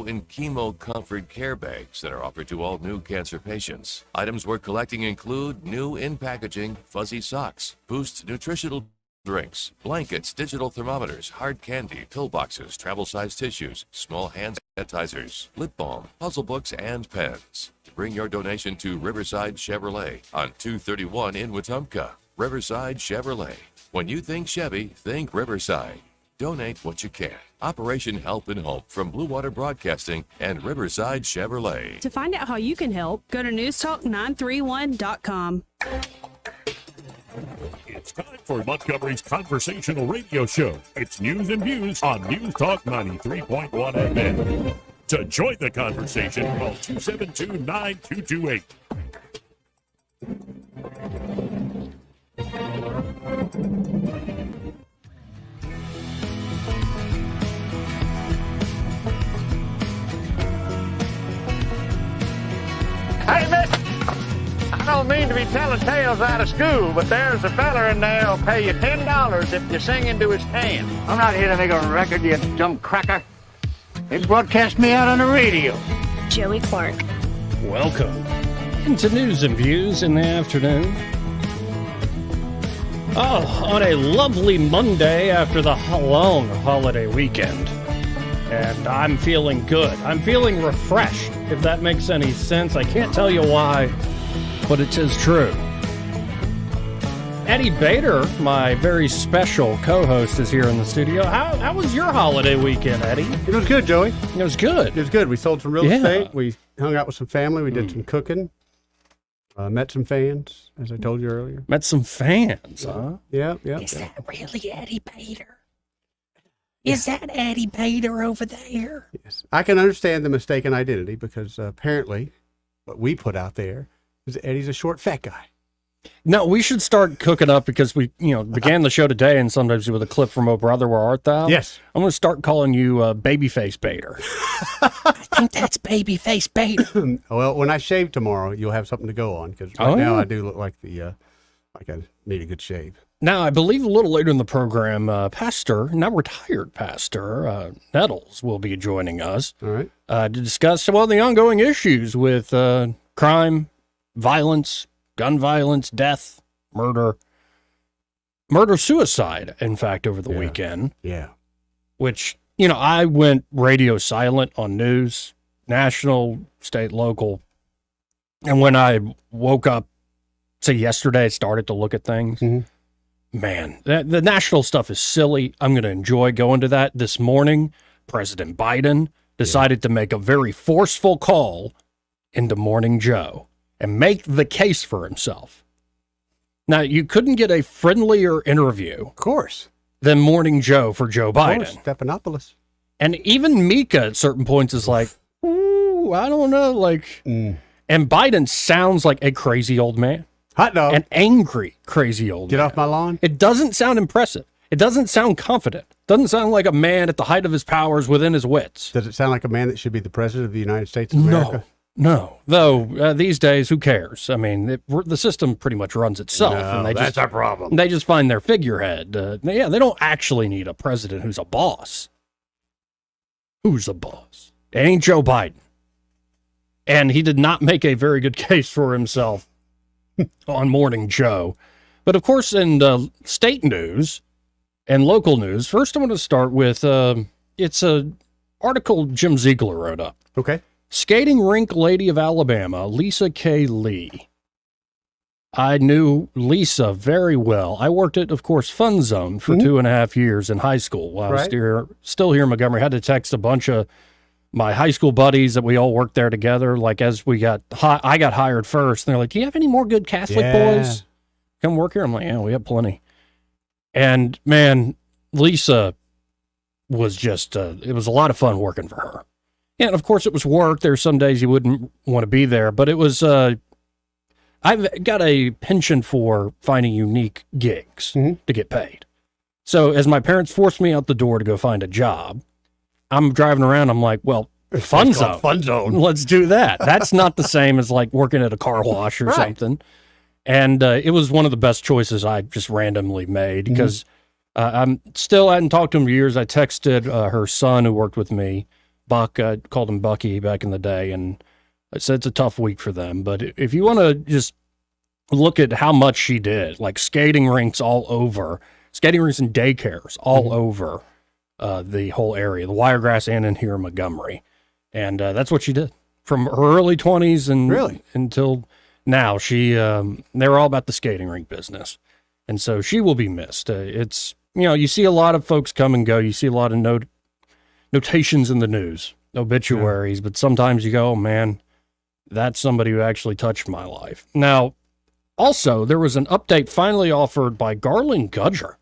in chemo comfort care bags that are offered to all new cancer patients. Items we're collecting include new in-packaging fuzzy socks, Boost nutritional drinks, blankets, digital thermometers, hard candy, pillboxes, travel-sized tissues, small hand sanitizers, lip balm, puzzle books, and pens. Bring your donation to Riverside Chevrolet on 231 in Wetumpka. Riverside Chevrolet. When you think Chevy, think Riverside. Donate what you can. Operation Help and Hope from Blue Water Broadcasting and Riverside Chevrolet. To find out how you can help, go to newstalk931.com. It's time for Montgomery's conversational radio show. It's News and Views on News Talk 93.1 FM. To join the conversation, call 272-9228. Hey, miss, I don't mean to be telling tales out of school, but there's a fella in there who'll pay you $10 if you sing into his can. I'm not here to make a record, you dumb cracker. They broadcast me out on the radio. Joey Clark. Welcome into News and Views in the afternoon. Oh, on a lovely Monday after the long holiday weekend. And I'm feeling good. I'm feeling refreshed, if that makes any sense. I can't tell you why, but it is true. Eddie Bader, my very special co-host, is here in the studio. How was your holiday weekend, Eddie? It was good, Joey. It was good. It was good. We sold some real estate. We hung out with some family. We did some cooking. Met some fans, as I told you earlier. Met some fans, huh? Yeah. Is that really Eddie Bader? Is that Eddie Bader over there? Yes. I can understand the mistaken identity because apparently what we put out there is that Eddie's a short, fat guy. No, we should start cooking up because we, began the show today and sometimes with a clip from Oh Brother, Where Art Thou? Yes. I'm going to start calling you Babyface Bader. I think that's Babyface Bader. Well, when I shave tomorrow, you'll have something to go on because now I do look like like I need a good shave. Now, I believe a little later in the program, now retired Pastor Nettles will be joining us. All right. To discuss, the ongoing issues with crime, violence, gun violence, death, suicide, in fact, over the weekend. Yeah. Which, I went radio silent on news, national, state, local. And when I woke up, say yesterday, started to look at things. Mm-hmm. Man, the national stuff is silly. I'm going to enjoy going to that. This morning, President Biden decided to make a very forceful call into Morning Joe and make the case for himself. Now, you couldn't get a friendlier interview, Of course. than Morning Joe for Joe Biden. Of course. Stephanopoulos. And even Mika at certain points is like, ooh, I don't know, And Biden sounds like a crazy old man. Hot dog. An angry, crazy old Get man. off my lawn. It doesn't sound impressive. It doesn't sound confident. It doesn't sound like a man at the height of his powers within his wits. Does it sound like a man that should be the president of the United States of America? No. Though, these days, who cares? I mean, the system pretty much runs itself. No, and that's our problem. They just find their figurehead. They don't actually need a president who's a boss. Who's a boss? It ain't Joe Biden. And he did not make a very good case for himself on Morning Joe. But of course, in state news and local news, first I want to start with, it's an article Jim Ziegler wrote up. Okay. Skating rink lady of Alabama, Lisa K. Lee. I knew Lisa very well. I worked at, of course, Fun Zone for 2.5 years in high school while I was still here in Montgomery. I had to text a bunch of my high school buddies that we all worked there together. Like as we got, I got hired first. And they're like, do you have any more good Catholic boys? Come work here. I'm like, yeah, we have plenty. And man, Lisa was just, it was a lot of fun working for her. And of course it was work. There's some days you wouldn't want to be there, but it was, I've got a penchant for finding unique gigs to get paid. So as my parents forced me out the door to go find a job, I'm driving around. I'm like, well, Fun Zone. Let's do that. That's not the same as like working at a car wash or something. And it was one of the best choices I just randomly made because I hadn't talked to him for years. I texted her son who worked with me Buck, I called him Bucky back in the day, and I said it's a tough week for them. But if you want to just look at how much she did, like skating rinks and daycares all over the whole area, the Wiregrass and in here in Montgomery. And that's what she did from her early 20s and Really? until now. They were all about the skating rink business. And so she will be missed. It's, you see a lot of folks come and go. You see a lot of notations in the news, obituaries, but sometimes you go, oh, man, that's somebody who actually touched my life. Now, also, there was an update finally offered by Garland Gudger.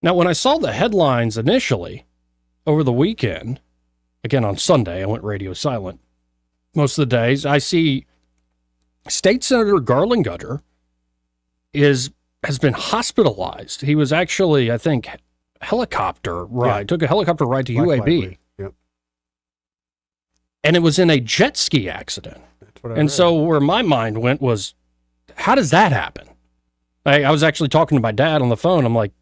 Now, when I saw the headlines initially over the weekend, again on Sunday, I went radio silent most of the days, I see State Senator Garland Gudger has been hospitalized. He was actually, I think, helicopter ride, took a helicopter ride to UAB. Yep. And it was in a jet ski accident. That's what I And read. so where my mind went was, how does that happen? I was actually talking to my dad on the phone. I'm like,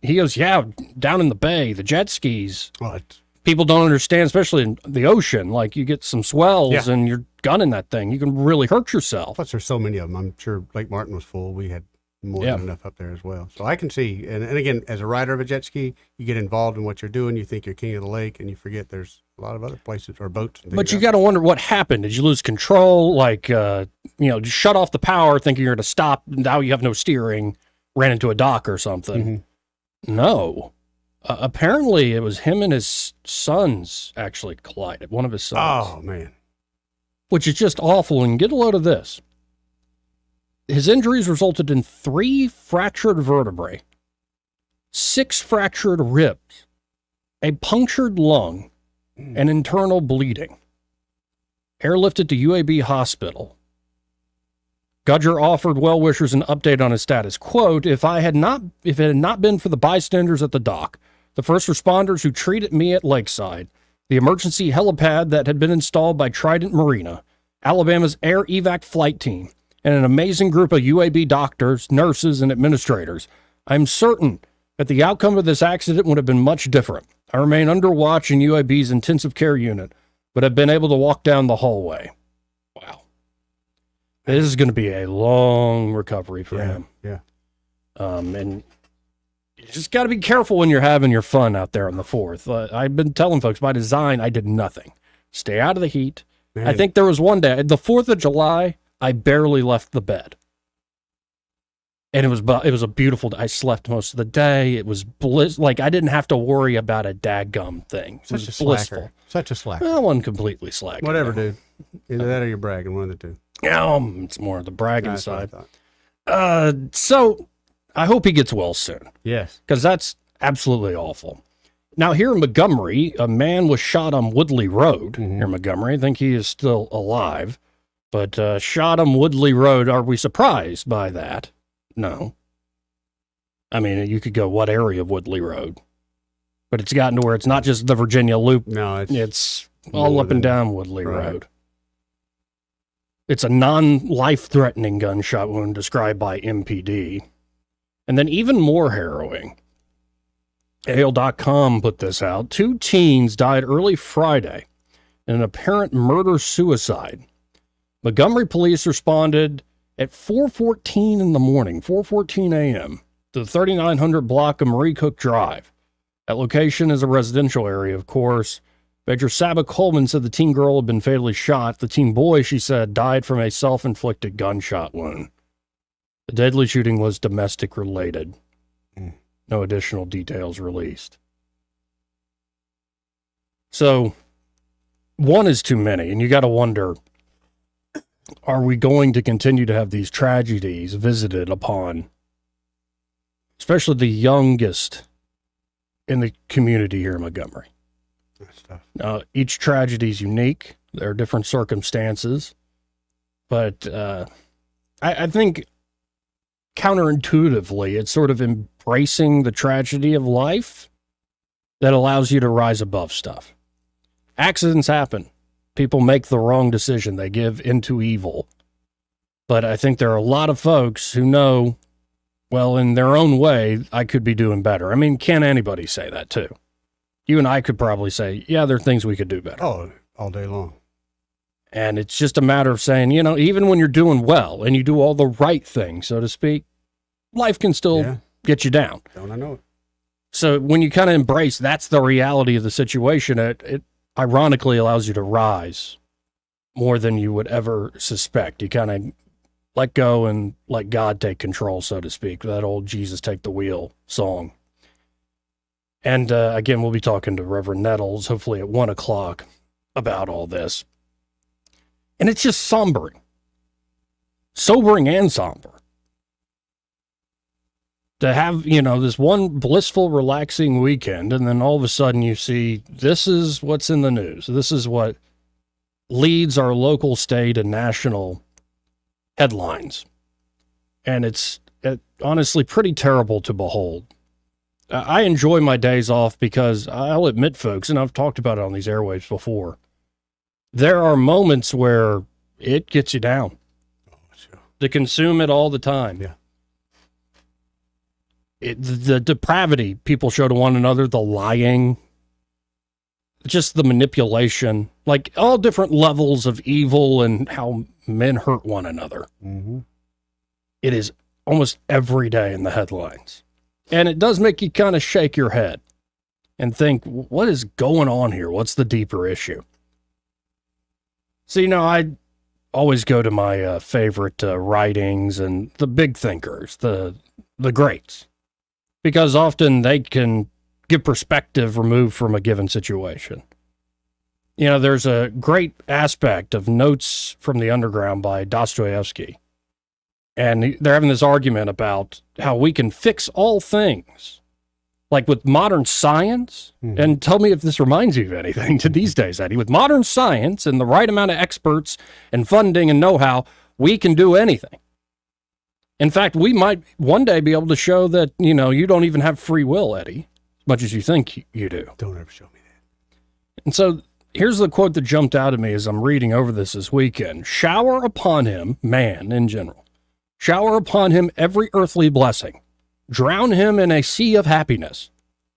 he goes, yeah, down in the bay, the jet skis. Well, People don't understand, especially in the ocean. Like you get some swells and you're gunning that thing. You can really hurt yourself. plus, there's so many of them. I'm sure Lake Martin was full. We had more than enough up there as well. So I can see, and again, as a rider of a jet ski, you get involved in what you're doing. You think you're king of the lake, and you forget there's a lot of other places or boats. And But things you out got to wonder what happened. Did you lose control? Like, just shut off the power thinking you're going to stop. Now you have no steering, ran into a dock or something. No. Apparently, it was him and his sons actually collided, one of his sons. Oh, man. Which is just awful. And get a load of this. His injuries resulted in 3 fractured vertebrae, 6 fractured ribs, a punctured lung, and internal bleeding. Airlifted to UAB Hospital. Gudger offered well-wishers an update on his status. Quote, if it had not been for the bystanders at the dock, the first responders who treated me at Lakeside, the emergency helipad that had been installed by Trident Marina, Alabama's air evac flight team, and an amazing group of UAB doctors, nurses, and administrators, I'm certain that the outcome of this accident would have been much different. I remain under watch in UAB's intensive care unit, but have been able to walk down the hallway. Wow. This is going to be a long recovery for him. Yeah. And you just got to be careful when you're having your fun out there on the 4th. I've been telling folks, by design, I did nothing. Stay out of the heat. Man. I think there was one day, the 4th of July, I barely left the bed. And it was a beautiful day. I slept most of the day. It was like I didn't have to worry about a daggum thing. It was blissful. Such a slacker. Well, I wasn't completely slacking. Whatever, dude. Either that or you're bragging, one of the two. It's more the bragging That's what I side. thought. So I hope he gets well soon, Yes. because that's absolutely awful. Now, here in Montgomery, a man was shot on Woodley Road here in Montgomery. I think he is still alive, but shot on Woodley Road. Are we surprised by that? No. I mean, you could go what area of Woodley Road, but it's gotten to where it's not just the Virginia Loop. No, It's all more up and than- down Woodley right. Road. It's a non-life-threatening gunshot wound described by MPD. And then even more harrowing. AL.com put this out. 2 teens died early Friday in an apparent murder-suicide. Montgomery police responded at 4:14 in the morning, 4:14 a.m., to the 3900 block of Marie Cook Drive. That location is a residential area, of course. Major Saba Coleman said the teen girl had been fatally shot. The teen boy, she said, died from a self-inflicted gunshot wound. The deadly shooting was domestic related. No additional details released. So, one is too many, and you got to wonder, are we going to continue to have these tragedies visited upon, especially the youngest in the community here in Montgomery? That's tough. Now, each tragedy is unique. There are different circumstances. But I think counterintuitively, it's sort of embracing the tragedy of life that allows you to rise above stuff. Accidents happen. People make the wrong decision. They give into evil. But I think there are a lot of folks who know, well, in their own way, I could be doing better. I mean, can anybody say that too? you and I could probably say, yeah, there are things we could do better. Oh, all day long. And it's just a matter of saying, even when you're doing well and you do all the right things, so to speak, life can still get you down. Don't I know it? So when you kind of embrace that's the reality of the situation, it ironically allows you to rise more than you would ever suspect. You kind of let go and let God take control, so to speak. That old Jesus Take the Wheel song. And again, we'll be talking to Reverend Nettles, hopefully at 1 o'clock, about all this. And it's just sobering and somber. To have, this one blissful, relaxing weekend, and then all of a sudden you see this is what's in the news. This is what leads our local, state, and national headlines. And it's honestly pretty terrible to behold. I enjoy my days off because I'll admit, folks, and I've talked about it on these airwaves before, there are moments where it gets you down. To consume it all the time. Yeah. The depravity people show to one another, the lying, just the manipulation, like all different levels of evil and how men hurt one another. Mm-hmm. It is almost every day in the headlines. And it does make you kind of shake your head and think, what is going on here? What's the deeper issue? So, I always go to my favorite writings and the big thinkers, the greats, because often they can give perspective removed from a given situation. There's a great aspect of Notes from the Underground by Dostoevsky. And they're having this argument about how we can fix all things, like with modern science. Mm-hmm. And tell me if this reminds you of anything to these days, Eddie. With modern science and the right amount of experts and funding and know-how, we can do anything. In fact, we might one day be able to show that, you don't even have free will, Eddie, as much as you think you do. Don't ever show me that. And so here's the quote that jumped out at me as I'm reading over this weekend. Shower upon him, man in general. Shower upon him every earthly blessing. Drown him in a sea of happiness,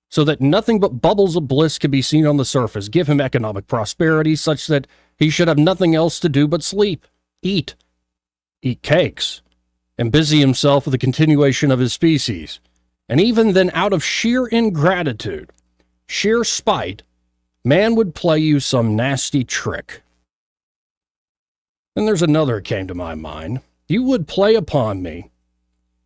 so that nothing but bubbles of bliss can be seen on the surface. Give him economic prosperity such that he should have nothing else to do but sleep, eat cakes, and busy himself with the continuation of his species. And even then, out of sheer ingratitude, sheer spite, man would play you some nasty trick. Then there's another that came to my mind. You would play upon me.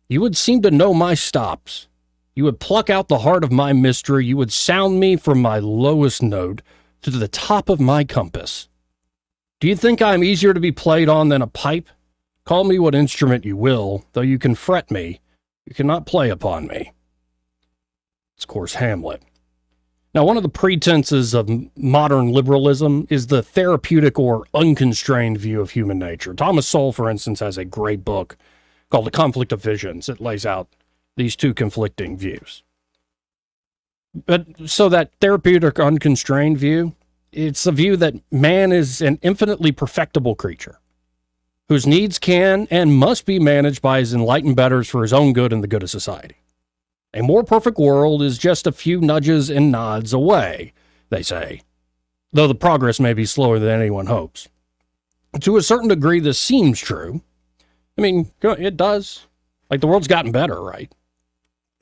You would seem to know my stops. You would pluck out the heart of my mystery. You would sound me from my lowest note to the top of my compass. Do you think I am easier to be played on than a pipe? Call me what instrument you will, though you can fret me, you cannot play upon me. It's, of course, Hamlet. Now, one of the pretenses of modern liberalism is the therapeutic or unconstrained view of human nature. Thomas Sowell, for instance, has a great book called The Conflict of Visions. It lays out these two conflicting views. But so that therapeutic unconstrained view, it's a view that man is an infinitely perfectible creature whose needs can and must be managed by his enlightened betters for his own good and the good of society. A more perfect world is just a few nudges and nods away, they say, though the progress may be slower than anyone hopes. To a certain degree, this seems true. I mean, it does. Like, the world's gotten better, right?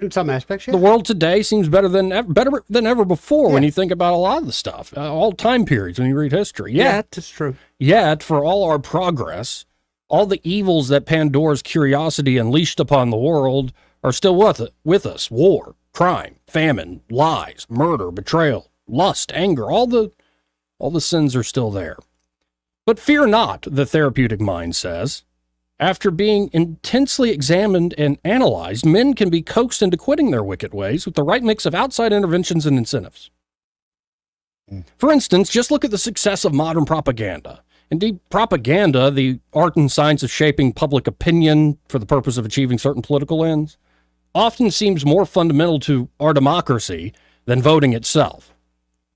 In some aspects, yeah. The world today seems better than ever before when you think about a lot of the stuff, all time periods when you read history. Yet, it's true. Yet, for all our progress, all the evils that Pandora's curiosity unleashed upon the world are still with us. War, crime, famine, lies, murder, betrayal, lust, anger, all the sins are still there. But fear not, the therapeutic mind says. After being intensely examined and analyzed, men can be coaxed into quitting their wicked ways with the right mix of outside interventions and incentives. For instance, just look at the success of modern propaganda. Indeed, propaganda, the art and science of shaping public opinion for the purpose of achieving certain political ends, often seems more fundamental to our democracy than voting itself.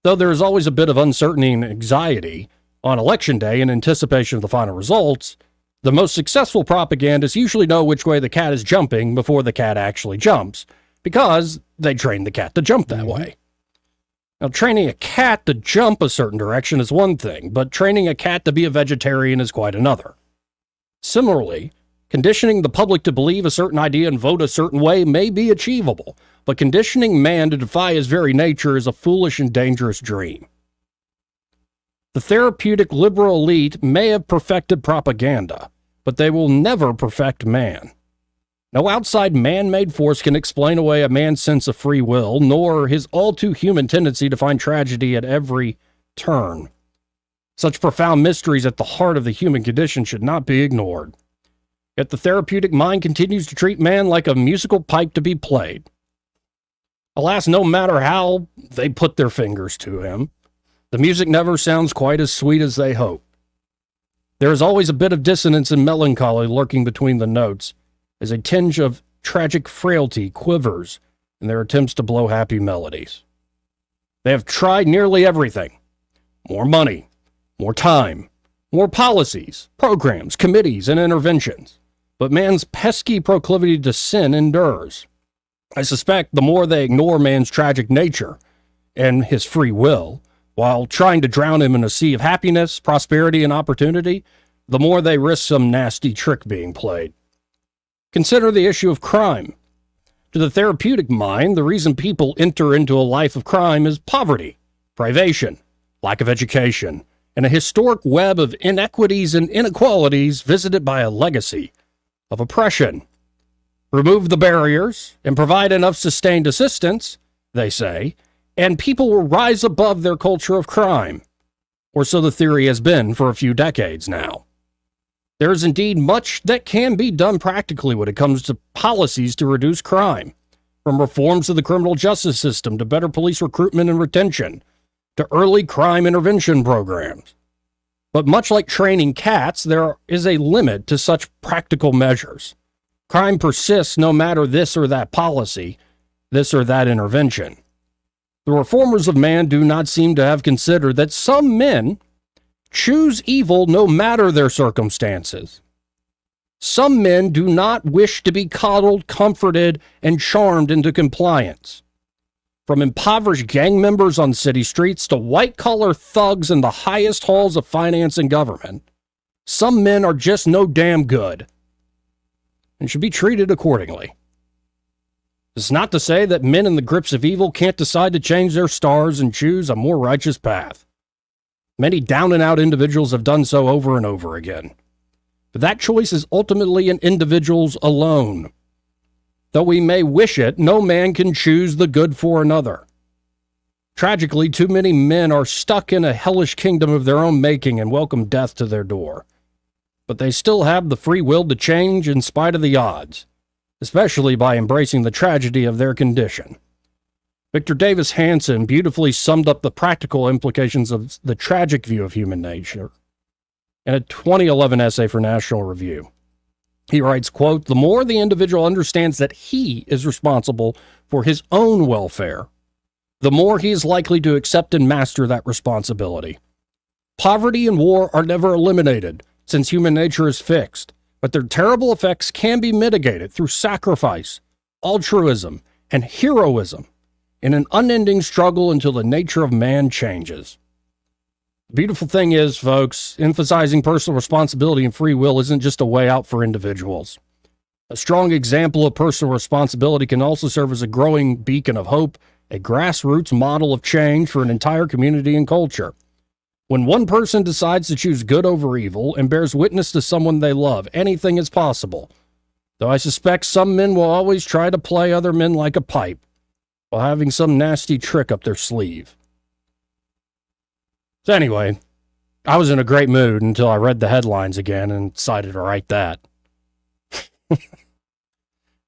Though there is always a bit of uncertainty and anxiety on election day in anticipation of the final results, the most successful propagandists usually know which way the cat is jumping before the cat actually jumps, because they trained the cat to jump that way. Now, training a cat to jump a certain direction is one thing, but training a cat to be a vegetarian is quite another. Similarly, conditioning the public to believe a certain idea and vote a certain way may be achievable, but conditioning man to defy his very nature is a foolish and dangerous dream. The therapeutic liberal elite may have perfected propaganda, but they will never perfect man. No outside man-made force can explain away a man's sense of free will, nor his all-too-human tendency to find tragedy at every turn. Such profound mysteries at the heart of the human condition should not be ignored. Yet the therapeutic mind continues to treat man like a musical pipe to be played. Alas, no matter how they put their fingers to him, the music never sounds quite as sweet as they hope. There is always a bit of dissonance and melancholy lurking between the notes, as a tinge of tragic frailty quivers in their attempts to blow happy melodies. They have tried nearly everything. More money, more time, more policies, programs, committees, and interventions. But man's pesky proclivity to sin endures. I suspect the more they ignore man's tragic nature and his free will, while trying to drown him in a sea of happiness, prosperity, and opportunity, the more they risk some nasty trick being played. Consider the issue of crime. To the therapeutic mind, the reason people enter into a life of crime is poverty, privation, lack of education, and a historic web of inequities and inequalities visited by a legacy of oppression. Remove the barriers and provide enough sustained assistance, they say, and people will rise above their culture of crime. Or so the theory has been for a few decades now. There is indeed much that can be done practically when it comes to policies to reduce crime, from reforms of the criminal justice system to better police recruitment and retention, to early crime intervention programs. But much like training cats, there is a limit to such practical measures. Crime persists no matter this or that policy, this or that intervention. The reformers of man do not seem to have considered that some men choose evil no matter their circumstances. Some men do not wish to be coddled, comforted, and charmed into compliance. From impoverished gang members on city streets to white-collar thugs in the highest halls of finance and government, some men are just no damn good and should be treated accordingly. This is not to say that men in the grips of evil can't decide to change their stars and choose a more righteous path. Many down-and-out individuals have done so over and over again. But that choice is ultimately an individual's alone. Though we may wish it, no man can choose the good for another. Tragically, too many men are stuck in a hellish kingdom of their own making and welcome death to their door. But they still have the free will to change in spite of the odds, especially by embracing the tragedy of their condition. Victor Davis Hanson beautifully summed up the practical implications of the tragic view of human nature in a 2011 essay for National Review. He writes, quote, "The more the individual understands that he is responsible for his own welfare, the more he is likely to accept and master that responsibility. Poverty and war are never eliminated, since human nature is fixed, but their terrible effects can be mitigated through sacrifice, altruism, and heroism in an unending struggle until the nature of man changes." The beautiful thing is, folks, emphasizing personal responsibility and free will isn't just a way out for individuals. A strong example of personal responsibility can also serve as a growing beacon of hope, a grassroots model of change for an entire community and culture. When one person decides to choose good over evil and bears witness to someone they love, anything is possible. Though I suspect some men will always try to play other men like a pipe, while having some nasty trick up their sleeve. So anyway, I was in a great mood until I read the headlines again and decided to write that.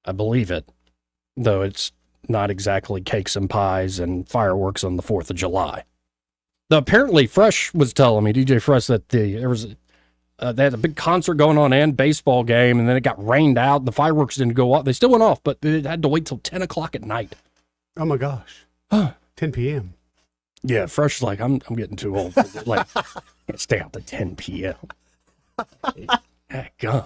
I believe it, though it's not exactly cakes and pies and fireworks on the 4th of July. Though apparently Fresh was telling me, DJ Fresh, that they had a big concert going on and baseball game, and then it got rained out and the fireworks didn't go off. They still went off, but they had to wait till 10 o'clock at night. Oh my gosh. 10 p.m. Yeah, Fresh is like, I'm getting too old for this. Like, can't stay out to 10 p.m. Heck, God.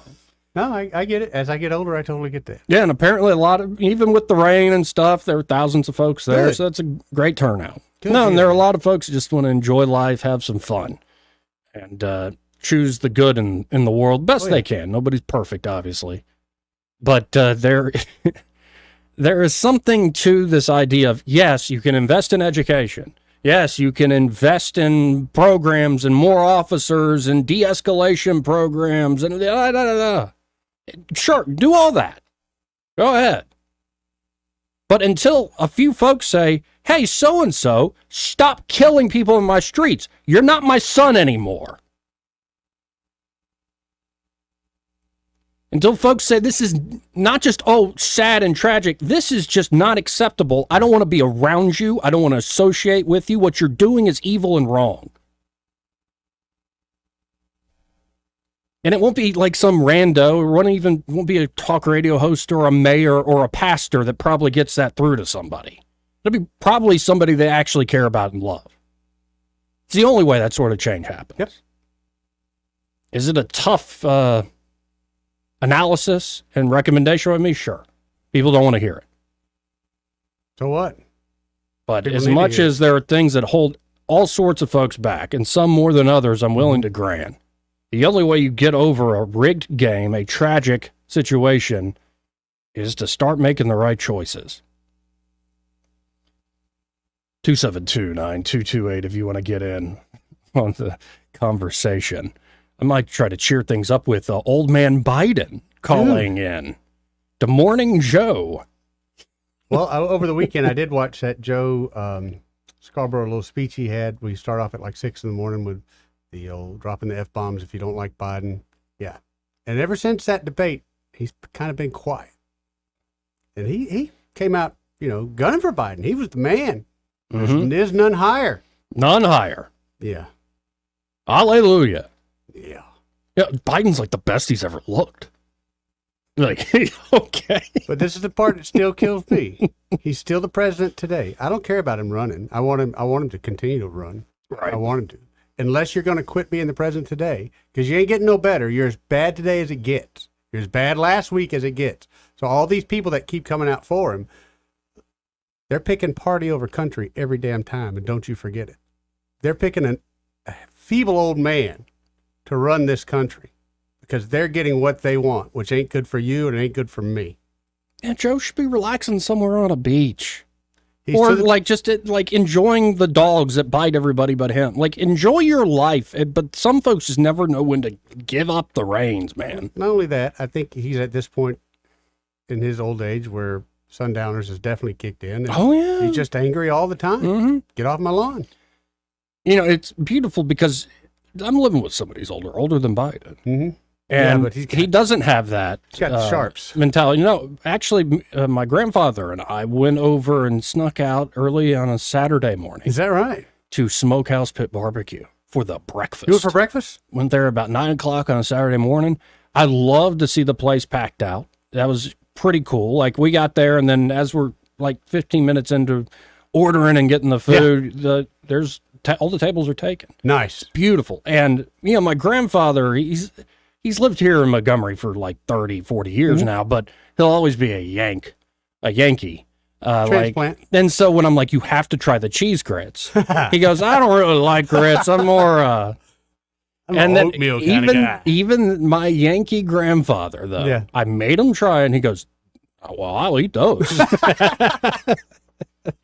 No, I get it. As I get older, I totally get that. Yeah, and apparently a lot of, even with the rain and stuff, there were thousands of folks there, Good. so that's a great turnout. No, and there are a lot of folks who just want to enjoy life, have some fun, and choose the good in the world best they can. Nobody's perfect, obviously. But there is something to this idea of, yes, you can invest in education. Yes, you can invest in programs and more officers and de-escalation programs and Sure, do all that. Go ahead. But until a few folks say, hey, so-and-so, stop killing people in my streets. You're not my son anymore. Until folks say this is not just, sad and tragic. This is just not acceptable. I don't want to be around you. I don't want to associate with you. What you're doing is evil and wrong. And it won't be like some rando. It won't be a talk radio host or a mayor or a pastor that probably gets that through to somebody. It'll be probably somebody they actually care about and love. It's the only way that sort of change happens. Yep. Is it a tough analysis and recommendation with me? Sure. People don't want to hear it. So what? But as much as there are things that hold all sorts of folks back, and some more than others, I'm willing to grant. The only way you get over a rigged game, a tragic situation, is to start making the right choices. 272-9228 if you want to get in on the conversation. I might try to cheer things up with old man Biden calling in. Good morning, Joe. Well, over the weekend, I did watch that Joe Scarborough little speech he had. We start off at like 6 in the morning with the old dropping the F-bombs if you don't like Biden. Yeah. And ever since that debate, he's kind of been quiet. And he came out, gunning for Biden. He was the man. There's none higher. None higher. Yeah. Hallelujah. Yeah. Yeah, Biden's like the best he's ever looked. Like, okay. But this is the part that still kills me. He's still the president today. I don't care about him running. I want him to continue to run. Right. I want him to. Unless you're going to quit being the president today, because you ain't getting no better. You're as bad today as it gets. You're as bad last week as it gets. So all these people that keep coming out for him, they're picking party over country every damn time, and don't you forget it. They're picking a feeble old man to run this country because they're getting what they want, which ain't good for you and it ain't good for me. Yeah, Joe should be relaxing somewhere on a beach. Or like enjoying the dogs that bite everybody but him. Like, enjoy your life. But some folks just never know when to give up the reins, man. Not only that, I think he's at this point in his old age where Sundowners has definitely kicked in. Oh, yeah. He's just angry all the time. Get off my lawn. It's beautiful because I'm living with somebody who's older than Biden. Mm-hmm. And but he doesn't have that he's got the sharps mentality. Actually, my grandfather and I went over and snuck out early on a Saturday morning. Is that right? To Smokehouse Pit Barbecue for the breakfast. You went for breakfast? Went there about 9 o'clock on a Saturday morning. I loved to see the place packed out. That was pretty cool. Like, we got there, and then as we're like 15 minutes into ordering and getting the food, all the tables are taken. Nice. Beautiful. And, my grandfather, he's lived here in Montgomery for like 30, 40 years now, but he'll always be a Yankee. Transplant. And so when I'm like, you have to try the cheese grits, he goes, I don't really like grits. I'm more, I'm an oatmeal kind of guy. Even my Yankee grandfather, though, I made him try, and he goes, oh, well, I'll eat those.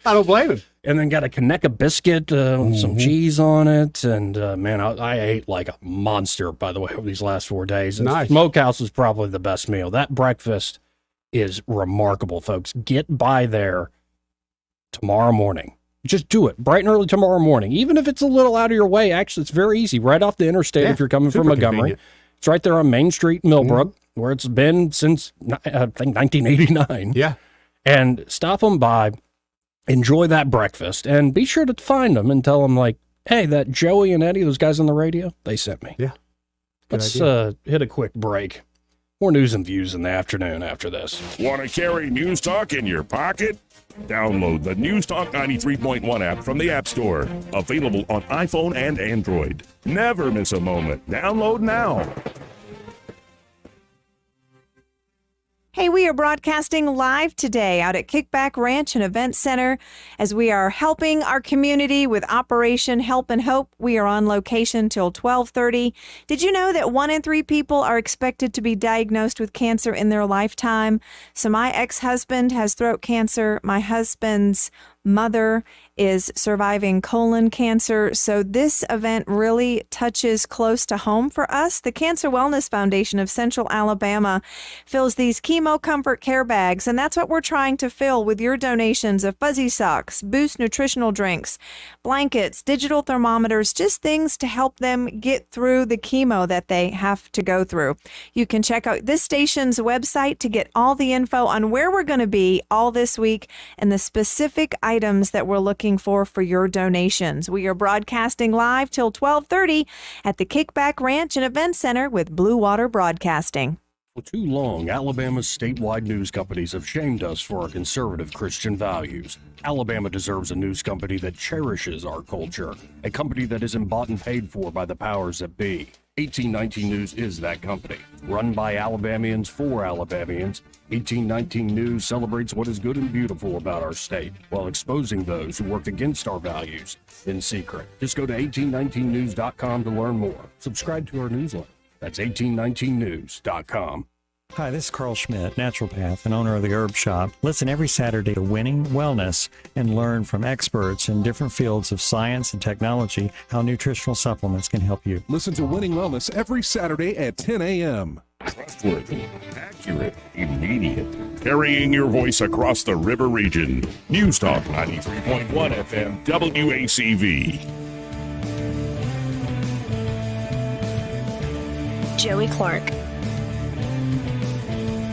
I don't blame him. And then got a Conecuh biscuit with some cheese on it. And, man, I ate like a monster, by the way, over these last 4 days. And nice. Smokehouse is probably the best meal. That breakfast is remarkable, folks. Get by there tomorrow morning. Just do it bright and early tomorrow morning. Even if it's a little out of your way, actually, it's very easy. Right off the interstate if you're coming from Montgomery. Convenient. It's right there on Main Street, Millbrook, where it's been since, I think, 1989. Yeah. And stop them by. Enjoy that breakfast, and be sure to find them and tell them, like, hey, that Joey and Eddie, those guys on the radio, they sent me. Yeah. Let's hit a quick break. More news and views in the afternoon after this. Want to carry News Talk in your pocket? Download the News Talk 93.1 app from the App Store. Available on iPhone and Android. Never miss a moment. Download now. Hey, we are broadcasting live today out at Kickback Ranch and Event Center as we are helping our community with Operation Help and Hope. We are on location till 12:30. Did you know that 1 in 3 people are expected to be diagnosed with cancer in their lifetime? So my ex-husband has throat cancer. My husband's mother is surviving colon cancer. So this event really touches close to home for us. The Cancer Wellness Foundation of Central Alabama fills these chemo comfort care bags, and that's what we're trying to fill with your donations of fuzzy socks, Boost nutritional drinks, blankets, digital thermometers, just things to help them get through the chemo that they have to go through. You can check out this station's website to get all the info on where we're going to be all this week and the specific items that we're looking for your donations. We are broadcasting live till 12:30 at the Kickback Ranch and Event Center with Blue Water Broadcasting. For too long, Alabama's statewide news companies have shamed us for our conservative Christian values. Alabama deserves a news company that cherishes our culture, a company that isn't bought and paid for by the powers that be. 1819 News is that company. Run by Alabamians for Alabamians, 1819 News celebrates what is good and beautiful about our state while exposing those who work against our values in secret. Just go to 1819news.com to learn more. Subscribe to our newsletter. That's 1819news.com. Hi, this is Carl Schmidt, naturopath and owner of the Herb Shop. Listen every Saturday to Winning Wellness and learn from experts in different fields of science and technology how nutritional supplements can help you. Listen to Winning Wellness every Saturday at 10 a.m. Trustworthy, accurate, immediate. Carrying your voice across the river region. News Talk 93.1 FM WACV. Joey Clark.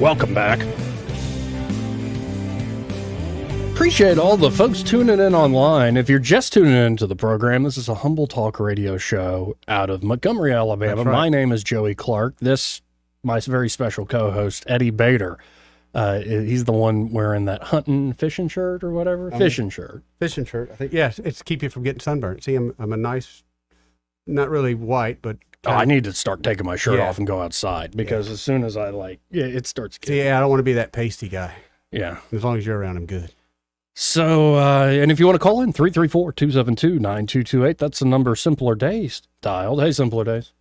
Welcome back. Appreciate all the folks tuning in online. If you're just tuning into the program, this is a Humble Talk radio show out of Montgomery, Alabama. That's right. My name is Joey Clark. My very special co-host, Eddie Bader. He's the one wearing that hunting fishing shirt or whatever. Fishing shirt. Fishing shirt, I think. Yes, it's to keep you from getting sunburned. See, I'm a nice, not really white, but I need to start taking my shirt off and go outside because as soon as it starts getting... See, I don't want to be that pasty guy. Yeah. As long as you're around, I'm good. So, and if you want to call in, 334-272-9228, that's the number Simpler Days dialed. Hey, Simpler Days.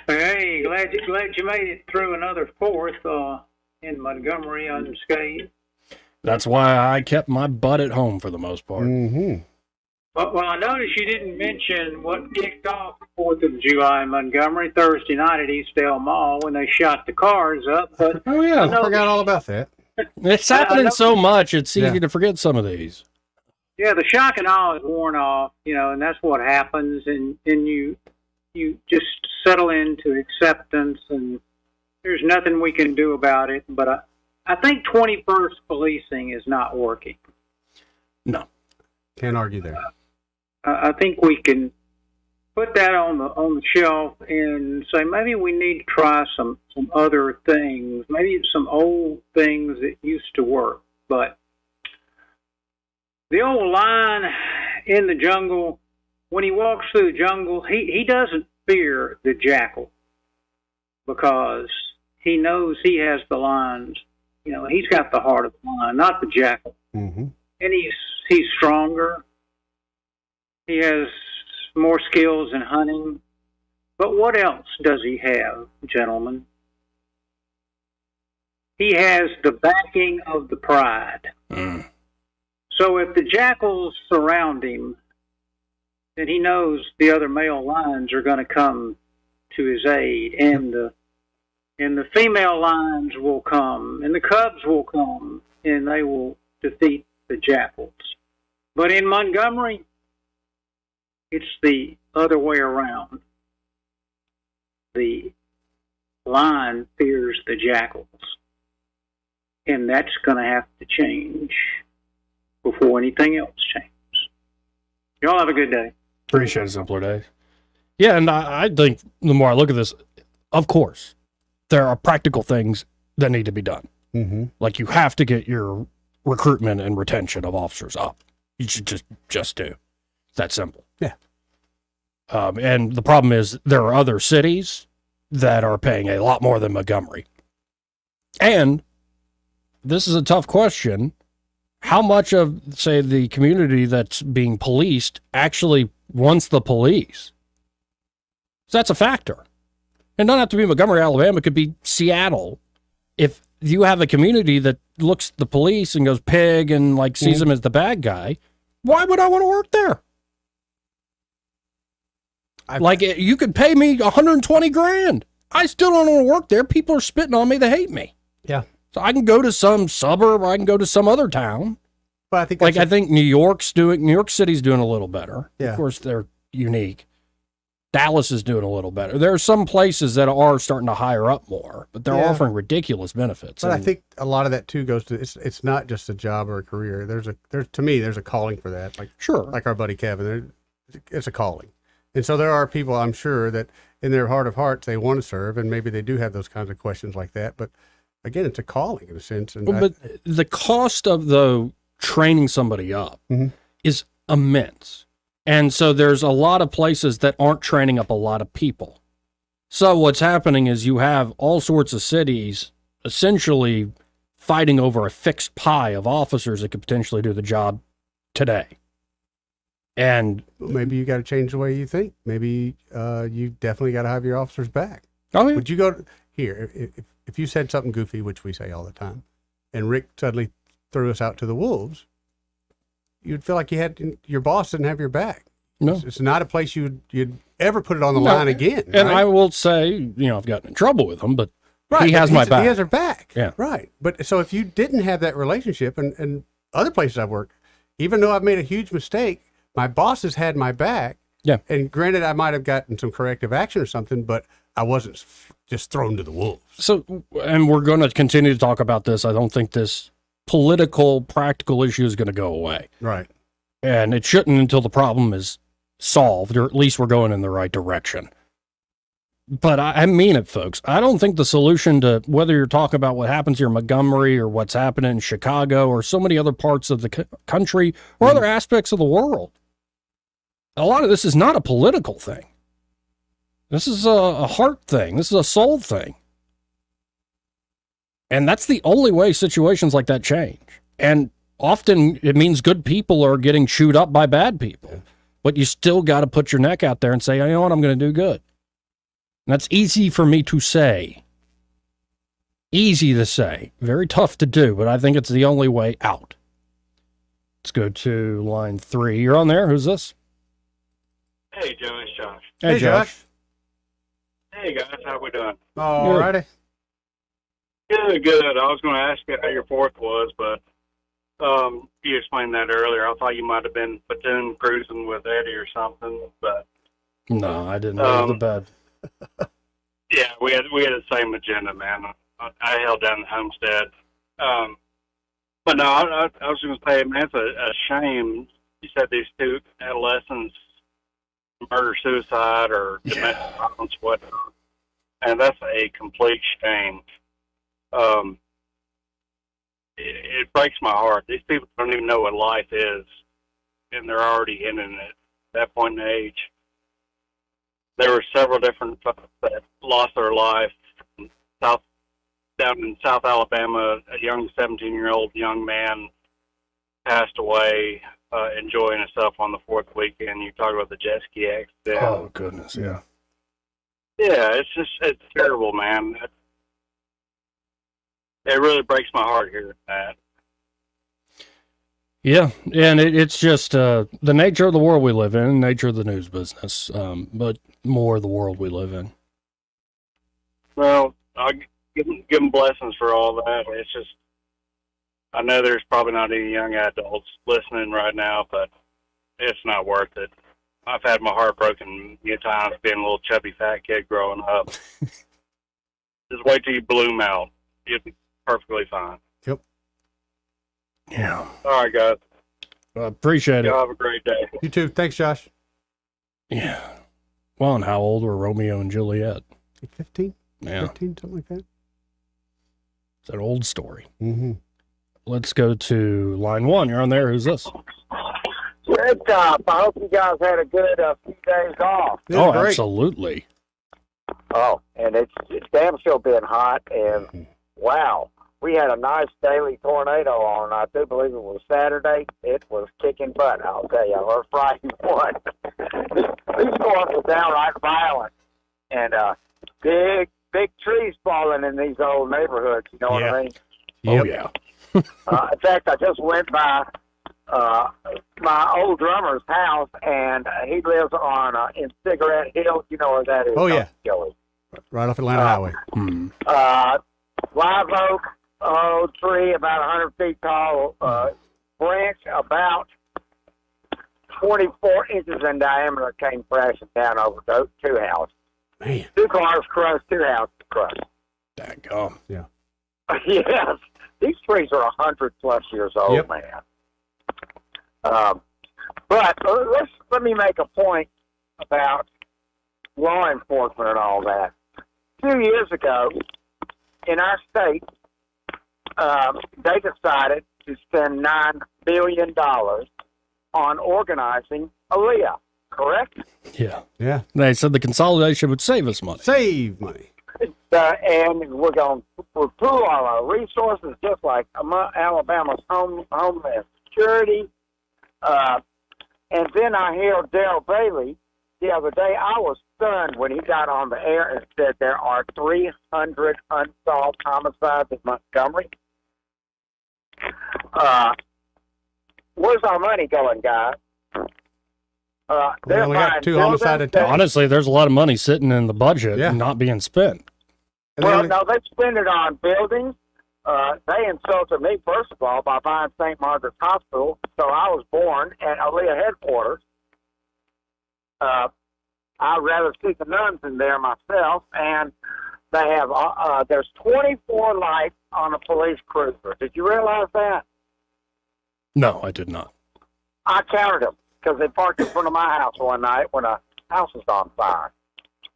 Hey, glad you made it through another fourth in Montgomery unscathed. That's why I kept my butt at home for the most part. Mm-hmm. Well, I noticed you didn't mention what kicked off the 4th of July in Montgomery Thursday night at Eastdale Mall when they shot the cars up. But oh, yeah, I forgot all about that. It's happening so much, it's easy to forget some of these. Yeah, the shock and awe is worn off, and that's what happens, and you just settle into acceptance, and there's nothing we can do about it. But I think 21st policing is not working. No. Can't argue there. I think we can put that on the shelf and say maybe we need to try some other things, maybe some old things that used to work. But the old line in the jungle, when he walks through the jungle, he doesn't fear the jackal because he knows he has the lions. He's got the heart of the lion, not the jackal. Mm-hmm. And he's stronger. He has more skills in hunting. But what else does he have, gentlemen? He has the backing of the pride. Mm. So if the jackals surround him, then he knows the other male lions are going to come to his aid, and the female lions will come, and the cubs will come, and they will defeat the jackals. But in Montgomery, it's the other way around. The lion fears the jackals. And that's going to have to change before anything else changes. Y'all have a good day. Appreciate it, Simpler Days. Yeah, and I think the more I look at this, of course, there are practical things that need to be done. Mm-hmm. Like you have to get your recruitment and retention of officers up. You should just do. It's that simple. Yeah. And the problem is there are other cities that are paying a lot more than Montgomery. And this is a tough question. How much of, say, the community that's being policed actually wants the police? So that's a factor. It doesn't have to be Montgomery, Alabama. It could be Seattle. If you have a community that looks at the police and goes pig and like sees them as the bad guy, why would I want to work there? You could pay me $120,000. I still don't want to work there. People are spitting on me. They hate me. Yeah. So I can go to some suburb, or I can go to some other town. But I think I think New York City's doing a little better. Yeah. Of course, they're unique. Dallas is doing a little better. There are some places that are starting to hire up more, but they're offering ridiculous benefits. But I think a lot of that too goes to it's not just a job or a career. There's a calling for that. Like sure, like our buddy Kevin, it's a calling, and so there are people I'm sure that in their heart of hearts they want to serve, and maybe they do have those kinds of questions like that. But again, it's a calling in a sense. And but the cost of training somebody up is immense. And so there's a lot of places that aren't training up a lot of people. So what's happening is you have all sorts of cities essentially fighting over a fixed pie of officers that could potentially do the job today. And maybe you got to change the way you think. Maybe you definitely got to have your officers back. Oh, yeah. Would you go here if you said something goofy, which we say all the time, and Rick suddenly threw us out to the wolves? You'd feel like your boss didn't have your back. No, it's not a place you'd ever put it on the line again. And right? I will say, I've gotten in trouble with him, but right, he has my back. He has her back. Yeah, right. But so if you didn't have that relationship, and other places I've worked, even though I've made a huge mistake, my bosses had my back. Yeah. And granted, I might have gotten some corrective action or something, but I wasn't just thrown to the wolves. So, and we're going to continue to talk about this. I don't think this political, practical issue is going to go away. Right. And it shouldn't until the problem is solved, or at least we're going in the right direction. But I mean it, folks. I don't think the solution to whether you're talking about what happens here in Montgomery or what's happening in Chicago or so many other parts of the country or other aspects of the world, a lot of this is not a political thing. This is a heart thing. This is a soul thing. And that's the only way situations like that change. And often it means good people are getting chewed up by bad people. But you still got to put your neck out there and say, you know what, I'm going to do good. And that's easy for me to say. Easy to say. Very tough to do, but I think it's the only way out. Let's go to line 3. You're on there. Who's this? Hey, Joe. It's Josh. Hey, Josh. Hey, guys. How we doing? All righty. Good, good. I was going to ask you how your 4th was, but you explained that earlier. I thought you might have been platoon cruising with Eddie or something, but no, I didn't know the bed. Yeah, we had the same agenda, man. I held down the homestead, but no, I was going to say, man, it's a shame. You said these 2 adolescents murder, suicide, or domestic violence, whatever, and that's a complete shame. It breaks my heart. These people don't even know what life is, and they're already ending it at that point in age. There were several different folks that lost their life. Down in South Alabama, a young 17-year-old young man passed away enjoying himself on the 4th weekend. You talk about the jet ski accident. Oh, goodness, yeah. Yeah, it's terrible, man. It really breaks my heart hearing that. Yeah, and it's just the nature of the world we live in, nature of the news business, but more the world we live in. Well, I'll give them blessings for all that. It's just, I know there's probably not any young adults listening right now, but it's not worth it. I've had my heart broken many times being a little chubby fat kid growing up. Just wait till you bloom out. You'll be perfectly fine. Yep. Yeah. All right, guys. Appreciate it. Y'all have a great day. You too. Thanks, Josh. Yeah. Well, and how old were Romeo and Juliet? 15? Yeah. 15, something like that. It's an old story. Mm-hmm. Let's go to line 1. You're on there. Who's this? Red Top. I hope you guys had a good few days off. Oh, absolutely. Oh, and it's damn sure been hot, and wow. we had a nice daily tornado on. I do believe it was Saturday. It was kicking butt, I'll tell you. Or Friday one. These storms were downright violent. And big trees falling in these old neighborhoods, you know what I mean? Oh, yeah. In fact, I just went by my old drummer's house, and he lives on in Cigarette Hill. You know where that is? Oh, yeah. Joey. Right off Atlanta Highway. Live oak tree, about 100 feet tall, branch about 24 inches in diameter, came crashing down over those two houses. Man. 2 cars crushed, 2 houses crushed. Daggone. Yeah. Yes. These trees are 100+ years old, man. But let me make a point about law enforcement and all that. 2 years ago, in our state, they decided to spend $9 billion on organizing Aaliyah, correct? Yeah. Yeah. They said the consolidation would save us money. Save money. And we're going to pool all our resources, just like Alabama's Homeland Security. And then I hear Darrell Bailey the other day. I was stunned when he got on the air and said there are 300 unsolved homicides in Montgomery. Where's our money going, guys? We only got 2 homicide attacks. Honestly, there's a lot of money sitting in the budget and not being spent. Well, no, they spend it on buildings. They insulted me, first of all, by buying St. Margaret's Hospital. So I was born at Aaliyah headquarters. I'd rather see the nuns in there myself. And they have, there's 24 lights on a police cruiser. Did you realize that? No, I did not. I counted them because they parked in front of my house one night when a house was on fire.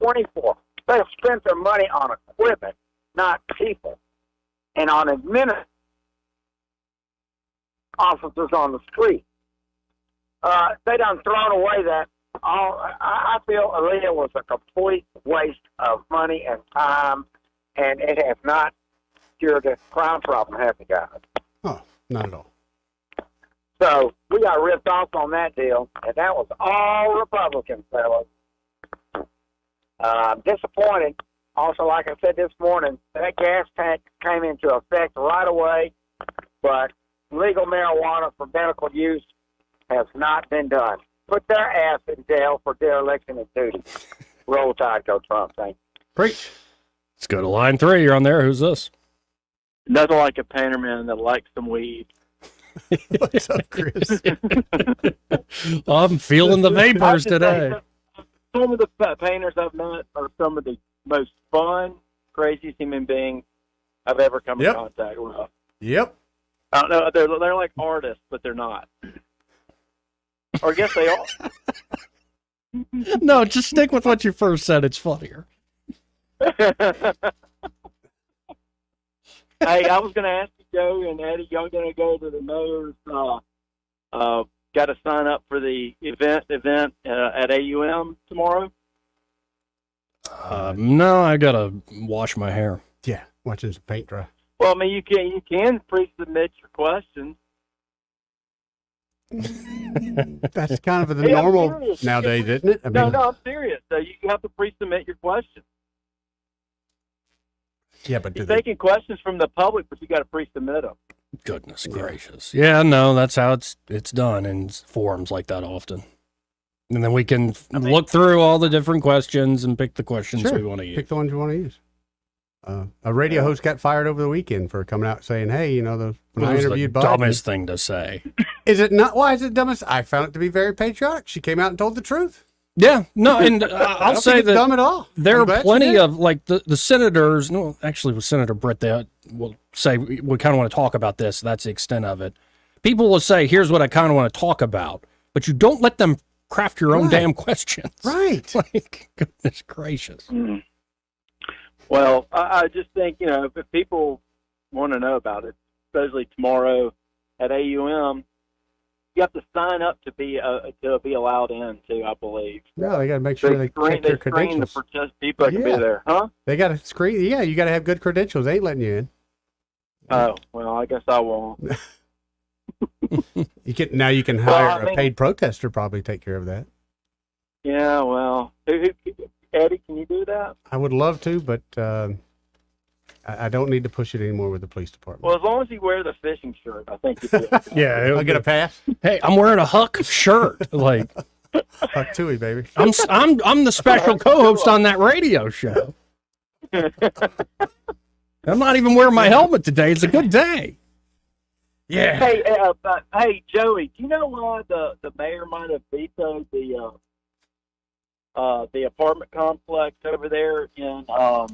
24. They spent their money on equipment, not people, and on administrative officers on the street. They done thrown away that. I feel Aaliyah was a complete waste of money and time, and it has not cured the crime problem, have you guys? Oh, not at all. So we got ripped off on that deal, and that was all Republicans, fellas. Disappointed. Also, like I said this morning, that gas tax came into effect right away, but legal marijuana for medical use has not been done. Put their ass in jail for dereliction of duty. Roll Tide, go Trump. Thank you. Preach. Let's go to line 3. You're on there. Who's this? Nothing like a painterman that likes some weed. What's up, Chris? I'm feeling the vapors today. Some of the painters I've met are some of the most fun, craziest human beings I've ever come in contact with. Yep. I don't know. They're like artists, but they're not. Or I guess they are. No, just stick with what you first said. It's funnier. Hey, I was going to ask you, Joe and Eddie, y'all going to go to the mayor's, got to sign up for the event at AUM tomorrow? No, I got to wash my hair. Yeah, watching some paint dry. Well, I mean, you can pre-submit your questions. That's kind of the normal nowadays, isn't it? I mean, No, I'm serious. So you have to pre-submit your questions. Yeah, but you're taking questions from the public, but you got to pre-submit them. Goodness gracious. Yeah, no, that's how it's done in forums like that often. And then we can look through all the different questions and pick the questions we want to use. Pick the ones you want to use. A radio host got fired over the weekend for coming out saying, "Hey, you know, when I interviewed the Biden." Dumbest thing to say. Is it not? Why is it dumbest? I found it to be very patriotic. She came out and told the truth. Yeah, no, and I'll say that dumb at all. There are plenty of like the senators. No, actually, with Senator Britt, they will say we kind of want to talk about this. That's the extent of it. People will say, "Here's what I kind of want to talk about," but you don't let them craft your own damn questions. Right? Like, goodness gracious. Mm. Well, I just think, you know, if people want to know about it, especially tomorrow at AUM, you have to sign up to be allowed in too, I believe. No, they got to make sure they check their credentials. The people that can be there, huh? They got to screen. Yeah, you got to have good credentials. They ain't letting you in. Oh, well, I guess I won't. You can hire a paid protester probably take care of that. Yeah, well, Eddie, can you do that? I would love to, but I don't need to push it anymore with the police department. Well, as long as you wear the fishing shirt, I think you do. Yeah, I'll get a pass. Hey, I'm wearing a Huck shirt. Like Huck Tui, baby. I'm the special co-host on that radio show. I'm not even wearing my helmet today. It's a good day. Yeah. Hey, Joey, do you know why the mayor might have vetoed the apartment complex over there in look,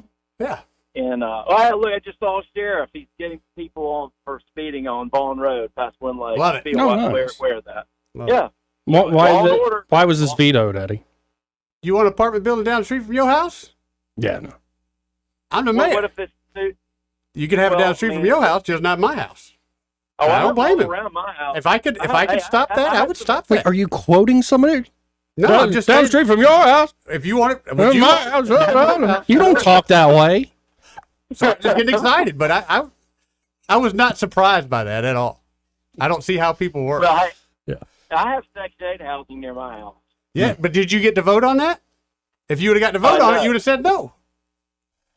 I just saw a sheriff. He's getting people on for speeding on Vaughn Road past One Lake. Love it. Wear that. Love yeah. Why was this vetoed, Eddie? You want an apartment building down the street from your house? Yeah, no. I'm the mayor. What if it's you could have it down the street from your house, just not my house. Oh, I don't blame him. Around my house. If I could stop that, I would stop that. Wait, are you quoting somebody? No, I'm just down the street from your house. If you want it, my house. You don't talk that way. So I'm just getting excited, but I was not surprised by that at all. I don't see how people work. Well, I have Section 8 housing near my house. Yeah, but did you get to vote on that? If you would have got to vote on it, you would have said no.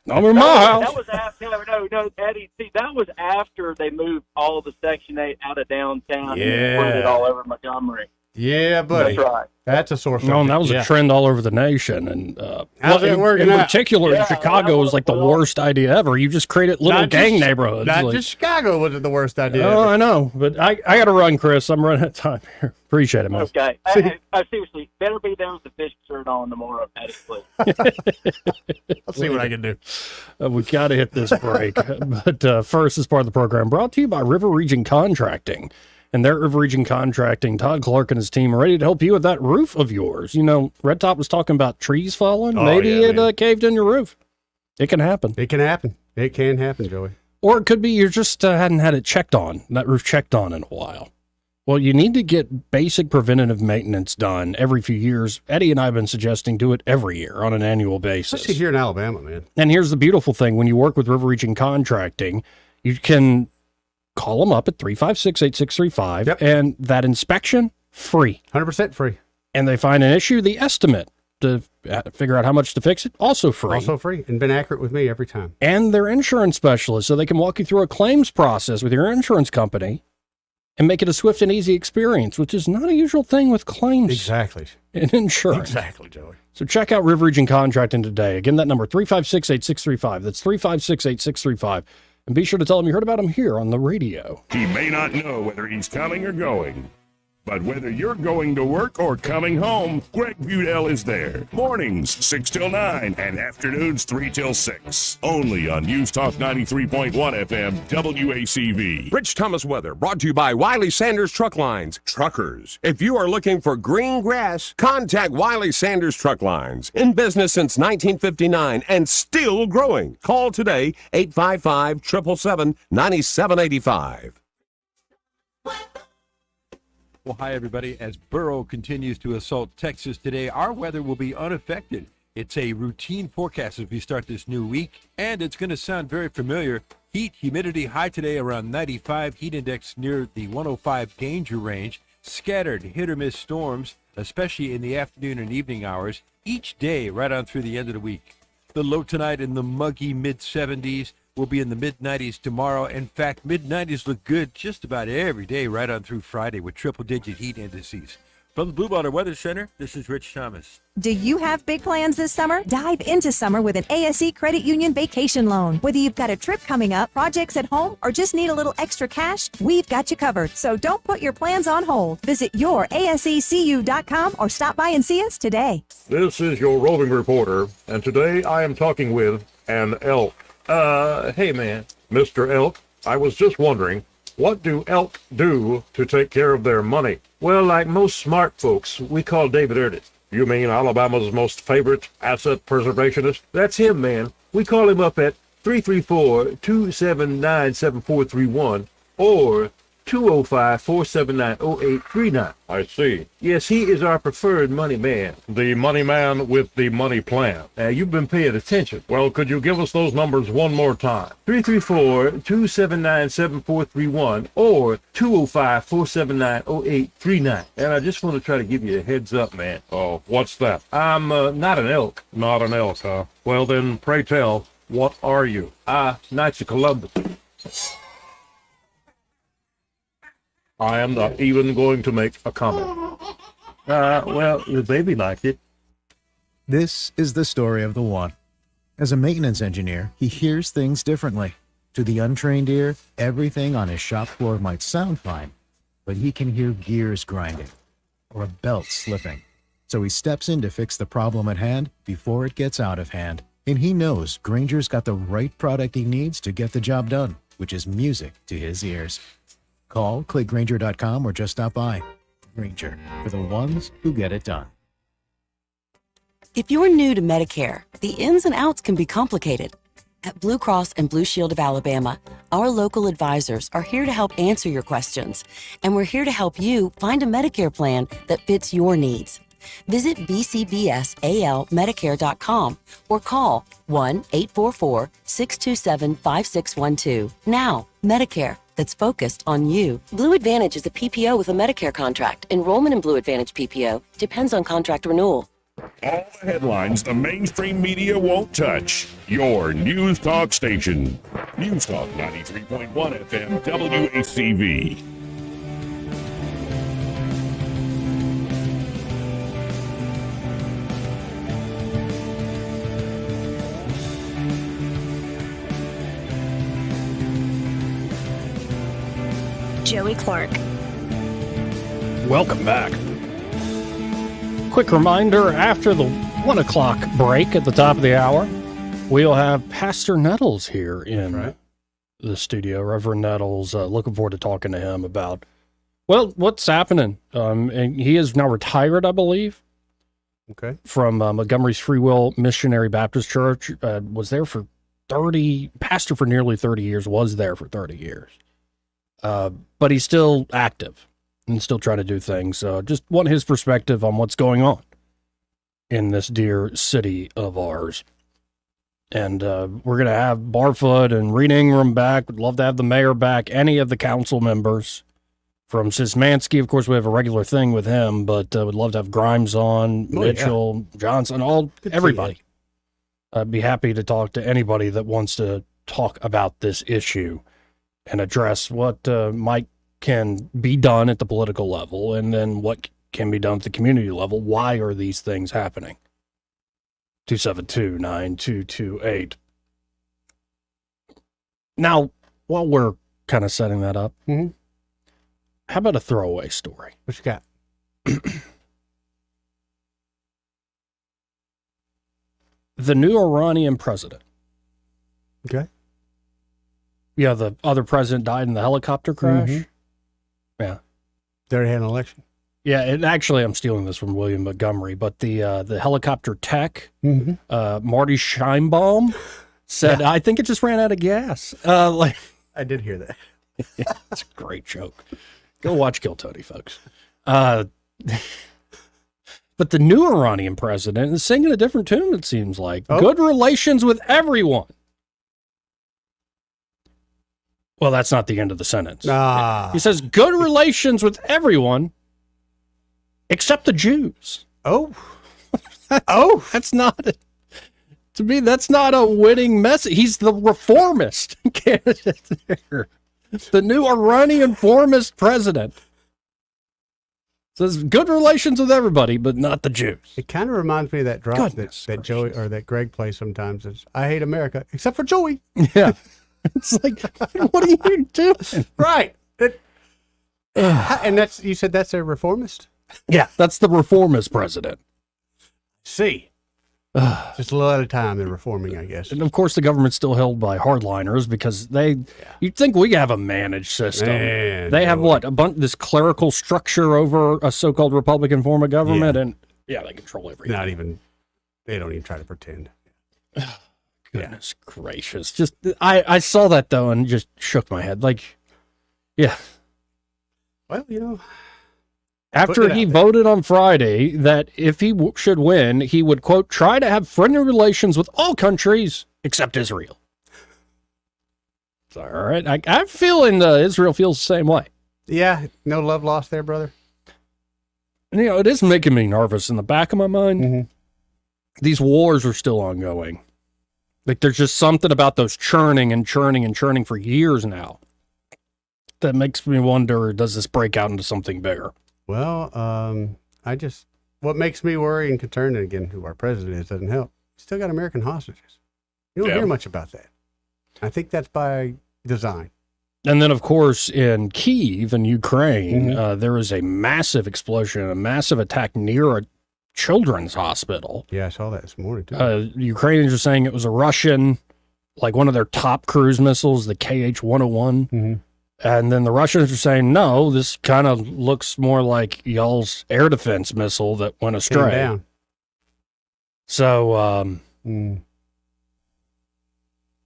I'm in my house. That was after, no, Eddie. See, that was after they moved all the Section 8 out of downtown and put it all over Montgomery. Yeah, buddy. That's right. That's a sore subject. No, and that was a trend all over the nation. And how's it working in out? particular, in Chicago was like the worst idea ever. You just created little gang neighborhoods. Not just Chicago wasn't the worst idea. Oh, ever. I know. But I got to run, Chris. I'm running out of time here. Appreciate it, man. Okay. Seriously, better be there with the fish shirt on tomorrow, Eddie, please. I'll see what I can do. We got to hit this break. But first, as part of the program, brought to you by River Region Contracting. And their River Region Contracting, Todd Clark and his team are ready to help you with that roof of yours. You know, Red Top was talking about trees falling. Maybe it caved in your roof. It can happen. It can happen. It can happen, Joey. Or it could be you just hadn't had it checked on, that roof checked on in a while. Well, you need to get basic preventative maintenance done every few years. Eddie and I have been suggesting do it every year on an annual basis. Especially here in Alabama, man. And here's the beautiful thing. When you work with River Region Contracting, you can call them up at 356-8635, and that inspection, free. 100% free. And they find an issue, the estimate to figure out how much to fix it, also free. Also free, and been accurate with me every time. And their insurance specialist, so they can walk you through a claims process with your insurance company and make it a swift and easy experience, which is not a usual thing with claims. Exactly. And insurance. Exactly, Joey. So check out River Region Contracting today. Again, that number, 356-8635. That's 356-8635. And be sure to tell him you heard about him here on the radio. He may not know whether he's coming or going, but whether you're going to work or coming home, Greg Budell is there. Mornings, 6 till 9, and afternoons, 3 till 6. Only on News Talk 93.1 FM, WACV. Rich Thomas weather brought to you by Wiley Sanders Truck Lines. Truckers, if you are looking for green grass, contact Wiley Sanders Truck Lines. In business since 1959 and still growing. Call today, 855-777-9785. Well, hi, everybody. As Burrow continues to assault Texas today, our weather will be unaffected. It's a routine forecast as we start this new week, and it's going to sound very familiar. Heat, humidity high today around 95, heat index near the 105 danger range. Scattered hit-or-miss storms, especially in the afternoon and evening hours, each day right on through the end of the week. The low tonight in the muggy mid-70s. We'll be in the mid-90s tomorrow. In fact, mid-90s look good just about every day right on through Friday with triple-digit heat indices. From the Blue Water Weather Center, this is Rich Thomas. Do you have big plans this summer? Dive into summer with an ASE Credit Union vacation loan. Whether you've got a trip coming up, projects at home, or just need a little extra cash, we've got you covered. So don't put your plans on hold. Visit yourasecu.com or stop by and see us today. This is your roving reporter, and today I am talking with an elk. Hey man, Mr. Elk, I was just wondering, what do elk do to take care of their money? Well, like most smart folks, we call David Erdit. You mean Alabama's most favorite asset preservationist? That's him, man. We call him up at 334-279-7431 or 205-479-0839. I see. Yes, he is our preferred money man. The money man with the money plan. You've been paying attention. Well, could you give us those numbers one more time? 334-279-7431 or 205-479-0839. And I just want to try to give you a heads up, man. Oh, what's that? I'm not an elk. Not an elk, huh? Well, then, pray tell, what are you? Knights of Columbus. I am not even going to make a comment. Well, the baby liked it. This is the story of the one. As a maintenance engineer, he hears things differently. To the untrained ear, everything on his shop floor might sound fine, but he can hear gears grinding or a belt slipping. So he steps in to fix the problem at hand before it gets out of hand. And he knows Granger's got the right product he needs to get the job done, which is music to his ears. Call, click Granger.com, or just stop by. Granger, for the ones who get it done. If you're new to Medicare, the ins and outs can be complicated. At Blue Cross and Blue Shield of Alabama, our local advisors are here to help answer your questions, and we're here to help you find a Medicare plan that fits your needs. Visit bcbsalmedicare.com or call 1-844-627-5612. Now, Medicare, that's focused on you. Blue Advantage is a PPO with a Medicare contract. Enrollment in Blue Advantage PPO depends on contract renewal. All the headlines the mainstream media won't touch. Your News Talk station. News Talk 93.1 FM WACV. Joey Clark. Welcome back. Quick reminder, after the 1 o'clock break at the top of the hour, we'll have Pastor Nettles here in the studio. Reverend Nettles, looking forward to talking to him about, well, what's happening. And he is now retired, I believe. Okay. From Montgomery's Free Will Missionary Baptist Church. Was there for pastor for nearly 30 years, was there for 30 years. But he's still active and still trying to do things. Just want his perspective on what's going on in this dear city of ours. And we're going to have Barfoot and Reed Ingram back. We'd love to have the mayor back, any of the council members. From Szymanski, of course, we have a regular thing with him, but we'd love to have Grimes on, Mitchell, Johnson, everybody. I'd be happy to talk to anybody that wants to talk about this issue and address what can be done at the political level, and then what can be done at the community level. Why are these things happening? 272-9228. Now, while we're kind of setting that up, how about a throwaway story? What you got? The new Iranian president. Okay. Yeah, the other president died in the helicopter crash. Yeah. They already had an election. Yeah, and actually, I'm stealing this from William Montgomery, but the helicopter tech, Marty Scheinbaum, said, I think it just ran out of gas. I did hear that. It's a great joke. Go watch Kill Tony, folks. But the new Iranian president is singing a different tune, it seems like. Oh. Good relations with everyone. Well, that's not the end of the sentence. He says, good relations with everyone except the Jews. Oh. That's not it. To me, that's not a winning message. He's the reformist candidate there. The new Iranian reformist president. Says good relations with everybody, but not the Jews. It kind of reminds me of that drop that Joey or that Greg plays sometimes. Is I hate America except for Joey. Yeah. It's like, what are you doing? Right. And that's, you said that's a reformist? Yeah, that's the reformist president. See. Just a little at a time they're reforming, I guess. And of course, the government's still held by hardliners because you'd think we have a managed system. Man, they have what? This clerical structure over a so-called Republican form of government, and they control everything. They don't even try to pretend. Goodness gracious. Just, I saw that though and just shook my head. Like, yeah, Well, After he voted on Friday that if he should win, he would, quote, try to have friendly relations with all countries except Israel. It's all right. I'm feeling Israel feels the same way. Yeah, no love lost there, brother. And, it is making me nervous in the back of my mind. Mm-hmm. These wars are still ongoing. Like, there's just something about those churning and churning and churning for years now that makes me wonder, does this break out into something bigger? Well, what makes me worry and concerned, and again, who our president is doesn't help. We still got American hostages. You don't hear much about that. I think that's by design. And then, of course, in Kyiv in Ukraine, there was a massive explosion, a massive attack near a children's hospital. Yeah, I saw that this morning, too. Ukrainians are saying it was a Russian, like one of their top cruise missiles, the KH-101. Mm-hmm. And then the Russians are saying, no, this kind of looks more like y'all's air defense missile that went astray. Came down. So,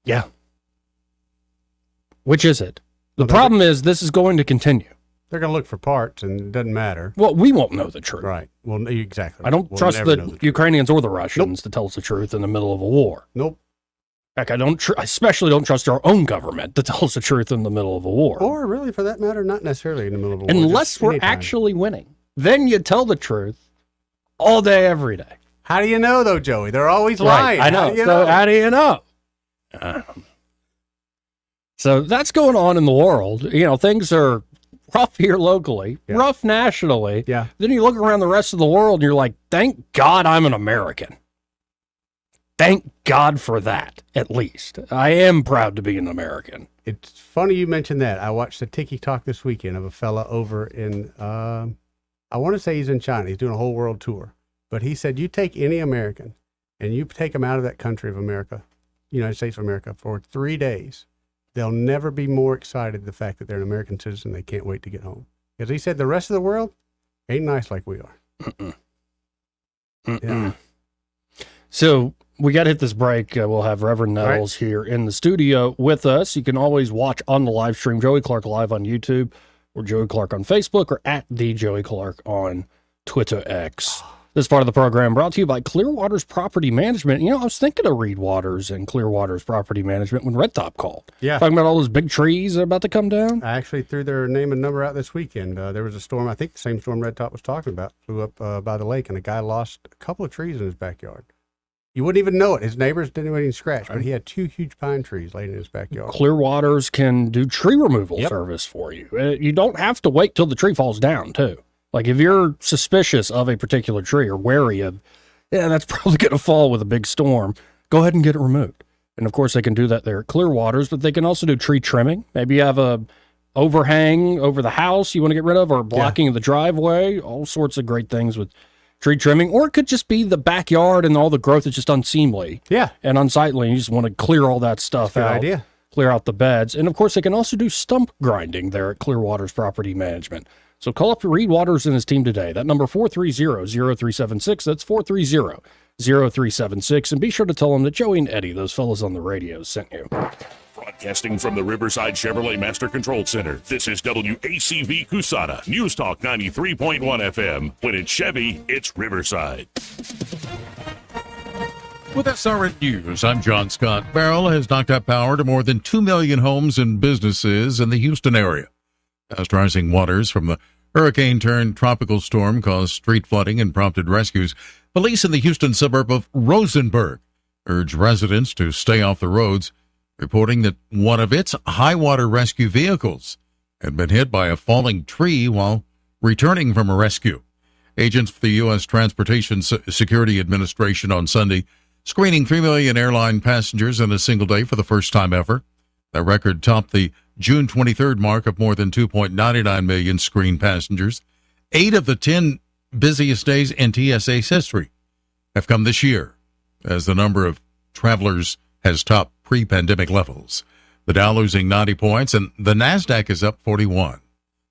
yeah. Which is it? The problem is this is going to continue. They're going to look for parts, and it doesn't matter. Well, we won't know the truth. Right. Well, exactly. I don't trust the Ukrainians or the Russians to tell us the truth in the middle of a war. Nope. Heck, I especially don't trust our own government to tell us the truth in the middle of a war. Or really, for that matter, not necessarily in the middle of a war. Unless we're actually winning. Then you tell the truth all day, every day. How do you know, though, Joey? They're always lying. I know. How do you know? So that's going on in the world. Things are rough here locally, rough nationally. Yeah. Then you look around the rest of the world and you're like, thank God I'm an American. Thank God for that, at least. I am proud to be an American. It's funny you mentioned that. I watched a Tiki Talk this weekend of a fella over in, I want to say he's in China. He's doing a whole world tour. But he said, you take any American and you take them out of that country of America, United States of America, for 3 days, they'll never be more excited the fact that they're an American citizen. They can't wait to get home. Because he said the rest of the world ain't nice like we are. Yeah. So we got to hit this break. We'll have Reverend Nettles here in the studio with us. You can always watch on the live stream, Joey Clark Live on YouTube, or Joey Clark on Facebook, or at the Joey Clark on Twitter X. This part of the program brought to you by Clearwater's Property Management. I was thinking of Reed Waters and Clearwater's Property Management when Red Top called. Yeah. Talking about all those big trees that are about to come down. I actually threw their name and number out this weekend. There was a storm, I think the same storm Red Top was talking about, flew up by the lake, and a guy lost a couple of trees in his backyard. You wouldn't even know it. His neighbors didn't even scratch, but he had 2 huge pine trees laid in his backyard. Clearwaters can do tree removal service for you. You don't have to wait till the tree falls down, too. Like, if you're suspicious of a particular tree or wary of, that's probably going to fall with a big storm, go ahead and get it removed. And, of course, they can do that there at Clearwaters, but they can also do tree trimming. Maybe you have a overhang over the house you want to get rid of, or blocking the driveway, all sorts of great things with tree trimming. Or it could just be the backyard and all the growth is just unseemly and unsightly, and you just want to clear all that stuff out. Good idea. Clear out the beds. And, of course, they can also do stump grinding there at Clearwater's Property Management. So call up Reed Waters and his team today. That number, 430-0376. That's 430-0376. And be sure to tell them that Joey and Eddie, those fellas on the radio, sent you. Broadcasting from the Riverside Chevrolet Master Control Center, this is WACV Cusana, News Talk 93.1 FM. When it's Chevy, it's Riverside. With SRN News, I'm John Scott. Beryl has knocked out power to more than 2 million homes and businesses in the Houston area. Fast rising waters from the hurricane-turned tropical storm caused street flooding and prompted rescues. Police in the Houston suburb of Rosenberg urged residents to stay off the roads, reporting that one of its high-water rescue vehicles had been hit by a falling tree while returning from a rescue. Agents for the U.S. Transportation Security Administration on Sunday screening 3 million airline passengers in a single day for the first time ever. That record topped the June 23rd mark of more than 2.99 million screened passengers. 8 of the 10 busiest days in TSA's history have come this year, as the number of travelers has topped pre-pandemic levels. The Dow losing 90 points, and the NASDAQ is up 41.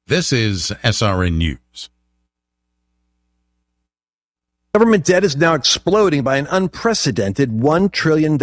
This is SRN News. Government debt is now exploding by an unprecedented $1 trillion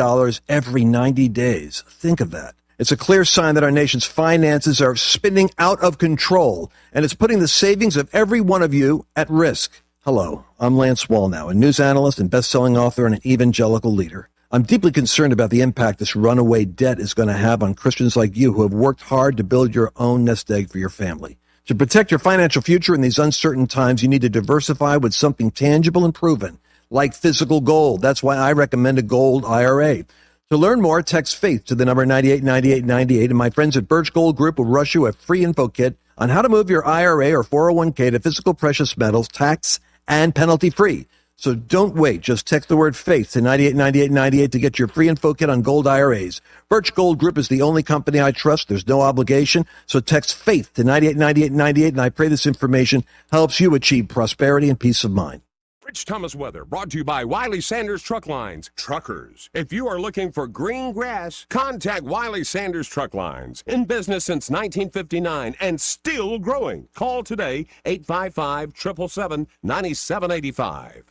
every 90 days. Think of that. It's a clear sign that our nation's finances are spinning out of control, and it's putting the savings of every one of you at risk. Hello, I'm Lance Wallnow, a news analyst and best-selling author and an evangelical leader. I'm deeply concerned about the impact this runaway debt is going to have on Christians like you who have worked hard to build your own nest egg for your family. To protect your financial future in these uncertain times, you need to diversify with something tangible and proven, like physical gold. That's why I recommend a gold IRA. To learn more, text FAITH to the number 989898, and my friends at Birch Gold Group will rush you a free info kit on how to move your IRA or 401k to physical precious metals, tax and penalty free. So don't wait. Just text the word FAITH to 989898 to get your free info kit on gold IRAs. Birch Gold Group is the only company I trust. There's no obligation. So text FAITH to 989898, and I pray this information helps you achieve prosperity and peace of mind. Rich Thomas weather brought to you by Wiley Sanders Truck Lines. Truckers, if you are looking for green grass, contact Wiley Sanders Truck Lines. In business since 1959 and still growing. Call today, 855-777-9785.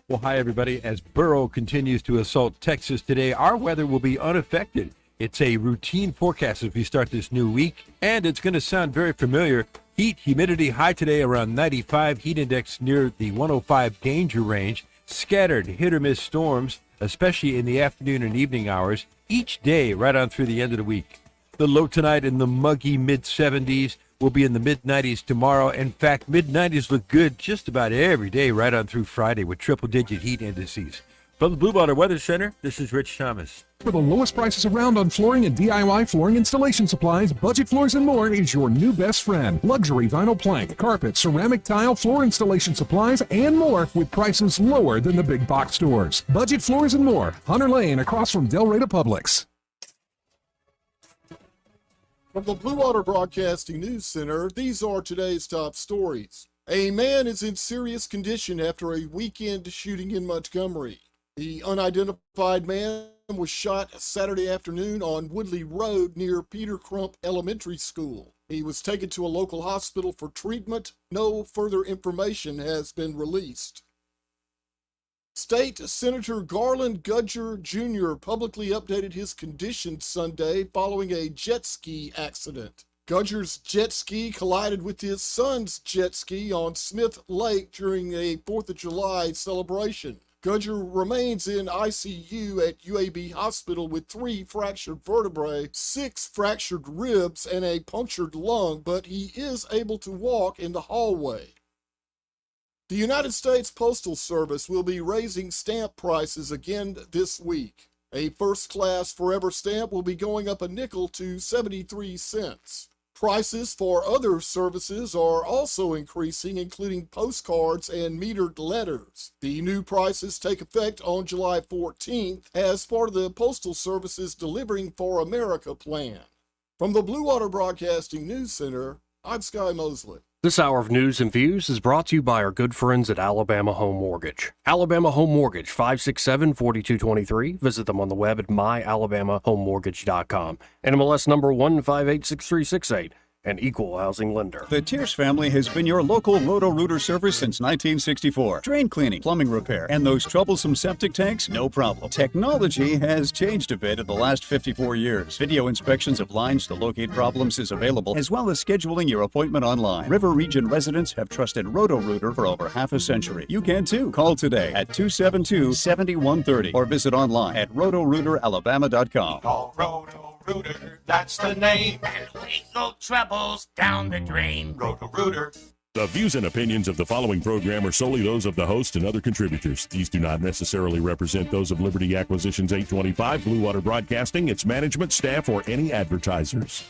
Well, hi, everybody. As Burrow continues to assault Texas today, our weather will be unaffected. It's a routine forecast as we start this new week, and it's going to sound very familiar. Heat, humidity high today around 95, heat index near the 105 danger range, scattered hit-or-miss storms, especially in the afternoon and evening hours, each day right on through the end of the week. The low tonight in the muggy mid-70s. We'll be in the mid-90s tomorrow. In fact, mid-90s look good just about every day right on through Friday with triple-digit heat indices. From the Blue Water Weather Center, this is Rich Thomas. For the lowest prices around on flooring and DIY flooring installation supplies, Budget Floors and More is your new best friend. Luxury vinyl plank, carpet, ceramic tile, floor installation supplies, and more with prices lower than the big box stores. Budget Floors and More, Hunter Lane across from Del Rey to Publix. From the Blue Water Broadcasting News Center, these are today's top stories. A man is in serious condition after a weekend shooting in Montgomery. The unidentified man was shot Saturday afternoon on Woodley Road near Peter Crump Elementary School. He was taken to a local hospital for treatment. No further information has been released. State Senator Garland Gudger Jr. publicly updated his condition Sunday following a jet ski accident. Gudger's jet ski collided with his son's jet ski on Smith Lake during a 4th of July celebration. Gudger remains in ICU at UAB Hospital with 3 fractured vertebrae, 6 fractured ribs, and a punctured lung, but he is able to walk in the hallway. The United States Postal Service will be raising stamp prices again this week. A first-class Forever stamp will be going up a nickel to 73 cents. Prices for other services are also increasing, including postcards and metered letters. The new prices take effect on July 14th as part of the Postal Service's Delivering for America plan. From the Blue Water Broadcasting News Center, I'm Sky Mosley. This hour of news and views is brought to you by our good friends at Alabama Home Mortgage. Alabama Home Mortgage, 567-4223. Visit them on the web at myalabamahomemortgage.com. NMLS number 1586368. An equal housing lender. The Tierce family has been your local Roto-Rooter service since 1964. Drain cleaning, plumbing repair, and those troublesome septic tanks, no problem. Technology has changed a bit in the last 54 years. Video inspections of lines to locate problems is available, as well as scheduling your appointment online. River Region residents have trusted Roto-Rooter for over half a century. You can too. Call today at 272-7130 or visit online at rotorooteralabama.com. Call Roto-Rooter, that's the name. And lethal troubles down the drain. Roto-Rooter. The views and opinions of the following program are solely those of the host and other contributors. These do not necessarily represent those of Liberty Acquisitions 825, Blue Water Broadcasting, its management, staff, or any advertisers.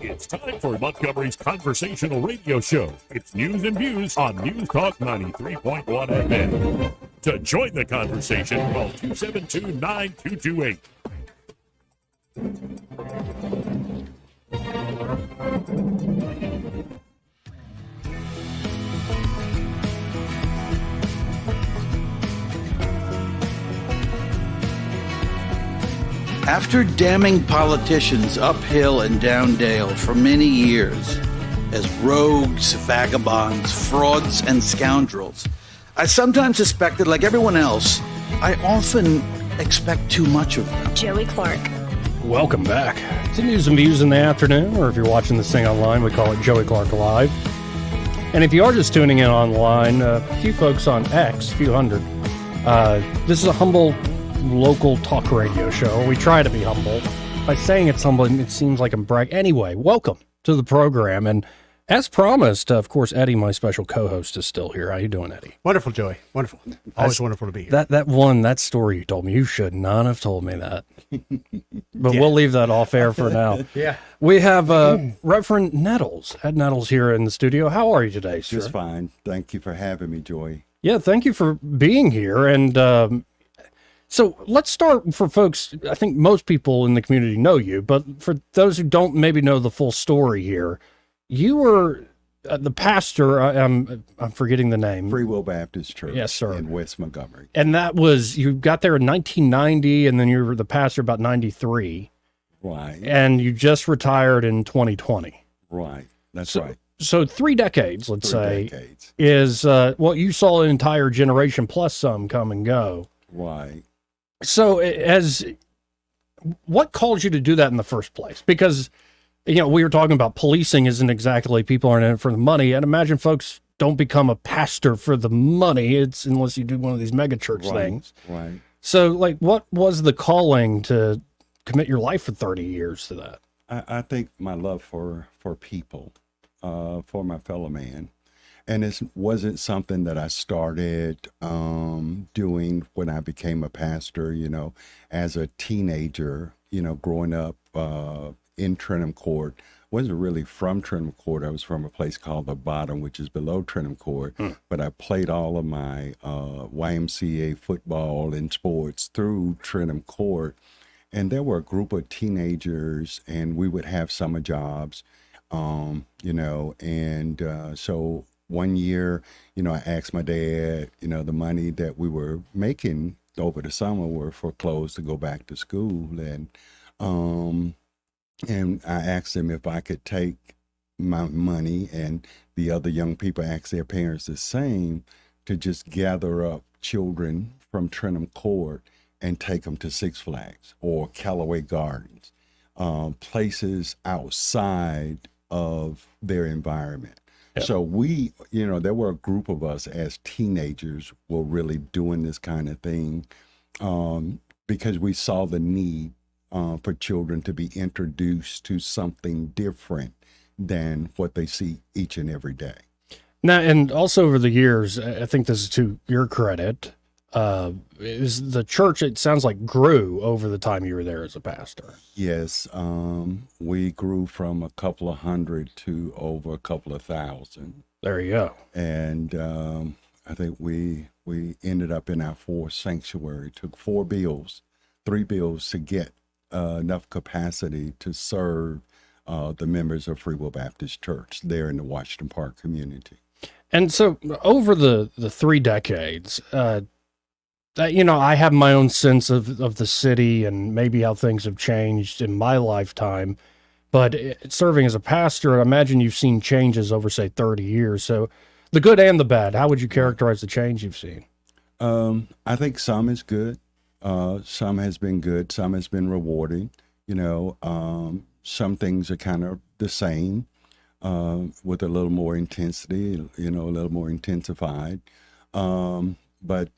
It's time for Montgomery's conversational radio show. It's news and views on News Talk 93.1 FM. To join the conversation, call 272-9228. After damning politicians uphill and down Dale for many years as rogues, vagabonds, frauds, and scoundrels, I sometimes suspected, like everyone else, I often expect too much of them. Joey Clark. Welcome back to News and Views in the afternoon, or if you're watching this thing online, we call it Joey Clark Live. And if you are just tuning in online, a few folks on X, a few hundred, this is a humble local talk radio show. We try to be humble. By saying it's humble, it seems like I'm bragging. Anyway, welcome to the program. And as promised, of course, Eddie, my special co-host, is still here. How you doing, Eddie? Wonderful, Joey. Wonderful. Always wonderful to be here. That story you told me, you should not have told me that. But we'll leave that off air for now. Yeah. We have Reverend Nettles, Ed Nettles, here in the studio. How are you today, sir? Just fine. Thank you for having me, Joy. Yeah, thank you for being here. And so let's start for folks. I think most people in the community know you, but for those who don't maybe know the full story here, you were the pastor. I'm forgetting the name. Free Will Baptist Church. Yes, sir. In West Montgomery. And that was, you got there in 1990, and then you were the pastor about 93. Right. And you just retired in 2020. Right. That's right. So 3 decades, let's say, is you saw an entire generation plus some come and go. Right. So what caused you to do that in the first place? Because, we were talking about policing isn't exactly people aren't in it for the money. And imagine folks don't become a pastor for the money. It's unless you do one of these mega church things. Right. So what was the calling to commit your life for 30 years to that? I think my love for people, for my fellow man. And it wasn't something that I started doing when I became a pastor, as a teenager, growing up in Trenton Court. Wasn't really from Trenton Court. I was from a place called The Bottom, which is below Trenton Court. But I played all of my YMCA football and sports through Trenton Court. And there were a group of teenagers, and we would have summer jobs, so one year, I asked my dad, the money that we were making over the summer were for clothes to go back to school. And I asked him if I could take my money, and the other young people asked their parents the same, to just gather up children from Trenton Court and take them to Six Flags or Callaway Gardens, places outside of their environment. Yeah. So we, there were a group of us as teenagers were really doing this kind of thing because we saw the need for children to be introduced to something different than what they see each and every day. Now, and also over the years, I think this is to your credit, is the church, it sounds like, grew over the time you were there as a pastor. Yes, we grew from a couple of hundred to over a couple of thousand. There you go. And I think we ended up in our fourth sanctuary. It took 3 bills to get enough capacity to serve the members of Free Will Baptist Church there in the Washington Park community. And so over the 3 decades, I have my own sense of the city and maybe how things have changed in my lifetime. But serving as a pastor, I imagine you've seen changes over, say, 30 years. So the good and the bad, how would you characterize the change you've seen? I think some is good. Some has been good. Some has been rewarding. Some things are kind of the same with a little more intensity, a little more intensified. But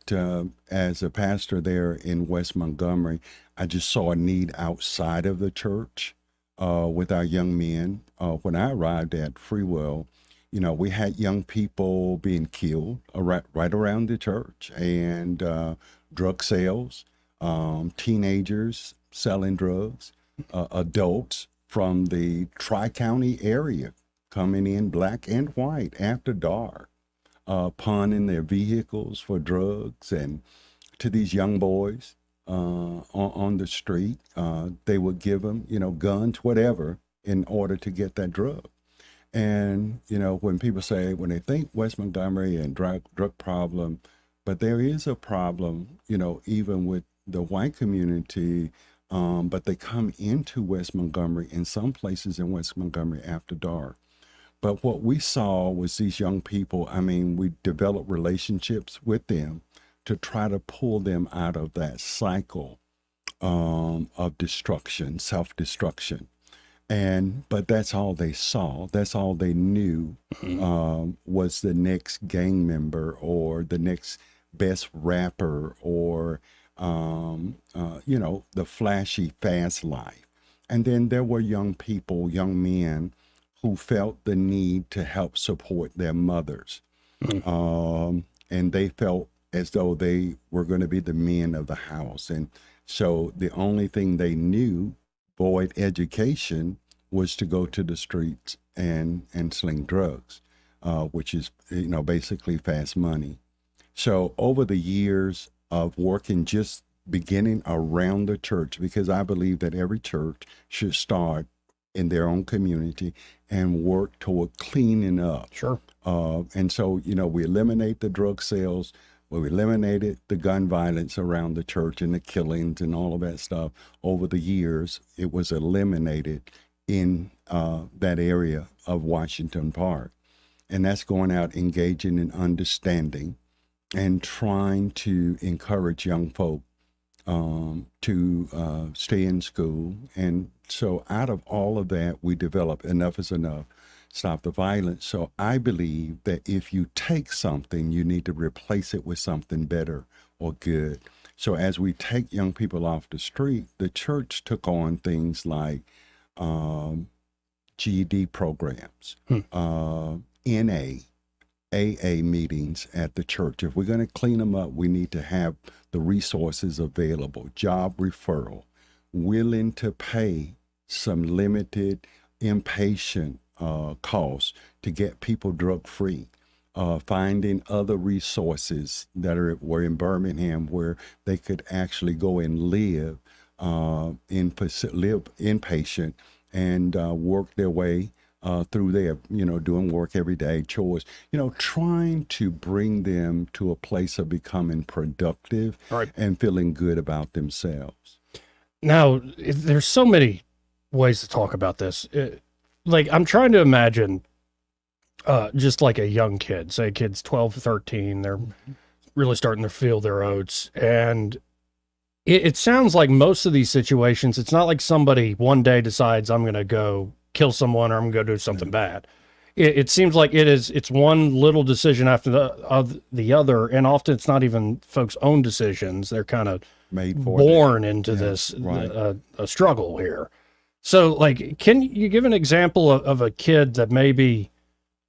as a pastor there in West Montgomery, I just saw a need outside of the church with our young men. When I arrived at Free Will, we had young people being killed right around the church, and drug sales, teenagers selling drugs, adults from the Tri-County area coming in black and white after dark, pawning their vehicles for drugs. And to these young boys on the street, they would give them, guns, whatever, in order to get that drug. And, when people say, when they think West Montgomery and drug problem, but there is a problem, even with the white community, but they come into West Montgomery in some places in West Montgomery after dark. But what we saw was these young people, I mean, we developed relationships with them to try to pull them out of that cycle of destruction, self-destruction. But that's all they saw. That's all they knew was the next gang member or the next best rapper or, the flashy, fast life. And then there were young people, young men who felt the need to help support their mothers. And they felt as though they were going to be the men of the house. And so the only thing they knew, void education, was to go to the streets and sling drugs, which is, basically fast money. So over the years of working, just beginning around the church, because I believe that every church should start in their own community and work toward cleaning up. Sure. And so, we eliminate the drug sales, we eliminated the gun violence around the church and the killings and all of that stuff. Over the years, it was eliminated in that area of Washington Park. And that's going out, engaging in understanding and trying to encourage young folk to stay in school. And so out of all of that, we developed Enough is Enough, Stop the Violence. So I believe that if you take something, you need to replace it with something better or good. So as we take young people off the street, the church took on things like GED programs, NA, AA meetings at the church. If we're going to clean them up, we need to have the resources available, job referral, willing to pay some limited inpatient costs to get people drug free, finding other resources that were in Birmingham where they could actually go and live inpatient and work their way through there, doing work every day, chores, trying to bring them to a place of becoming productive and feeling good about themselves. Now, there's so many ways to talk about this. I'm trying to imagine just like a young kid, say kid's 12, 13, they're really starting to feel their oats. And it sounds like most of these situations, it's not like somebody one day decides I'm going to go kill someone or I'm going to go do something bad. It seems like it's one little decision after the other. And often it's not even folks' own decisions. They're kind of born into this a struggle here. So can you give an example of a kid that maybe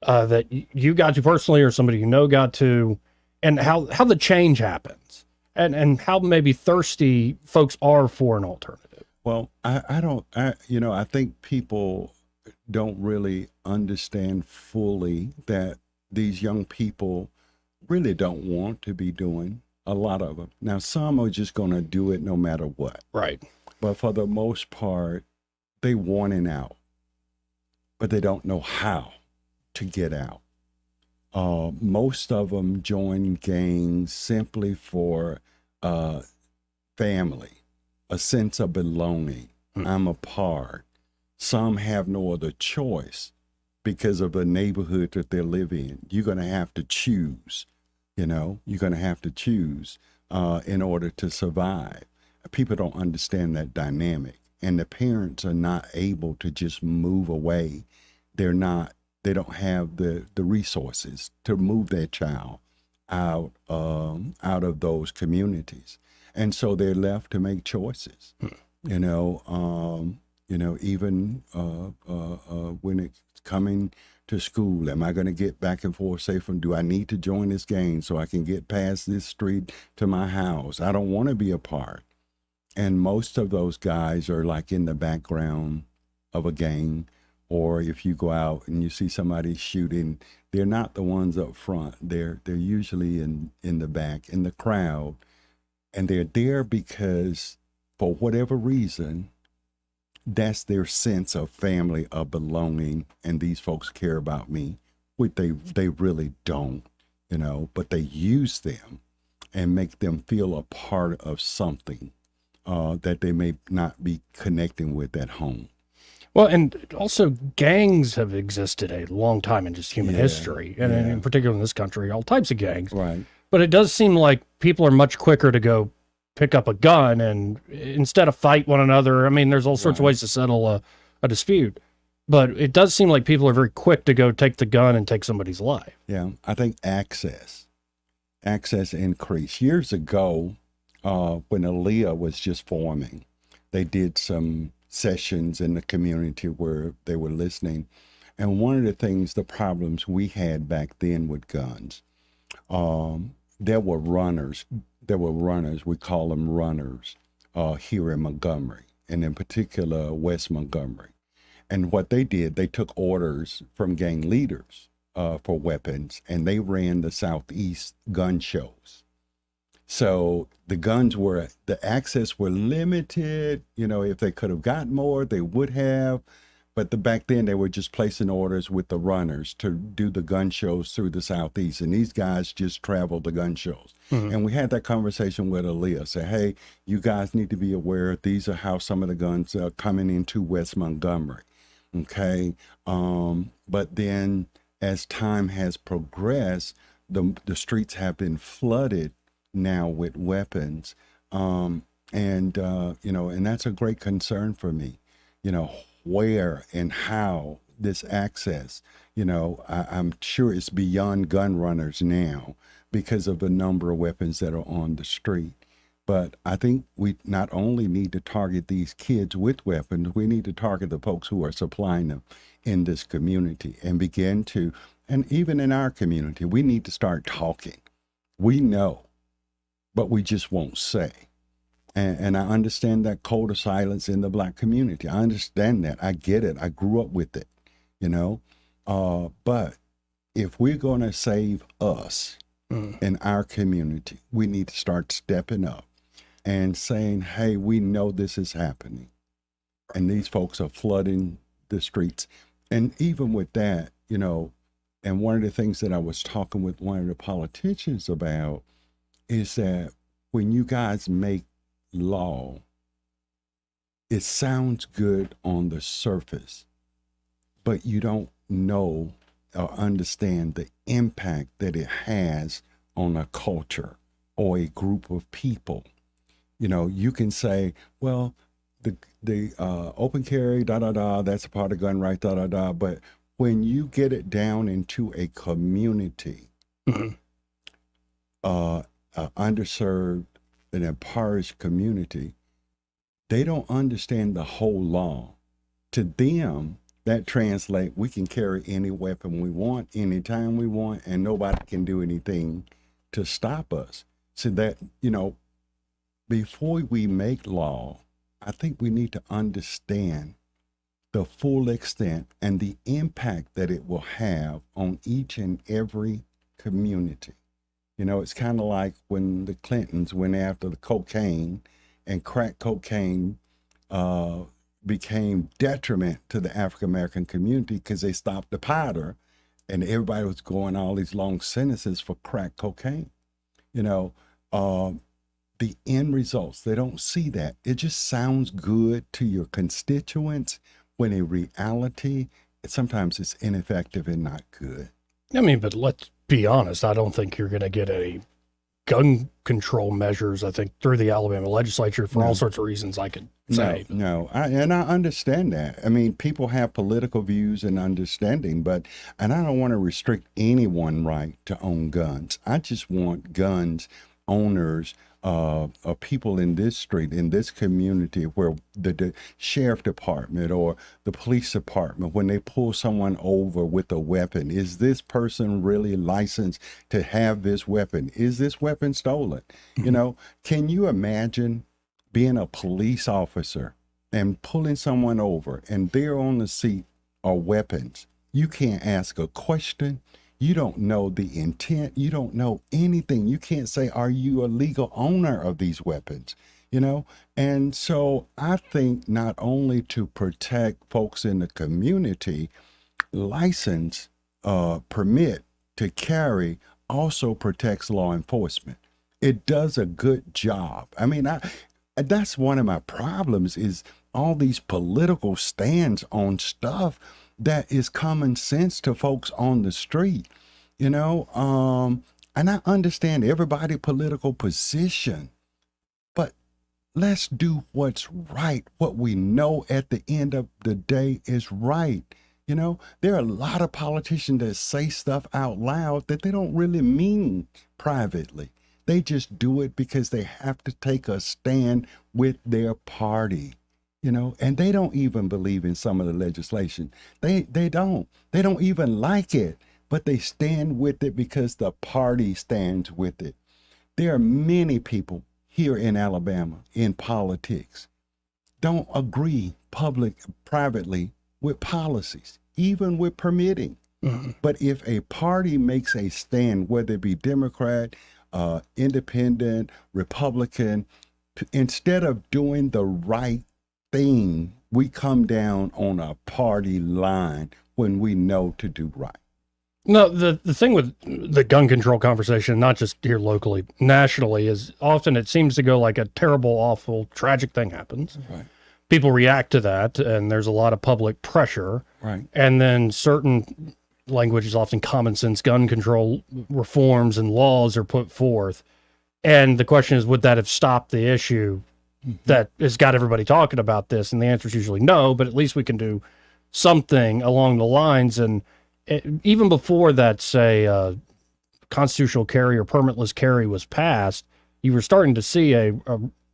that you got to personally or somebody got to, and how the change happens and how maybe thirsty folks are for an alternative? Well, I think people don't really understand fully that these young people really don't want to be doing a lot of them. Now, some are just going to do it no matter what. Right. But for the most part, they want an out, but they don't know how to get out. Most of them join gangs simply for family, a sense of belonging. I'm a part. Some have no other choice because of the neighborhood that they live in. You're going to have to choose, you're going to have to choose in order to survive. People don't understand that dynamic, and the parents are not able to just move away. They don't have the resources to move their child out of those communities. And so they're left to make choices, even when it's coming to school, am I going to get back and forth safely? Do I need to join this gang so I can get past this street to my house? I don't want to be a part. And most of those guys are like in the background of a gang, or if you go out and you see somebody shooting, they're not the ones up front. They're usually in the back, in the crowd. And they're there because for whatever reason, that's their sense of family, of belonging, and these folks care about me, which they really don't, but they use them and make them feel a part of something that they may not be connecting with at home. Well, and also gangs have existed a long time in just human history, and in particular in this country, all types of gangs. Right. But it does seem like people are much quicker to go pick up a gun and instead of fight one another. I mean, there's all sorts of ways to settle a dispute, but it does seem like people are very quick to go take the gun and take somebody's life. Yeah, I think access increased. Years ago, when Aaliyah was just forming, they did some sessions in the community where they were listening. And one of the things, the problems we had back then with guns, there were runners. We call them runners here in Montgomery, and in particular, West Montgomery. And what they did, they took orders from gang leaders for weapons, and they ran the Southeast gun shows. So the access were limited. You know, if they could have got more, they would have. But back then they were just placing orders with the runners to do the gun shows through the Southeast. And these guys just traveled the gun shows. Mm-hmm. And we had that conversation with Aaliyah. Say, hey, you guys need to be aware. These are how some of the guns are coming into West Montgomery. Okay. But then as time has progressed, the streets have been flooded now with weapons. And that's a great concern for me, where and how this access, I'm sure it's beyond gun runners now because of the number of weapons that are on the street. But I think we not only need to target these kids with weapons, we need to target the folks who are supplying them in this community and begin to, and even in our community, we need to start talking. We know, but we just won't say. And I understand that code of silence in the Black community. I understand that. I get it. I grew up with it, but if we're going to save us in our community, we need to start stepping up and saying, hey, we know this is happening. And these folks are flooding the streets. And even with that, and one of the things that I was talking with one of the politicians about is that when you guys make law, it sounds good on the surface, but you don't know or understand the impact that it has on a culture or a group of people. You can say, well, the open carry, that's a part of gun rights, but when you get it down into a community, underserved, an impoverished community, they don't understand the whole law. To them, that translates, we can carry any weapon we want, anytime we want, and nobody can do anything to stop us. So that, before we make law, I think we need to understand the full extent and the impact that it will have on each and every community. It's kind of like when the Clintons went after the cocaine, and crack cocaine became detriment to the African American community because they stopped the powder, and everybody was going all these long sentences for crack cocaine. The end results, they don't see that. It just sounds good to your constituents when in reality, sometimes it's ineffective and not good. I mean, but let's be honest. I don't think you're going to get any gun control measures, I think, through the Alabama legislature for all sorts of reasons I could say. No. I understand that. I mean, people have political views and understanding, and I don't want to restrict anyone's right to own guns. I just want guns owners, people in this street, in this community, where the sheriff department or the police department, when they pull someone over with a weapon, is this person really licensed to have this weapon? Is this weapon stolen? Can you imagine being a police officer and pulling someone over and there on the seat are weapons? You can't ask a question. You don't know the intent. You don't know anything. You can't say, are you a legal owner of these weapons? And so I think not only to protect folks in the community, license, permit to carry also protects law enforcement. It does a good job. I mean, that's one of my problems is all these political stands on stuff that is common sense to folks on the street, you know. And I understand everybody's political position, but let's do what's right. What we know at the end of the day is right. You know, there are a lot of politicians that say stuff out loud that they don't really mean privately. They just do it because they have to take a stand with their party, you know, and they don't even believe in some of the legislation. They don't even like it, but they stand with it because the party stands with it. There are many people here in Alabama in politics don't agree privately with policies, even with permitting. Mm-hmm. But if a party makes a stand, whether it be Democrat, independent, Republican, instead of doing the right thing, we come down on a party line when we know to do right. No, the thing with the gun control conversation, not just here locally, nationally, is often it seems to go like a terrible, awful, tragic thing happens. Right. People react to that, and there's a lot of public pressure. Right. And then certain language is often common sense gun control reforms and laws are put forth. And the question is, would that have stopped the issue that has got everybody talking about this? And the answer is usually no, but at least we can do something along the lines. And even before that, say, constitutional carry or permitless carry was passed, you were starting to see a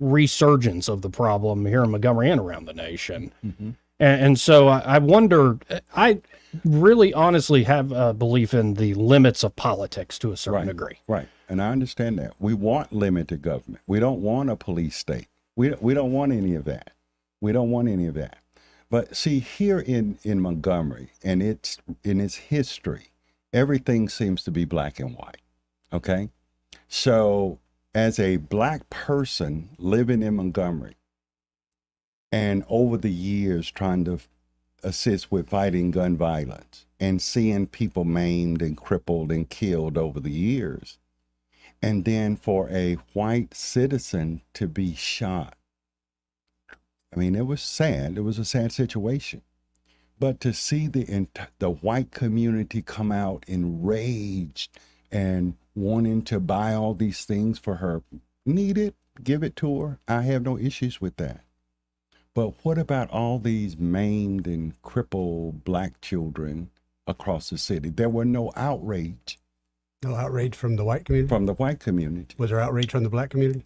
resurgence of the problem here in Montgomery and around the nation. Mm-hmm. And so I wonder, I really honestly have a belief in the limits of politics to a certain degree. Right. And I understand that. We want limited government. We don't want a police state. We don't want any of that. We don't want any of that. But see, here in Montgomery and in its history, everything seems to be black and white. Okay? So as a black person living in Montgomery and over the years trying to assist with fighting gun violence and seeing people maimed and crippled and killed over the years, and then for a white citizen to be shot. I mean, it was sad. It was a sad situation. But to see the white community come out enraged and wanting to buy all these things for her, need it, give it to her. I have no issues with that. But what about all these maimed and crippled black children across the city? There were no outrage. No outrage from the white community? From the white community. Was there outrage from the black community?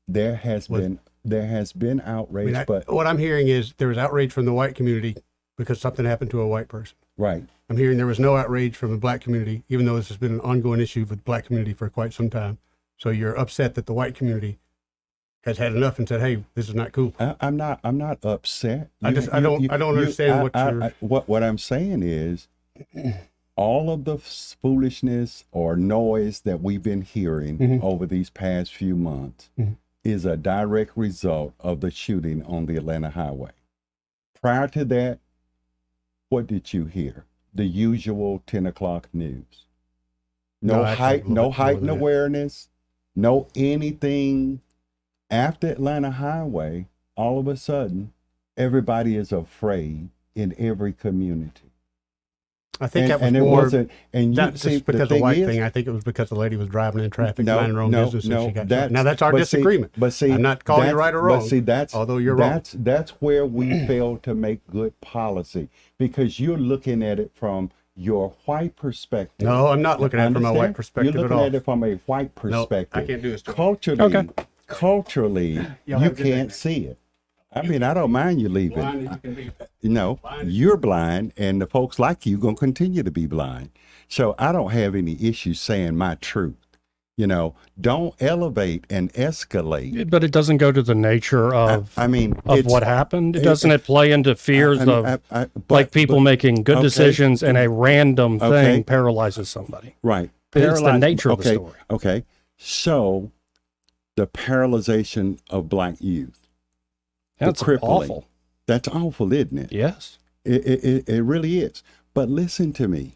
There has been outrage, but what I'm hearing is there was outrage from the white community because something happened to a white person. Right. I'm hearing there was no outrage from the black community, even though this has been an ongoing issue with the black community for quite some time. So you're upset that the white community has had enough and said, "Hey, this is not cool." I'm not upset. I don't understand what I'm saying is all of the foolishness or noise that we've been hearing over these past few months is a direct result of the shooting on the Atlanta highway. Prior to that, what did you hear? The usual 10 o'clock news. No heightened awareness, no anything. After Atlanta highway, all of a sudden, everybody is afraid in every community. I think that was not just because of the white thing. I think it was because the lady was driving in traffic, minding her own business, and she got shot. Now that's our disagreement. I'm not calling you right or wrong. But see, although you're wrong. That's where we fail to make good policy, because you're looking at it from your white perspective. No, I'm not looking at it from a white perspective at all. You're looking at it from a white perspective. No, I can't do this. Culturally, you can't see it. I mean, I don't mind you leaving. You're blind, and the folks like you going to continue to be blind. So I don't have any issues saying my truth. Don't elevate and escalate. But it doesn't go to the nature of what happened. Doesn't it play into fears of people making good decisions and a random thing paralyzes somebody? Right. It's the nature of the story. Okay. So the paralyzation of black youth. That's awful. That's awful, isn't it? Yes. It really is. But listen to me.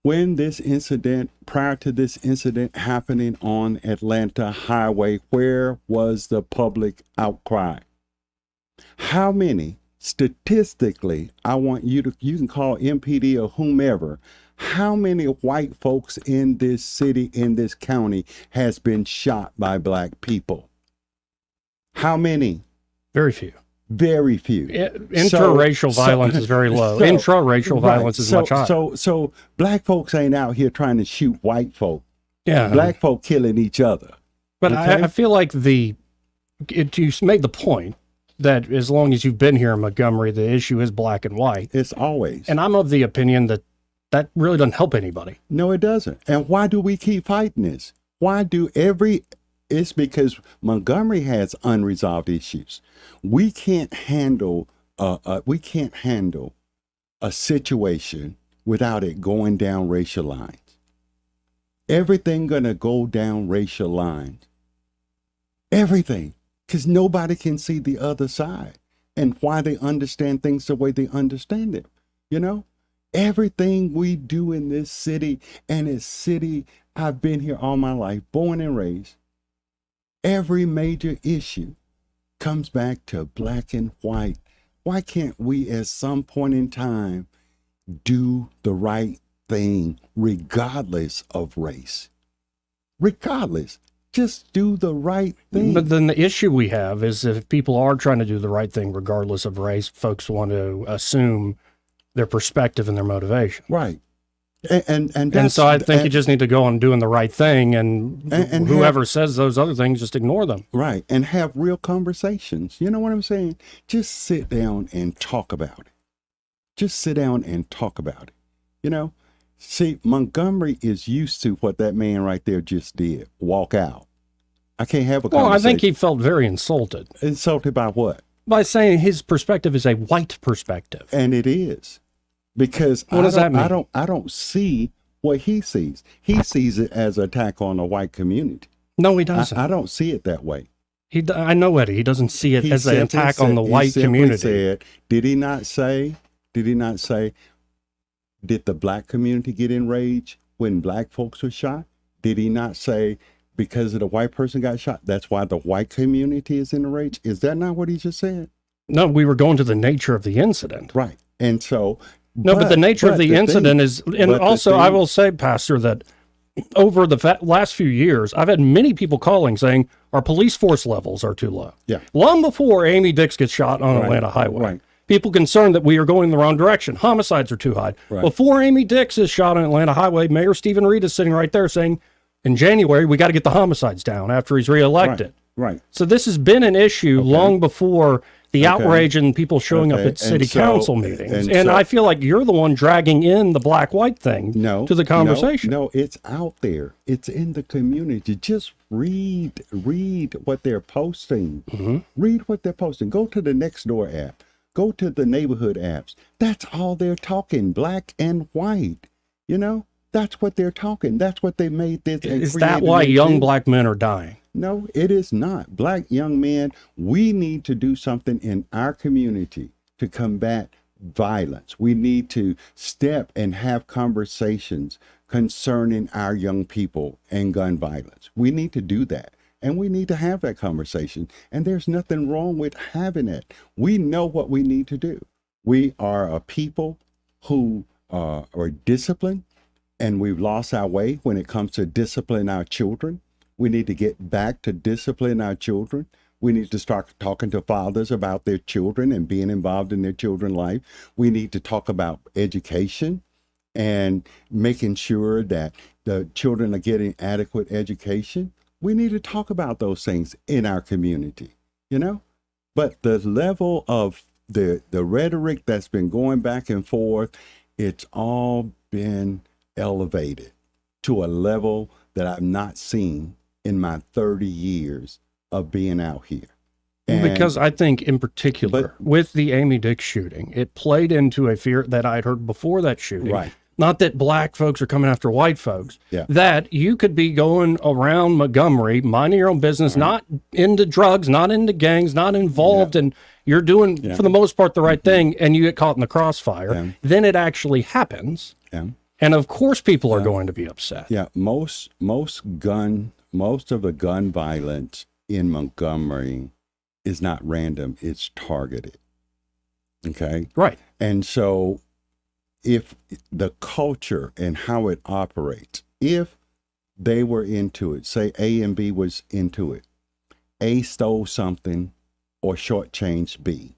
When this incident, prior to this incident happening on Atlanta Highway, where was the public outcry? How many, statistically, you can call MPD or whomever, how many white folks in this city, in this county, has been shot by black people? How many? Very few. Very few. Interracial violence is very low. Intraracial violence is much higher. So black folks ain't out here trying to shoot white folk. Yeah. Black folk killing each other. But okay? I feel like you made the point that as long as you've been here in Montgomery, the issue is black and white. It's always. And I'm of the opinion that really doesn't help anybody. No, it doesn't. And why do we keep fighting this? It's because Montgomery has unresolved issues. We can't handle a situation without it going down racial lines. Everything gonna go down racial lines. Everything, because nobody can see the other side and why they understand things the way they understand it. You know, everything we do in this city, and this city, I've been here all my life, born and raised. Every major issue comes back to black and white. Why can't we at some point in time do the right thing regardless of race? Regardless, just do the right thing. But then the issue we have is if people are trying to do the right thing regardless of race, folks want to assume their perspective and their motivation. Right. And so I think you just need to go on doing the right thing, and whoever says those other things, just ignore them. Right. And have real conversations. You know what I'm saying? Just sit down and talk about it. Just sit down and talk about it. You know? See, Montgomery is used to what that man right there just did. Walk out. I can't have a conversation. Well, I think he felt very insulted. Insulted by what? By saying his perspective is a white perspective. And it is. Because what does that mean? I don't see what he sees. He sees it as an attack on the white community. No, he doesn't. I don't see it that way. I know, Eddie. He doesn't see it as an attack on the white community. Did he not say, did the black community get enraged when black folks were shot? Did he not say, because of the white person got shot, that's why the white community is enraged? Is that not what he just said? No, we were going to the nature of the incident. Right. And so... but the nature of the incident is, and also I will say, Pastor, that over the last few years, I've had many people calling saying our police force levels are too low. Yeah. Long before Amy Dix gets shot on Atlanta Highway. Right. People concerned that we are going in the wrong direction. Homicides are too high. Right. Before Amy Dix is shot on Atlanta Highway, Mayor Stephen Reed is sitting right there saying, in January, we got to get the homicides down after he's reelected. Right. So this has been an issue long before the outrage and people showing up at city council meetings. And I feel like you're the one dragging in the black-white thing to the conversation. No, it's out there. It's in the community. Just read what they're posting. Mm-hmm. Read what they're posting. Go to the Nextdoor app. Go to the neighborhood apps. That's all they're talking, black and white. You know, that's what they're talking. That's what they made this. Is that why young black men are dying? No, it is not. Black young men, we need to do something in our community to combat violence. We need to step and have conversations concerning our young people and gun violence. We need to do that. And we need to have that conversation. And there's nothing wrong with having it. We know what we need to do. We are a people who are disciplined, and we've lost our way when it comes to disciplining our children. We need to get back to discipline our children. We need to start talking to fathers about their children and being involved in their children's life. We need to talk about education and making sure that the children are getting adequate education. We need to talk about those things in our community, you know? But the level of the rhetoric that's been going back and forth, it's all been elevated to a level that I've not seen in my 30 years of being out here. Because I think in particular, with the Amy Dix shooting, it played into a fear that I'd heard before that shooting. Right. Not that black folks are coming after white folks. Yeah. That you could be going around Montgomery, minding your own business, not into drugs, not into gangs, not involved, and you're doing, for the most part, the right thing, and you get caught in the crossfire. Then it actually happens. And of course people are going to be upset. Yeah, most of the gun violence in Montgomery is not random, it's targeted. Okay? Right. And so if the culture and how it operates, if they were into it, say A and B was into it, A stole something or shortchanged B.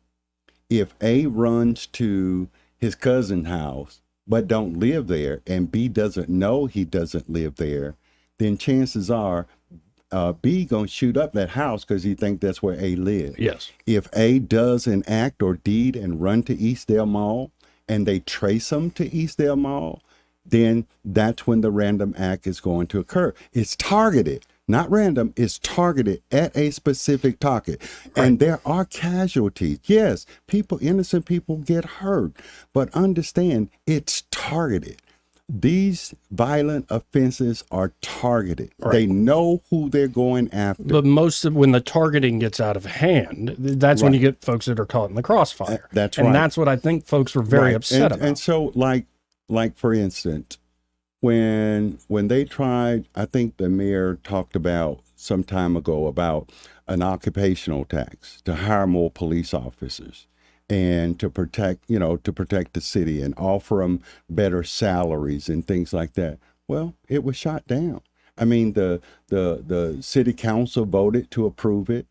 If A runs to his cousin's house but don't live there, and B doesn't know he doesn't live there, then chances are B gonna shoot up that house because he think that's where A lives. Yes. If A does an act or deed and run to Eastdale Mall, and they trace them to Eastdale Mall, then that's when the random act is going to occur. It's targeted, not random. It's targeted at a specific target. Right. And there are casualties. Yes, innocent people get hurt, but understand it's targeted. These violent offenses are targeted. Right. They know who they're going after. But when the targeting gets out of hand, that's when you get folks that are caught in the crossfire. That's right. And that's what I think folks were very upset about. And so, like for instance, when they tried, I think the mayor talked about some time ago about an occupational tax to hire more police officers and to protect the city and offer them better salaries and things like that. Well, it was shot down. I mean, the city council voted to approve it.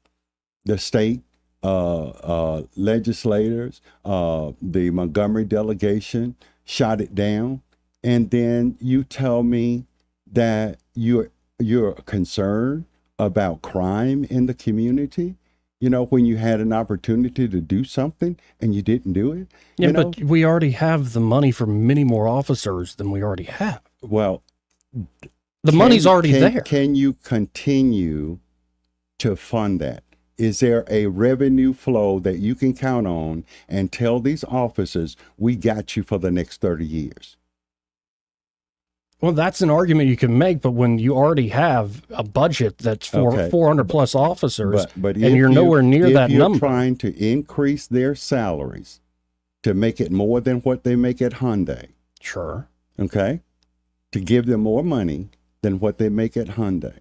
The state legislators, the Montgomery delegation shot it down. And then you tell me that you're concerned about crime in the community. You know, when you had an opportunity to do something and you didn't do it. Yeah, but we already have the money for many more officers than we already have. Well, the money's already there. Can you continue to fund that? Is there a revenue flow that you can count on and tell these officers, we got you for the next 30 years? Well, that's an argument you can make, but when you already have a budget that's for 400 plus officers, but and you're nowhere near that number. If you're trying to increase their salaries to make it more than what they make at Hyundai. Sure. Okay? To give them more money than what they make at Hyundai.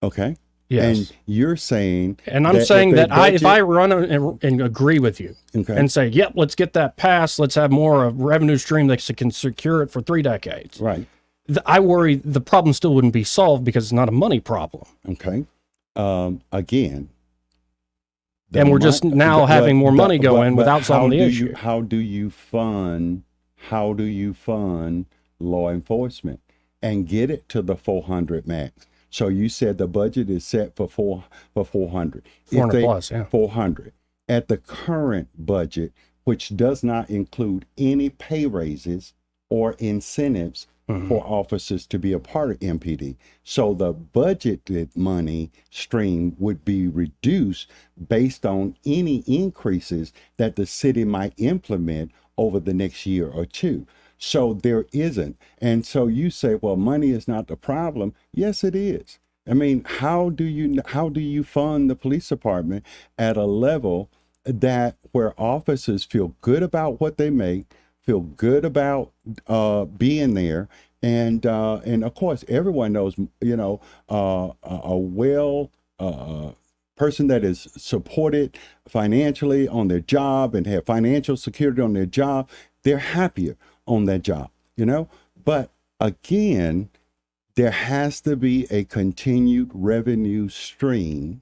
Okay? Yes. And you're saying... And I'm saying that if I run and agree with you and say, yep, let's get that passed, let's have more of a revenue stream that can secure it for 3 decades. Right. I worry the problem still wouldn't be solved because it's not a money problem. Okay. Again... And we're just now having more money go in without solving the issue. How do you fund law enforcement and get it to the 400 max? So you said the budget is set for 400. 400 plus, yeah. 400. At the current budget, which does not include any pay raises or incentives for officers to be a part of MPD. So the budgeted money stream would be reduced based on any increases that the city might implement over the next year or two. So there isn't. And so you say, well, money is not the problem. Yes, it is. I mean, how do you fund the police department at a level that where officers feel good about what they make, feel good about being there, and of course everyone knows, a well person that is supported financially on their job and have financial security on their job, they're happier on that job, But again, there has to be a continued revenue stream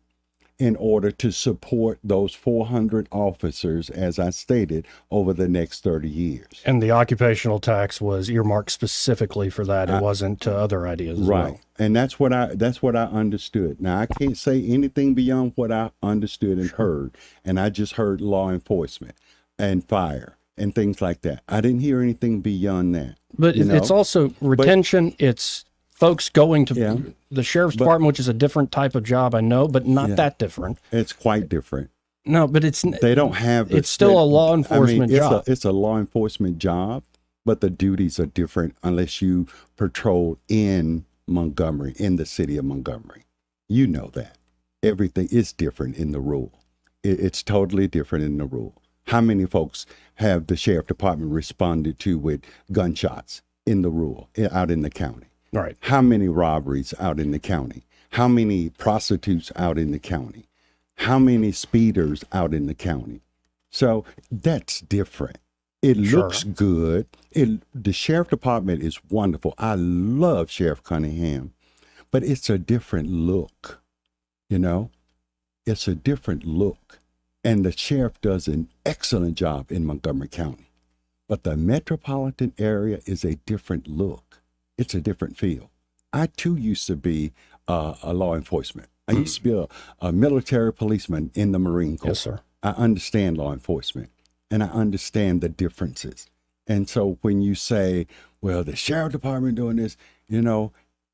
in order to support those 400 officers, as I stated, over the next 30 years. And the occupational tax was earmarked specifically for that. It wasn't to other ideas as well. And that's what I understood. Now, I can't say anything beyond what I understood and heard. And I just heard law enforcement and fire and things like that. I didn't hear anything beyond that. But it's also retention. It's folks going to the sheriff's department, which is a different type of job, I know, but not that different. It's quite different. No, but they don't have. It's still a law enforcement job. It's a law enforcement job, but the duties are different unless you patrol in Montgomery, in the city of Montgomery. You know that everything is different in the rule. It's totally different in the rule. How many folks have the sheriff department responded to with gunshots in the out in the county? Right. How many robberies out in the county? How many prostitutes out in the county? How many speeders out in the county? So that's different. It looks good. The sheriff department is wonderful. I love Sheriff Cunningham, but it's a different look, It's a different look. And the sheriff does an excellent job in Montgomery County. But the metropolitan area is a different look. It's a different feel. I, too, used to be a law enforcement. I used to be a military policeman in the Marine Corps. Yes, sir. I understand law enforcement, and I understand the differences. And so when you say, well, the sheriff department doing this,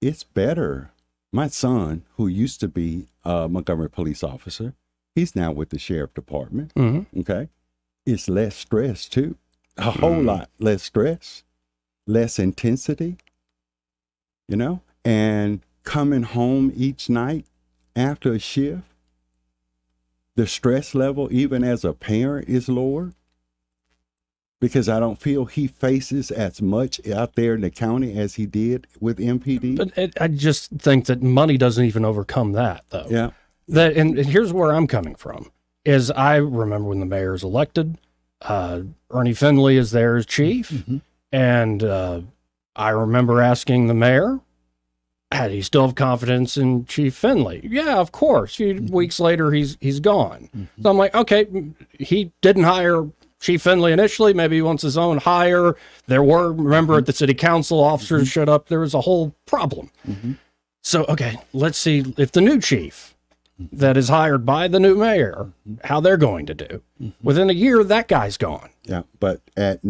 it's better. My son, who used to be a Montgomery police officer, he's now with the sheriff department. Okay. It's less stress too. A whole lot less stress, less intensity, and coming home each night after a shift, the stress level, even as a parent, is lower because I don't feel he faces as much out there in the county as he did with MPD. But I just think that money doesn't even overcome that, though. Yeah. And here's where I'm coming from, is I remember when the mayor's elected, Ernie Finley is there as chief, and I remember asking the mayor, do you still have confidence in Chief Finley? Yeah, of course. A few weeks later, he's gone. So I'm like, okay, he didn't hire Chief Finley initially. Maybe he wants his own hire. There were, remember, at the city council, officers showed up. There was a whole problem. So, okay, let's see if the new chief that is hired by the new mayor, how they're going to do. Within a year, that guy's gone. Yeah, but at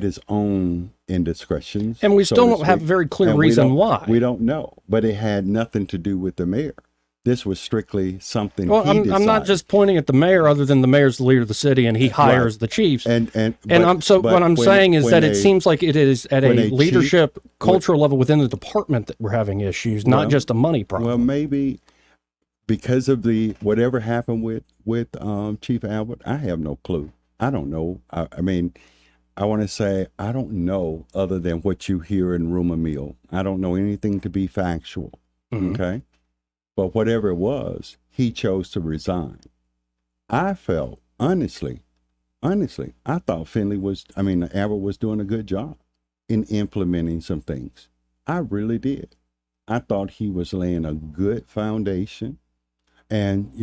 his own indiscretions. And we still don't have a very clear reason why. We don't know, but it had nothing to do with the mayor. This was strictly something well, he decided. I'm not just pointing at the mayor, other than the mayor's the leader of the city and he hires the chiefs. What I'm saying is that it seems like it is at a leadership, cultural level within the department that we're having issues, not just a money problem. Well, maybe because of whatever happened with Chief Albert, I have no clue. I don't know. I mean, I want to say I don't know other than what you hear in rumor mill. I don't know anything to be factual. Okay. But whatever it was, he chose to resign. I felt, honestly, I thought Albert was doing a good job in implementing some things. I really did. I thought he was laying a good foundation. And,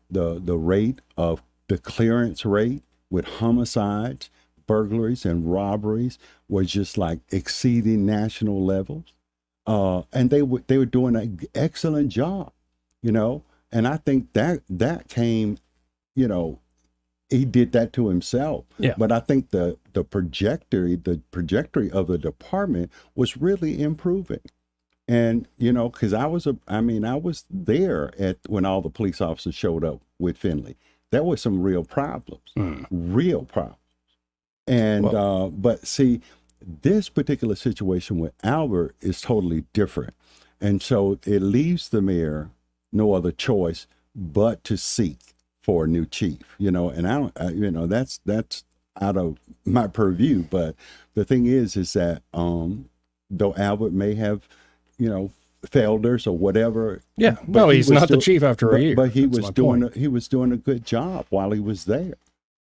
the rate of the clearance rate with homicides, burglaries, and robberies was just like exceeding national levels. And they were doing an excellent job, and I think that came, he did that to himself. Yeah. But I think the trajectory of the department was really improving. And, because I was there when all the police officers showed up with Finley. There were some real problems, And, but see, this particular situation with Albert is totally different. And so it leaves the mayor no other choice but to seek for a new chief, and that's out of my purview. But the thing is that, though Albert may have, failed us or whatever. Yeah. Well, he's not the chief after a year. But he was doing a good job while he was there.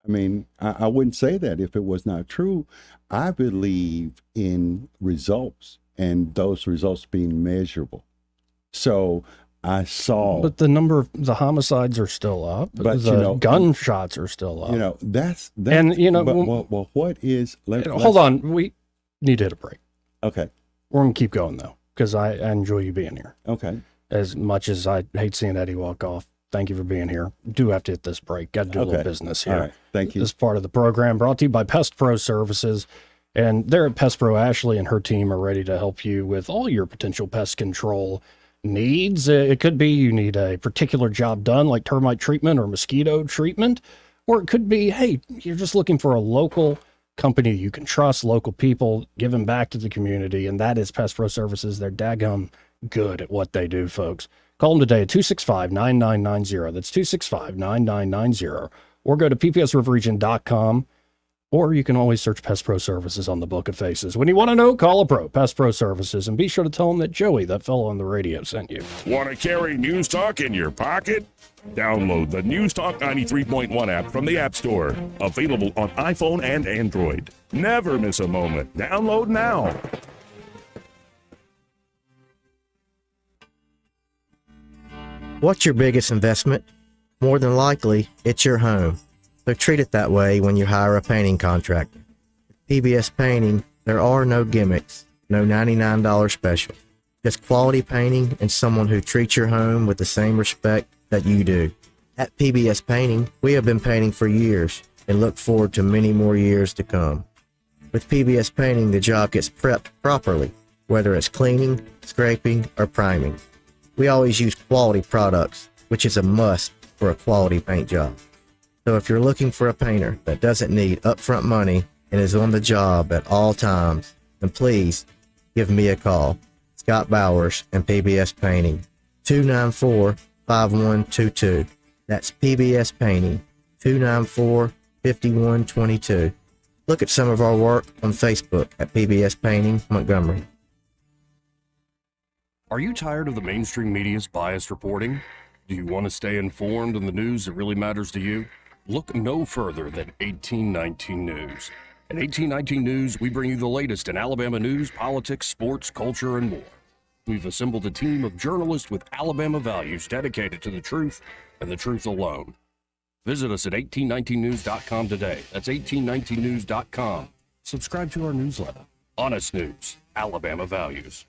I mean, I wouldn't say that if it was not true. I believe in results and those results being measurable. So I saw. But the number of the homicides are still up. But the gunshots are still up. That's and well, what is? Hold on, we need to hit a break. Okay, we're gonna keep going though because I enjoy you being here. Okay, as much as I hate seeing Eddie walk off. Thank you for being here. Do have to hit this break. Got to do a little business here. All right. Thank you. This part of the program brought to you by Pest Pro Services. And they're at Pest Pro. Ashley and her team are ready to help you with all your potential pest control needs. It could be you need a particular job done, like termite treatment or mosquito treatment. Or it could be, hey, you're just looking for a local company you can trust, local people, giving back to the community. And that is Pest Pro Services. They're daggum good at what they do, folks. Call them today at 265-9990. That's 265-9990. or go to ppsriverregion.com, or you can always search Pest Pro Services on the Book of Faces. When you want to know, call a pro, Pest Pro Services, and be sure to tell them that Joey, that fellow on the radio, sent you. Want to carry News Talk in your pocket? Download the News Talk 93.1 app from the App Store. Available on iPhone and Android. Never miss a moment. Download now. What's your biggest investment? More than likely, it's your home. So treat it that way when you hire a painting contractor. With PBS Painting, there are no gimmicks, no $99 special. Just quality painting and someone who treats your home with the same respect that you do. At PBS Painting, we have been painting for years and look forward to many more years to come. With PBS Painting, the job gets prepped properly, whether it's cleaning, scraping, or priming. We always use quality products, which is a must for a quality paint job. So if you're looking for a painter that doesn't need upfront money and is on the job at all times, then please give me a call. Scott Bowers and PBS Painting, 294-5122. That's PBS Painting, 294-5122. Look at some of our work on Facebook at PBS Painting Montgomery. Are you tired of the mainstream media's biased reporting? Do you want to stay informed on the news that really matters to you? Look no further than 1819 News. At 1819 News, we bring you the latest in Alabama news, politics, sports, culture, and more. We've assembled a team of journalists with Alabama values dedicated to the truth and the truth alone. Visit us at 1819news.com today. That's 1819news.com. Subscribe to our newsletter. Honest News, Alabama Values.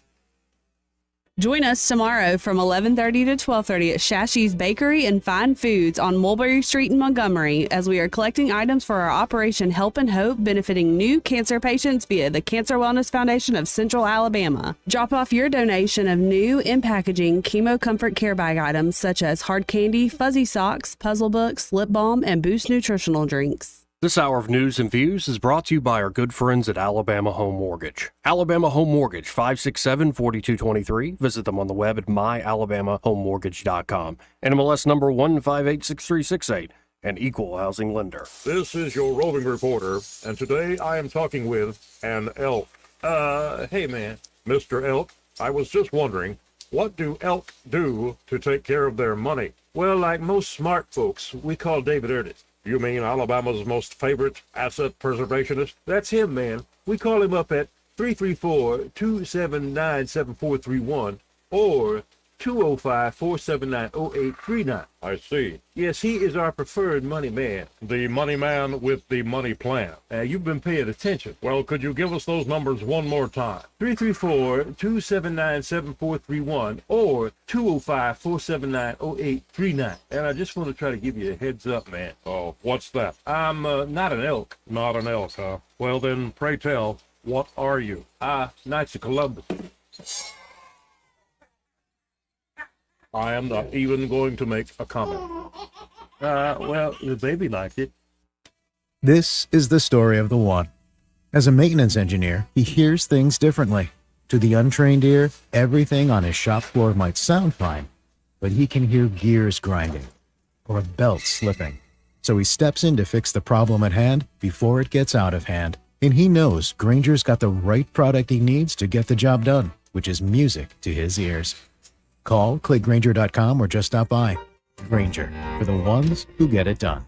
Join us tomorrow from 11:30 to 12:30 at Shashy's Bakery and Fine Foods on Mulberry Street in Montgomery as we are collecting items for our Operation Help and Hope benefiting new cancer patients via the Cancer Wellness Foundation of Central Alabama. Drop off your donation of new in packaging Chemo Comfort Care Bag items such as hard candy, fuzzy socks, puzzle books, lip balm, and Boost nutritional drinks. This hour of news and views is brought to you by our good friends at Alabama Home Mortgage. Alabama Home Mortgage, 567-4223. Visit them on the web at myalabamahomemortgage.com. NMLS number 1586368, an equal housing lender. This is your roving reporter, and today I am talking with an elk. Hey man, Mr. Elk, I was just wondering, what do elk do to take care of their money? Well, like most smart folks, we call David Ernest. You mean Alabama's most favorite asset preservationist? That's him, man. We call him up at 334-279-7431 or 205-479-0839. I see. Yes, he is our preferred money man. The money man with the money plan. You've been paying attention. Well, could you give us those numbers one more time? 334-279-7431 or 205-479-0839. And I just want to try to give you a heads up, man. Oh, what's that? I'm not an elk. Not an elk, huh? Well then, pray tell, what are you? Knights of Columbus. I am not even going to make a comment. Well, the baby liked it. This is the story of the one. As a maintenance engineer, he hears things differently. To the untrained ear, everything on his shop floor might sound fine, but he can hear gears grinding or a belt slipping. So he steps in to fix the problem at hand before it gets out of hand. And he knows Granger's got the right product he needs to get the job done, which is music to his ears. Call, click Granger.com, or just stop by. Granger, for the ones who get it done.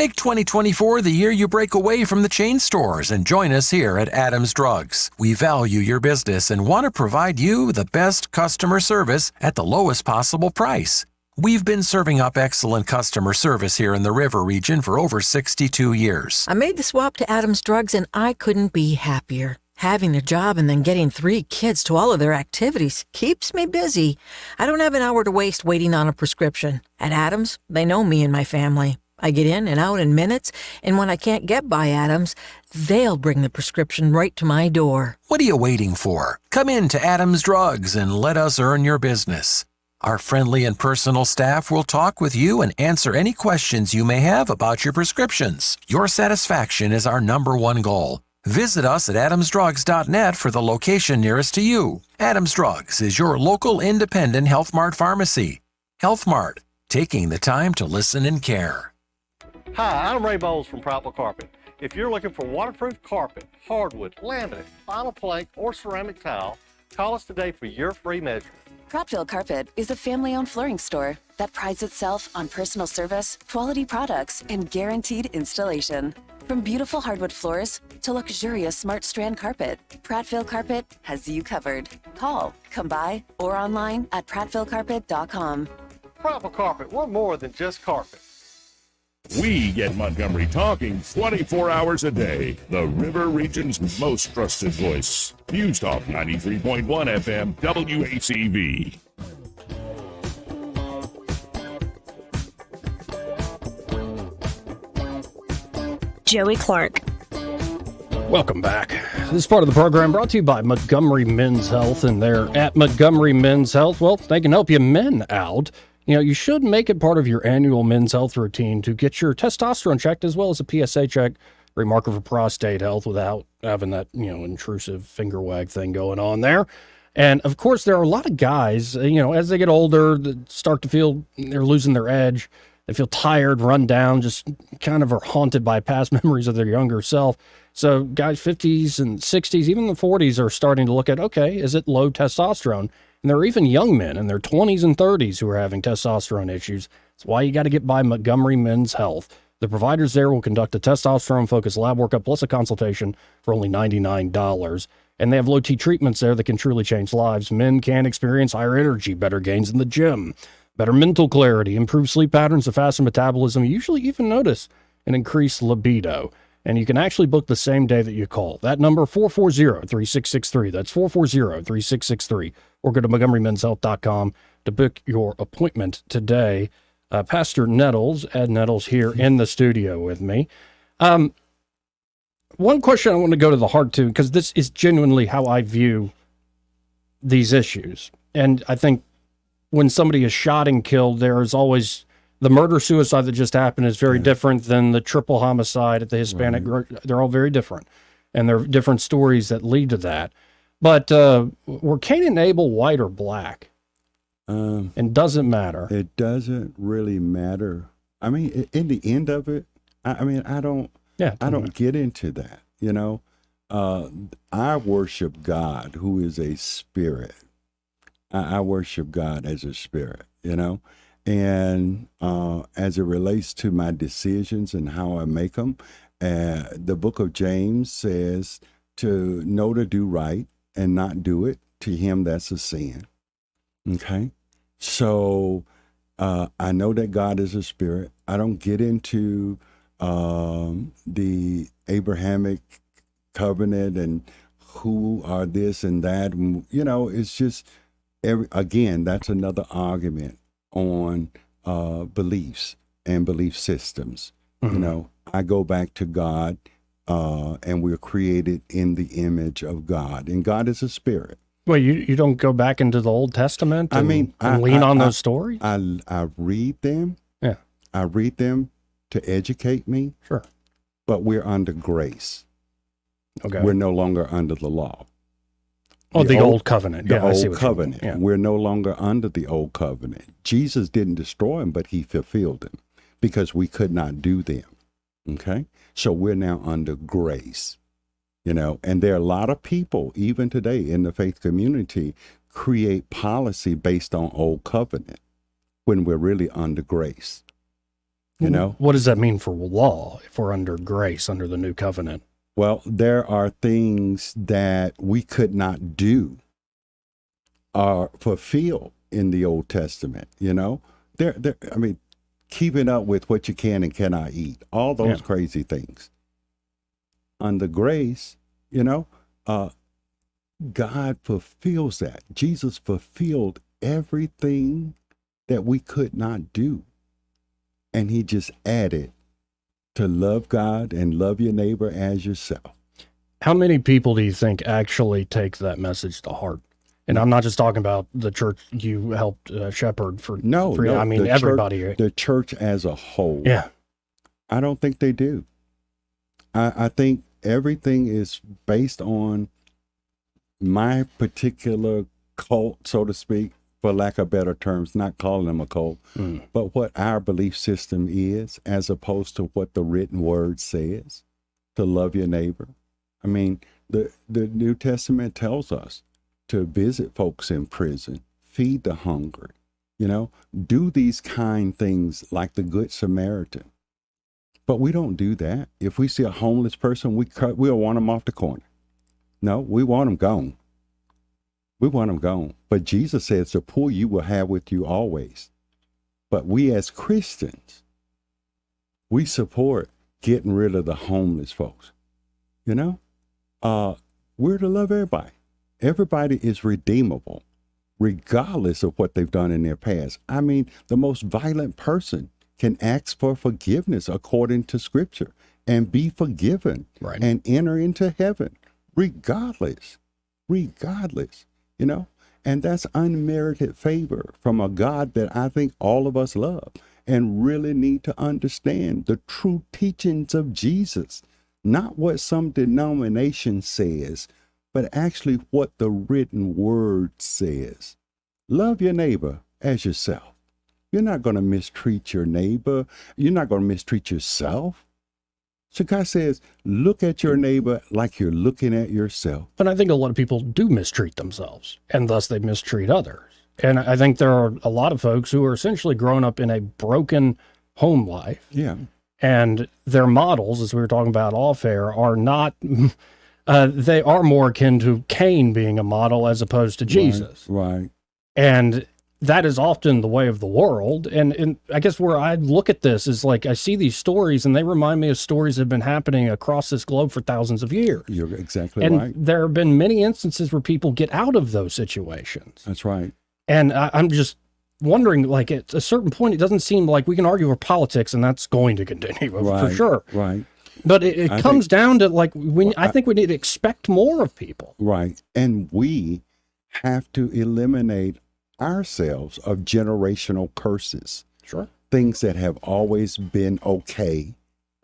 Make 2024 the year you break away from the chain stores and join us here at Adams Drugs. We value your business and want to provide you the best customer service at the lowest possible price. We've been serving up excellent customer service here in the River region for over 62 years. I made the swap to Adams Drugs and I couldn't be happier. Having a job and then getting 3 kids to all of their activities keeps me busy. I don't have an hour to waste waiting on a prescription. At Adams, they know me and my family. I get in and out in minutes, and when I can't get by Adams, they'll bring the prescription right to my door. What are you waiting for? Come in to Adams Drugs and let us earn your business. Our friendly and personal staff will talk with you and answer any questions you may have about your prescriptions. Your satisfaction is our #1 goal. Visit us at adamsdrugs.net for the location nearest to you. Adams Drugs is your local independent Health Mart pharmacy. Health Mart, taking the time to listen and care. Hi, I'm Ray Bowles from Prattville Carpet. If you're looking for waterproof carpet, hardwood, laminate, vinyl plank, or ceramic tile, call us today for your free measure. Prattville Carpet is a family-owned flooring store that prides itself on personal service, quality products, and guaranteed installation. From beautiful hardwood floors to luxurious smart strand carpet, Prattville Carpet has you covered. Call, come by, or online at prattvillecarpet.com. Prattville Carpet, we're more than just carpet. We get Montgomery talking 24 hours a day. The River Region's most trusted voice. News Talk 93.1 FM, WACV. Joey Clark. Welcome back. This is part of the program brought to you by Montgomery Men's Health, and they're at Montgomery Men's Health. Well, they can help you men out. You know, you should make it part of your annual men's health routine to get your testosterone checked as well as a PSA check, great marker for prostate health without having that, intrusive finger wag thing going on there. And of course, there are a lot of guys, as they get older, that start to feel they're losing their edge. They feel tired, run down, just kind of are haunted by past memories of their younger self. So guys 50s and 60s, even the 40s are starting to look at, okay, is it low testosterone? And there are even young men in their 20s and 30s who are having testosterone issues. That's why you got to get by Montgomery Men's Health. The providers there will conduct a testosterone-focused lab workup plus a consultation for only $99. And they have low-T treatments there that can truly change lives. Men can experience higher energy, better gains in the gym, better mental clarity, improved sleep patterns, a faster metabolism. You usually even notice an increased libido. And you can actually book the same day that you call. That number, 440-3663. That's 440-3663. Or go to MontgomeryMen'sHealth.com to book your appointment today. Pastor Nettles, Ed Nettles, here in the studio with me. One question I want to go to the heart to, because this is genuinely how I view these issues. And I think when somebody is shot and killed, there is always... The murder-suicide that just happened is very different than the triple homicide at the Hispanic. They're all very different, and there are different stories that lead to that. But were Cain and Abel white or black? And doesn't matter. It doesn't really matter. I mean, in the end of it, I don't get into that. I worship God, who is a spirit. I worship God as a spirit. And as it relates to my decisions and how I make them, the book of James says to know to do right and not do it, to him that's a sin. Okay? So I know that God is a spirit. I don't get into the Abrahamic covenant and who are this and that. It's just, again, that's another argument on beliefs and belief systems. Mm-hmm. I go back to God, and we're created in the image of God, and God is a spirit. Well, you don't go back into the Old Testament and lean on those stories? I read them. Yeah. I read them to educate me. Sure. But we're under grace. Okay. We're no longer under the law. The old covenant. The I see old what you mean. covenant. Yeah. We're no longer under the old covenant. Jesus didn't destroy them, but he fulfilled them because we could not do them. Okay? So we're now under grace. And there are a lot of people, even today in the faith community, create policy based on old covenant when we're really under grace. What does that mean for law if we're under grace, under the new covenant? Well, there are things that we could not do or fulfill in the Old Testament, keeping up with what you can and cannot eat, all those crazy things. Under grace, God fulfills that. Jesus fulfilled everything that we could not do. And he just added to love God and love your neighbor as yourself. How many people do you think actually take that message to heart? And I'm not just talking about the church you helped shepherd for. No, I mean, everybody. The church as a whole. Yeah. I don't think they do. I think everything is based on my particular cult, so to speak, for lack of better terms, not calling them a cult, but what our belief system is, as opposed to what the written word says, to love your neighbor. I mean, the New Testament tells us to visit folks in prison, feed the hungry, do these kind things like the Good Samaritan. But we don't do that. If we see a homeless person, we'll want them off the corner. No, we want them gone. We want them gone. But Jesus says the poor you will have with you always. But we as Christians, we support getting rid of the homeless folks. We're to love everybody. Everybody is redeemable, regardless of what they've done in their past. I mean, the most violent person can ask for forgiveness according to Scripture and be forgiven and enter into heaven, regardless, and that's unmerited favor from a God that I think all of us love and really need to understand the true teachings of Jesus, not what some denomination says, but actually what the written word says. Love your neighbor as yourself. You're not going to mistreat your neighbor. You're not going to mistreat yourself. So God says, look at your neighbor like you're looking at yourself. But I think a lot of people do mistreat themselves, and thus they mistreat others. And I think there are a lot of folks who are essentially growing up in a broken home life. Yeah. And their models, as we were talking about off air, are not, they are more akin to Cain being a model as opposed to Jesus. Right. And that is often the way of the world. And I guess where I look at this is like, I see these stories and they remind me of stories that have been happening across this globe for thousands of years. You're exactly and right. There have been many instances where people get out of those situations. That's right. And I'm just wondering, like, at a certain point, it doesn't seem like we can argue over politics and that's going to continue for sure. Right. But it comes down to like, I think we need to expect more of people. Right. And we have to eliminate ourselves of generational curses. Sure. Things that have always been okay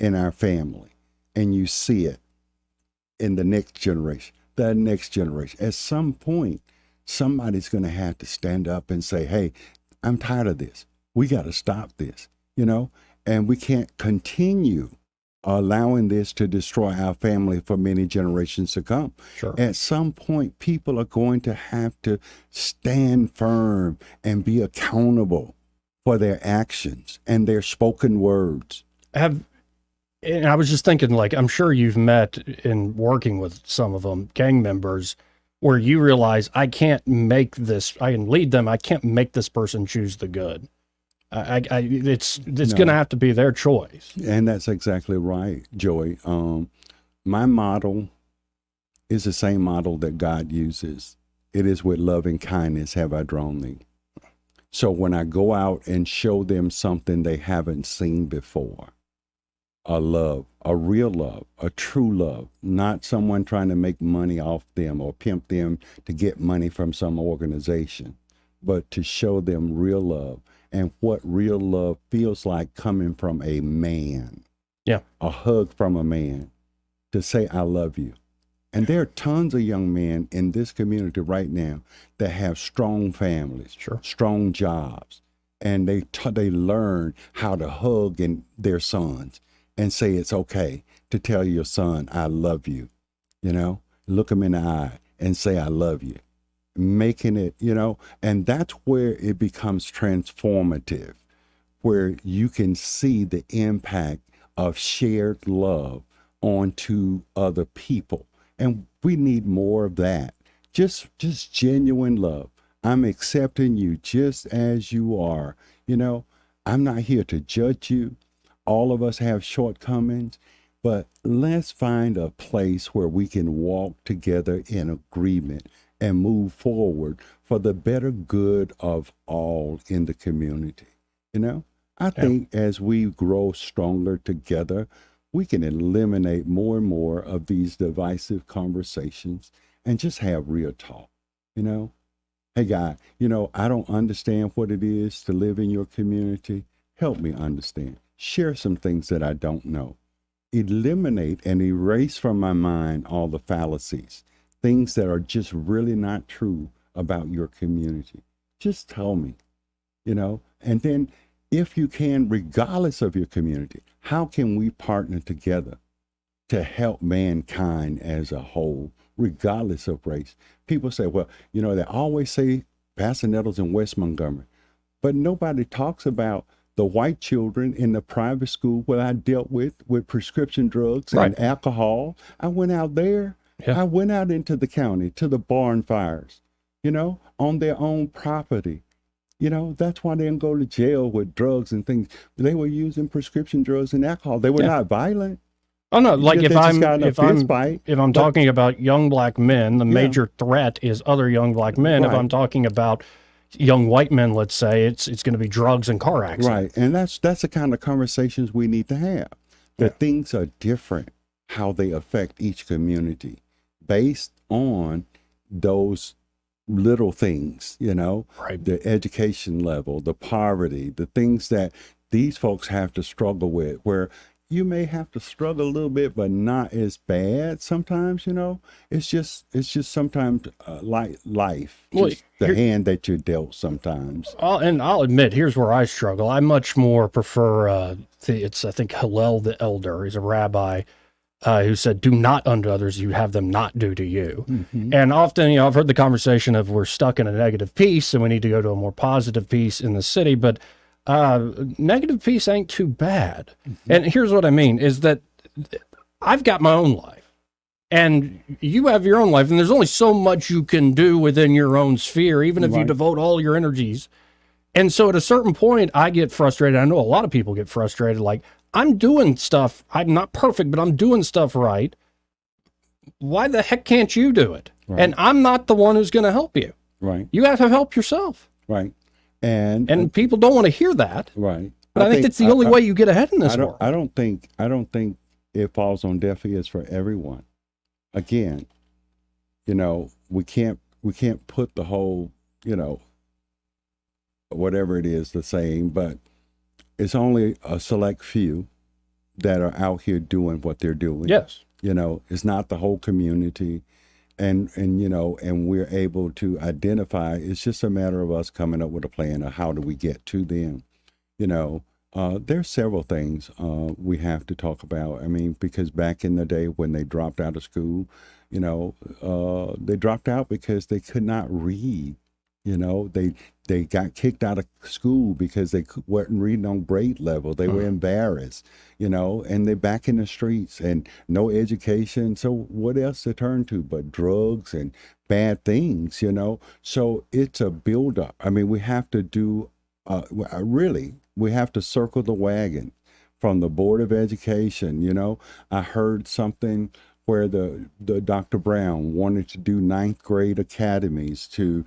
in our family. And you see it in the next generation. At some point, somebody's going to have to stand up and say, hey, I'm tired of this. We got to stop this, and we can't continue allowing this to destroy our family for many generations to come. Sure. At some point, people are going to have to stand firm and be accountable for their actions and their spoken words. And I was just thinking, like, I'm sure you've met in working with some of them, gang members, where you realize I can lead them. I can't make this person choose the good. It's going to have to be their choice. And that's exactly right, Joey. My model is the same model that God uses. It is with love and kindness have I drawn thee. So when I go out and show them something they haven't seen before, a love, a real love, a true love, not someone trying to make money off them or pimp them to get money from some organization, but to show them real love and what real love feels like coming from a man. Yeah. A hug from a man to say, I love you. And there are tons of young men in this community right now that have strong families, strong jobs, and they learn how to hug their sons and say it's okay to tell your son, I love you, look him in the eye and say, I love you, making it, and that's where it becomes transformative, where you can see the impact of shared love onto other people. And we need more of that. Just genuine love. I'm accepting you just as you are. I'm not here to judge you. All of us have shortcomings, but let's find a place where we can walk together in agreement and move forward for the better good of all in the community. I think as we grow stronger together, we can eliminate more and more of these divisive conversations and just have real talk. Hey, God, I don't understand what it is to live in your community. Help me understand. Share some things that I don't know. Eliminate and erase from my mind all the fallacies, things that are just really not true about your community. just tell me, and then if you can, regardless of your community, how can we partner together to help mankind as a whole, regardless of race? People say, well, they always say Pastor Nettles in West Montgomery, but nobody talks about the white children in the private school where I dealt with prescription drugs and alcohol. I went out there. Yeah. I went out into the county to the barn fires, on their own property. That's why they didn't go to jail with drugs and things. They were using prescription drugs and alcohol. They were not violent. Oh no! Like if I'm talking about young black men, the major threat is other young black men. Right. If I'm talking about young white men, let's say, it's going to be drugs and car accidents. Right, and that's the kind of conversations we need to have. That things are different, how they affect each community, based on those little things. The education level, the poverty, the things that these folks have to struggle with, where you may have to struggle a little bit, but not as bad sometimes, It's just sometimes like life, just the hand that you're dealt sometimes. And I'll admit, here's where I struggle. I much more prefer, I think Hillel the Elder, he's a rabbi, who said, do not unto others you have them not do to you. Mm-hmm. And often, I've heard the conversation of we're stuck in a negative peace and we need to go to a more positive peace in the city, but negative peace ain't too bad. Mm-hmm. And here's what I mean is that I've got my own life and you have your own life, and there's only so much you can do within your own sphere, even if you devote all your energies. And so at a certain point, I get frustrated. I know a lot of people get frustrated. Like, I'm doing stuff. I'm not perfect, but I'm doing stuff right. Why the heck can't you do it? Right. And I'm not the one who's going to help you. Right. You have to help yourself. Right. And people don't want to hear that. Right. But I think that's the only way you get ahead in this world. I don't think it falls on deaf ears for everyone. Again, we can't put the whole, whatever it is, the saying, but it's only a select few that are out here doing what they're doing. Yes. It's not the whole community. And we're able to identify. It's just a matter of us coming up with a plan of how do we get to them. There's several things we have to talk about. I mean, because back in the day when they dropped out of school, they dropped out because they could not read. They got kicked out of school because they weren't reading on grade level. They were embarrassed, and they're back in the streets and no education. So what else to turn to but drugs and bad things, So it's a buildup. I mean, we have to do, we have to circle the wagon from the Board of Education. I heard something where the Dr. Brown wanted to do 9th grade academies to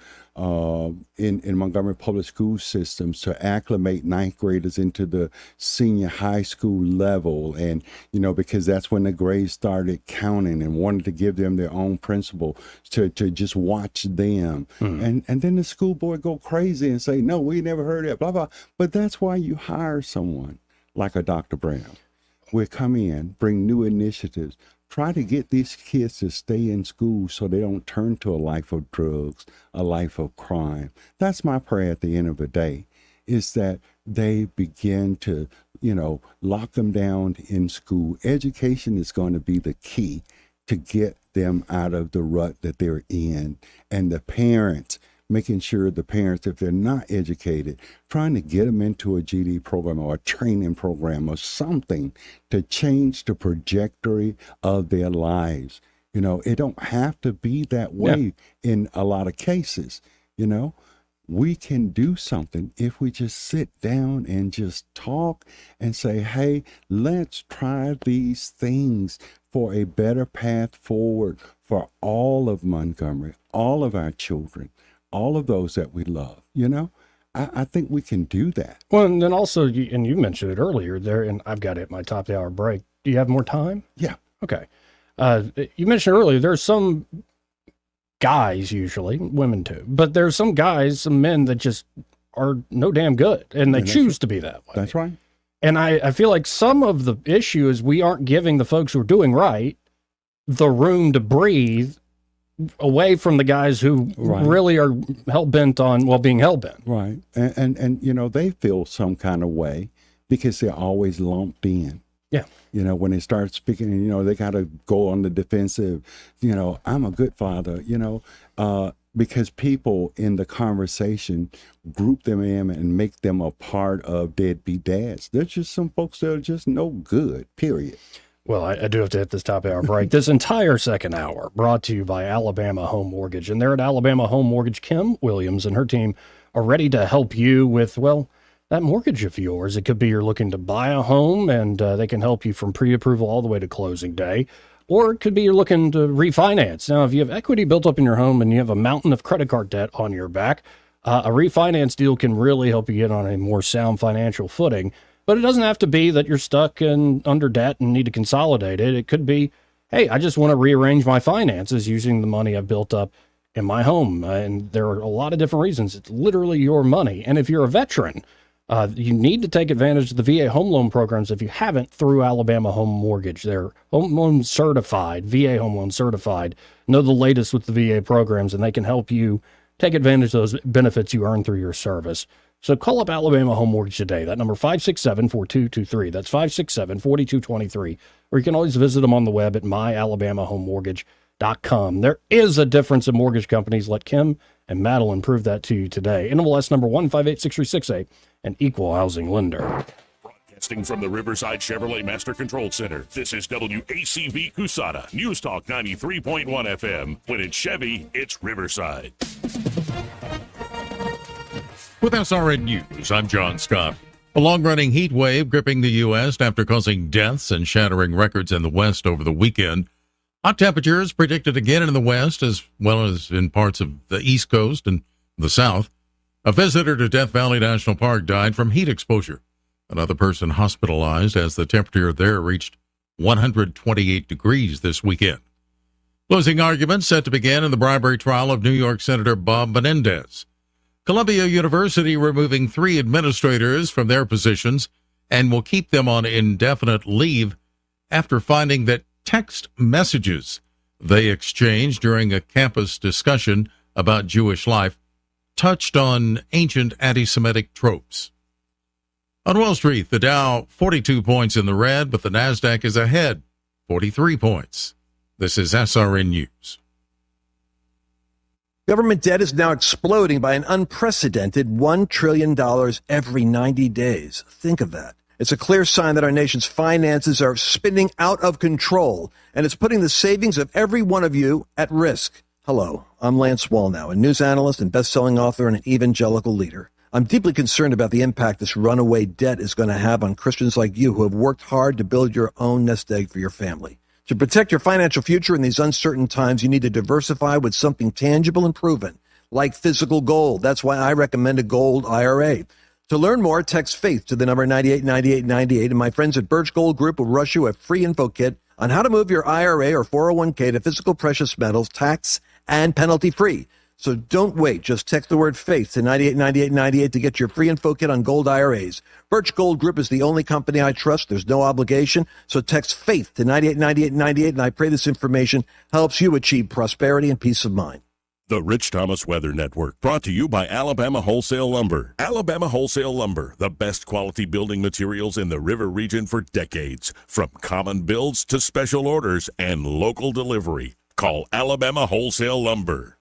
in Montgomery public school systems to acclimate 9th graders into the senior high school level, and because that's when the grades started counting, and wanted to give them their own principal to just watch them. And then the school board go crazy and say, no, we never heard that, blah blah. But that's why you hire someone like a Dr. Brown. We'll come in, bring new initiatives, try to get these kids to stay in school so they don't turn to a life of drugs, a life of crime. That's my prayer at the end of the day, is that they begin to, lock them down in school. Education is going to be the key to get them out of the rut that they're in. And the parents, making sure the parents, if they're not educated, trying to get them into a GD program or a training program or something to change the trajectory of their lives. It don't have to be that way in a lot of cases. We can do something if we just sit down and just talk and say, hey, let's try these things for a better path forward for all of Montgomery, all of our children, all of those that we love. I think we can do that. Well, and then also, and you mentioned it earlier there, and I've got it at my top of the hour break. Do you have more time? Yeah. Okay. You mentioned earlier, there's some guys, usually women too, but there's some guys, some men that just are no damn good, and they choose to be that way. That's right. And I feel like some of the issue is we aren't giving the folks who are doing right the room to breathe away from the guys who really are hell-bent on, being hell-bent. Right. And they feel some kind of way because they're always lumped in. Yeah. When they start speaking, they got to go on the defensive. I'm a good father, because people in the conversation group them in and make them a part of deadbeat dads. There's just some folks that are just no good, period. Well, I do have to hit this top hour break. This entire second hour brought to you by Alabama Home Mortgage. And there at Alabama Home Mortgage, Kim Williams and her team are ready to help you with, that mortgage of yours. It could be you're looking to buy a home, and they can help you from pre-approval all the way to closing day. Or it could be you're looking to refinance. Now, if you have equity built up in your home and you have a mountain of credit card debt on your back, a refinance deal can really help you get on a more sound financial footing. But it doesn't have to be that you're stuck and under debt and need to consolidate it. It could be, hey, I just want to rearrange my finances using the money I've built up in my home. And there are a lot of different reasons. It's literally your money. And if you're a veteran, you need to take advantage of the VA home loan programs if you haven't through Alabama Home Mortgage. They're home loan certified, VA home loan certified, know the latest with the VA programs, and they can help you take advantage of those benefits you earn through your service. So call up Alabama Home Mortgage today. That number 567-4223. That's 567-4223. Or you can always visit them on the web at myalabamahomemortgage.com. There is a difference in mortgage companies. Let Kim and Madeline prove that to you today. NMLS number 158638, an equal housing lender. Broadcasting from the Riverside Chevrolet Master Control Center, this is WACV Cusada, News Talk 93.1 FM. When it's Chevy, it's Riverside. With SRN News, I'm John Scott. A long-running heat wave gripping the U.S. after causing deaths and shattering records in the West over the weekend. Hot temperatures predicted again in the West as well as in parts of the East Coast and the South. A visitor to Death Valley National Park died from heat exposure. Another person hospitalized as the temperature there reached 128 degrees this weekend. Closing arguments set to begin in the bribery trial of New York Senator Bob Menendez. Columbia University removing 3 administrators from their positions and will keep them on indefinite leave after finding that text messages they exchanged during a campus discussion about Jewish life touched on ancient anti-Semitic tropes. On Wall Street, the Dow 42 points in the red, but the Nasdaq is ahead, 43 points. This is SRN News. Government debt is now exploding by an unprecedented $1 trillion every 90 days. Think of that. It's a clear sign that our nation's finances are spinning out of control, and it's putting the savings of every one of you at risk. Hello, I'm Lance Wallnow, a news analyst and best-selling author and an evangelical leader. I'm deeply concerned about the impact this runaway debt is going to have on Christians like you who have worked hard to build your own nest egg for your family. To protect your financial future in these uncertain times, you need to diversify with something tangible and proven, like physical gold. That's why I recommend a gold IRA. To learn more, text FAITH to the number 989898, and my friends at Birch Gold Group will rush you a free info kit on how to move your IRA or 401k to physical precious metals, tax and penalty free. So don't wait. Just text the word FAITH to 989898 to get your free info kit on gold IRAs. Birch Gold Group is the only company I trust. There's no obligation. So text FAITH to 989898, and I pray this information helps you achieve prosperity and peace of mind. The Rich Thomas Weather Network, brought to you by Alabama Wholesale Lumber. Alabama Wholesale Lumber, the best quality building materials in the river region for decades. From common builds to special orders and local delivery. Call Alabama Wholesale Lumber.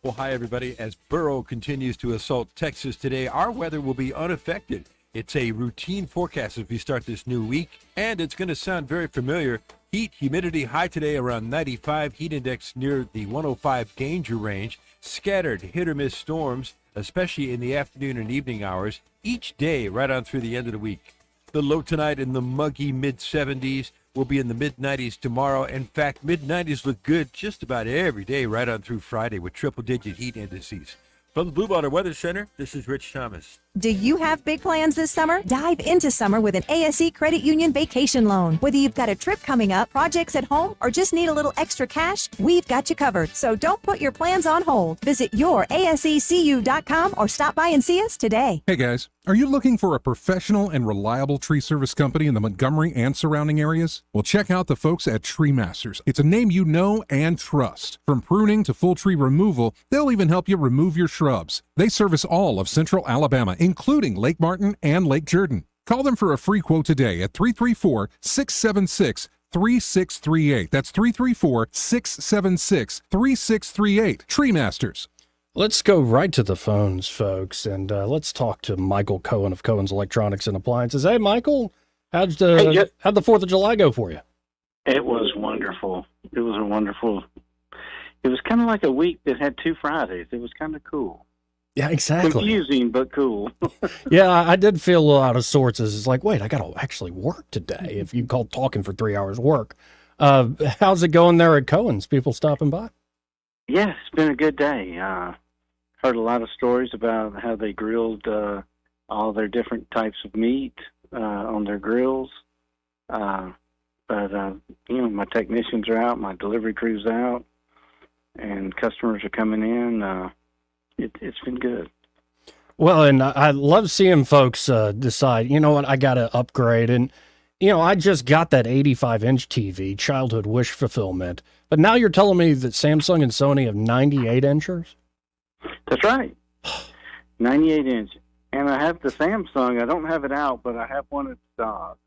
Well, hi, everybody. As Burrow continues to assault Texas today, our weather will be unaffected. It's a routine forecast as we start this new week, and it's going to sound very familiar. Heat, humidity high today around 95, heat index near the 105 danger range, scattered hit-or-miss storms, especially in the afternoon and evening hours, each day right on through the end of the week. The low tonight in the muggy mid-70s. We'll be in the mid-90s tomorrow. In fact, mid-90s look good just about every day right on through Friday with triple-digit heat indices. From the Blue Water Weather Center, this is Rich Thomas. Do you have big plans this summer? Dive into summer with an ASE Credit Union vacation loan. Whether you've got a trip coming up, projects at home, or just need a little extra cash, we've got you covered. So don't put your plans on hold. Visit yourasecu.com or stop by and see us today. Hey guys, are you looking for a professional and reliable tree service company in the Montgomery and surrounding areas? Well, check out the folks at Tree Masters. It's a name you know and trust. From pruning to full tree removal, they'll even help you remove your shrubs. They service all of Central Alabama, including Lake Martin and Lake Jordan. Call them for a free quote today at 334-676-3638. That's 334-676-3638. Tree Masters. Let's go right to the phones, folks, and let's talk to Michael Cohen of Cohen's Electronics and Appliances. Hey, Michael, how'd the 4th of July go for you? It was wonderful. It was kind of like a week that had 2 Fridays. It was kind of cool. Yeah, exactly. Confusing, but cool. Yeah, I did feel a little out of sorts. It's like, wait, I got to actually work today. If you call talking for 3 hours work. How's it going there at Cohen's? People stopping by? Yeah, it's been a good day. Heard a lot of stories about how they grilled all their different types of meat on their grills. But my technicians are out, my delivery crew's out, and customers are coming in. It's been good. Well, and I love seeing folks decide, you know what, I got to upgrade. And, I just got that 85-inch TV, childhood wish fulfillment. But now you're telling me that Samsung and Sony have 98 inchers? That's right. 98 inch. And I have the Samsung. I don't have it out, but I have one in stock.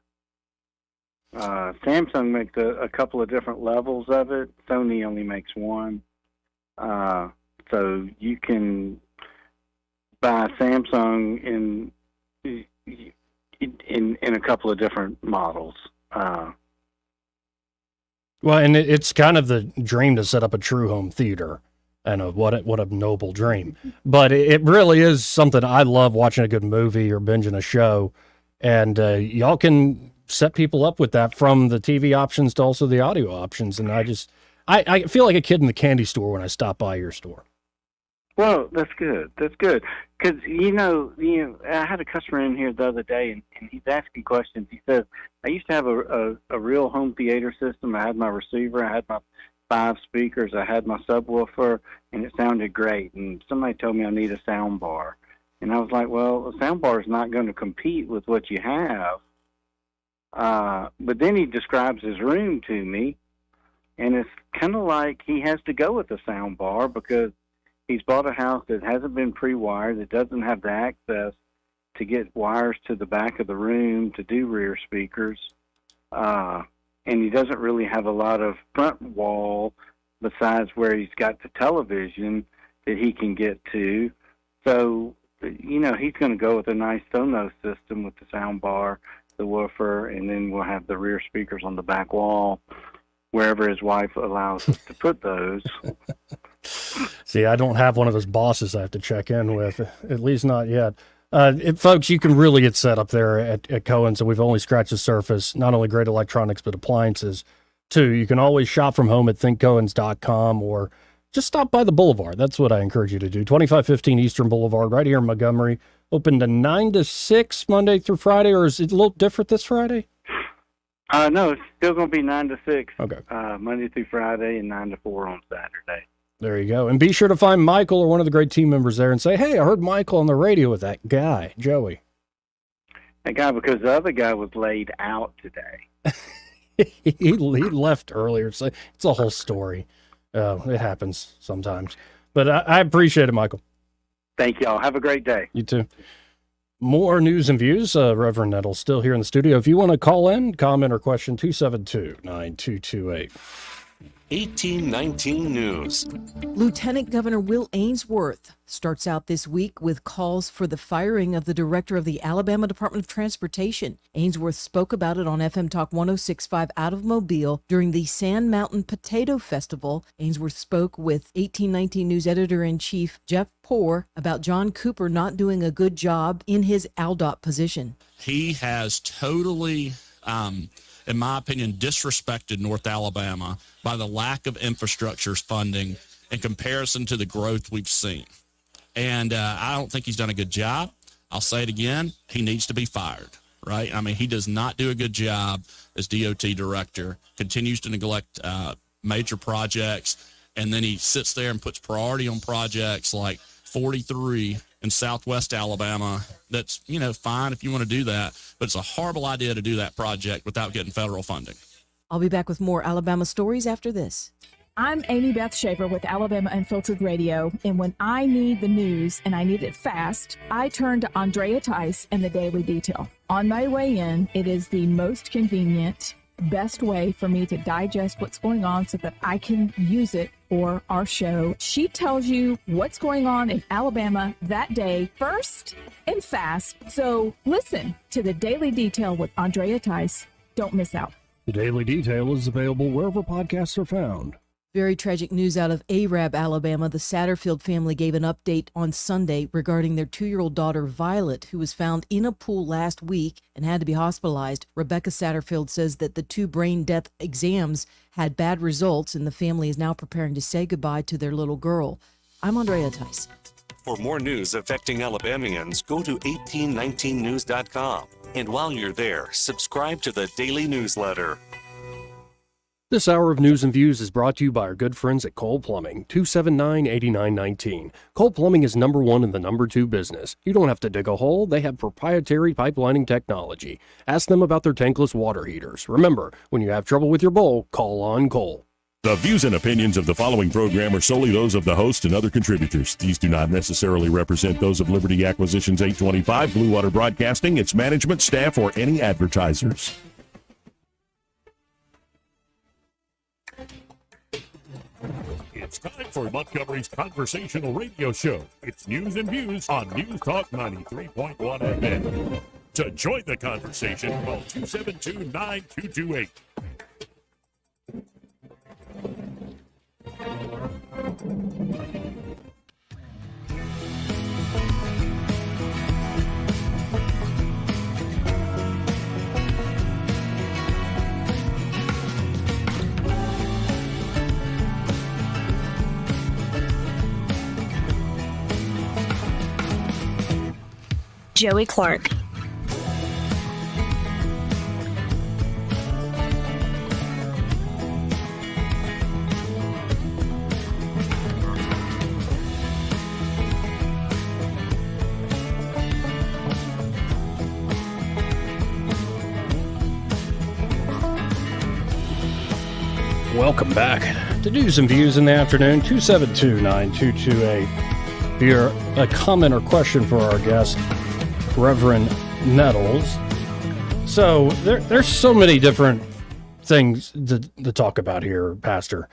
Samsung makes a couple of different levels of it. Sony only makes one. So you can buy Samsung in a couple of different models. Well, and it's kind of the dream to set up a true home theater. I know what a noble dream, but it really is something I love, watching a good movie or binging a show, and y'all can set people up with that, from the TV options to also the audio options. And I feel like a kid in the candy store when I stop by your store. Well, that's good. That's good. Because, I had a customer in here the other day, and he's asking questions. He says, I used to have a real home theater system. I had my receiver. I had my 5 speakers. I had my subwoofer, and it sounded great. And somebody told me I need a sound bar. And I was like, well, a sound bar is not going to compete with what you have. But then he describes his room to me, and it's kind of like he has to go with the sound bar because he's bought a house that hasn't been pre-wired, that doesn't have the access to get wires to the back of the room to do rear speakers, and he doesn't really have a lot of front wall besides where he's got the television that he can get to. So, he's going to go with a nice Sonos system with the sound bar, the woofer, and then we'll have the rear speakers on the back wall, wherever his wife allows us to put those. See, I don't have one of those bosses I have to check in with, at least not yet. Folks, you can really get set up there at Cohen's, and we've only scratched the surface. Not only great electronics, but appliances, too. You can always shop from home at thinkcohens.com or just stop by the Boulevard. That's what I encourage you to do. 2515 Eastern Boulevard, right here in Montgomery. Open to 9 to 6 Monday through Friday, or is it a little different this Friday? No, it's still going to be 9 to 6. Okay. Monday through Friday, and 9 to 4 on Saturday. There you go. And be sure to find Michael or one of the great team members there and say, hey, I heard Michael on the radio with that guy, Joey. That guy, because the other guy was laid out today. he left earlier. So it's a whole story. It happens sometimes. But I appreciate it, Michael. Thank y'all. Have a great day. You too. More news and views. Reverend Nettles still here in the studio. If you want to call in, comment, or question, 272-9228. 1819 News. Lieutenant Governor Will Ainsworth starts out this week with calls for the firing of the director of the Alabama Department of Transportation. Ainsworth spoke about it on FM Talk 106.5 out of Mobile during the Sand Mountain Potato Festival. Ainsworth spoke with 1819 News Editor-in-Chief Jeff Poore about John Cooper not doing a good job in his ALDOT position. He has totally, in my opinion, disrespected North Alabama by the lack of infrastructure funding in comparison to the growth we've seen. And I don't think he's done a good job. I'll say it again, he needs to be fired, right? I mean, he does not do a good job as DOT director, continues to neglect major projects, and then he sits there and puts priority on projects like 43 in Southwest Alabama. That's, fine if you want to do that, but it's a horrible idea to do that project without getting federal funding. I'll be back with more Alabama stories after this. I'm Amy Beth Schaefer with Alabama Unfiltered Radio, and when I need the news and I need it fast, I turn to Andrea Tice and the Daily Detail. On my way in, it is the most convenient, best way for me to digest what's going on so that I can use it for our show. She tells you what's going on in Alabama that day first and fast. So listen to the Daily Detail with Andrea Tice. Don't miss out. The Daily Detail is available wherever podcasts are found. Very tragic news out of Arab, Alabama. The Satterfield family gave an update on Sunday regarding their 2-year-old daughter, Violet, who was found in a pool last week and had to be hospitalized. Rebecca Satterfield says that the 2 brain death exams had bad results, and the family is now preparing to say goodbye to their little girl. I'm Andrea Tice. For more news affecting Alabamians, go to 1819news.com. And while you're there, subscribe to the daily newsletter. This hour of News and Views is brought to you by our good friends at Cole Plumbing, 279-8919. Cole Plumbing is number 1 in the number 2 business. You don't have to dig a hole. They have proprietary pipelining technology. Ask them about their tankless water heaters. Remember, when you have trouble with your bowl, call on Cole. The views and opinions of the following program are solely those of the host and other contributors. These do not necessarily represent those of Liberty Acquisitions 825, Blue Water Broadcasting, its management, staff, or any advertisers. It's time for Montgomery's conversational radio show. It's News and Views on News Talk 93.1 FM. To join the conversation, call 272-9228. Joey Clark. Welcome back to News and Views in the afternoon, 272-9228. If you're a comment or question for our guest, Reverend Nettles. So there's so many different things to talk about here, Pastor.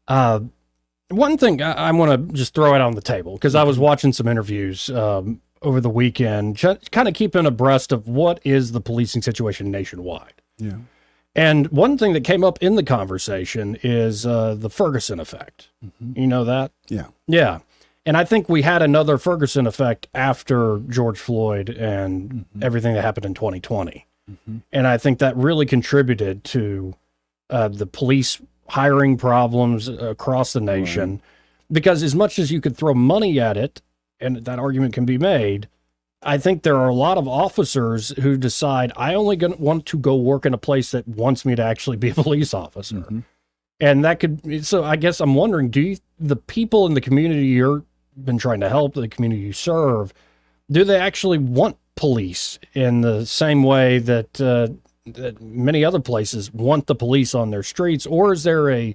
One thing I want to just throw it on the table, because I was watching some interviews over the weekend, kind of keeping abreast of what is the policing situation nationwide. Yeah. And one thing that came up in the conversation is the Ferguson effect. Mm-hmm. You know that? Yeah. Yeah. And I think we had another Ferguson effect after George Floyd and everything that happened in 2020. Mm-hmm. And I think that really contributed to the police hiring problems across the nation. Right. Because as much as you could throw money at it, and that argument can be made, I think there are a lot of officers who decide, I only want to go work in a place that wants me to actually be a police officer. Mm-hmm. And that could, so I guess I'm wondering, the people in the community you're been trying to help, the community you serve, do they actually want police in the same way that, that many other places want the police on their streets? Or is there a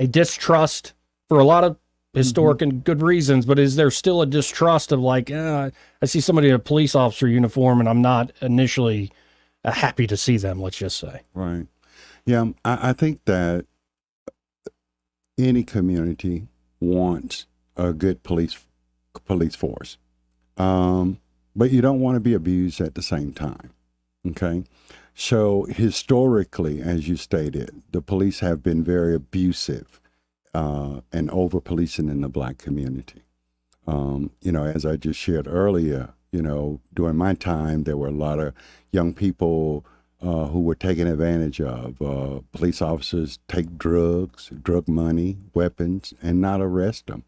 distrust for a lot of historic and good reasons, but is there still a distrust of like, I see somebody in a police officer uniform and I'm not initially happy to see them, let's just say. Right. Yeah, I think that any community wants a good police force, but you don't want to be abused at the same time. Okay, so historically, as you stated, the police have been very abusive and over policing in the Black community. As I just shared earlier, during my time, there were a lot of young people who were taken advantage of. Police officers take drugs, drug money, weapons, and not arrest them.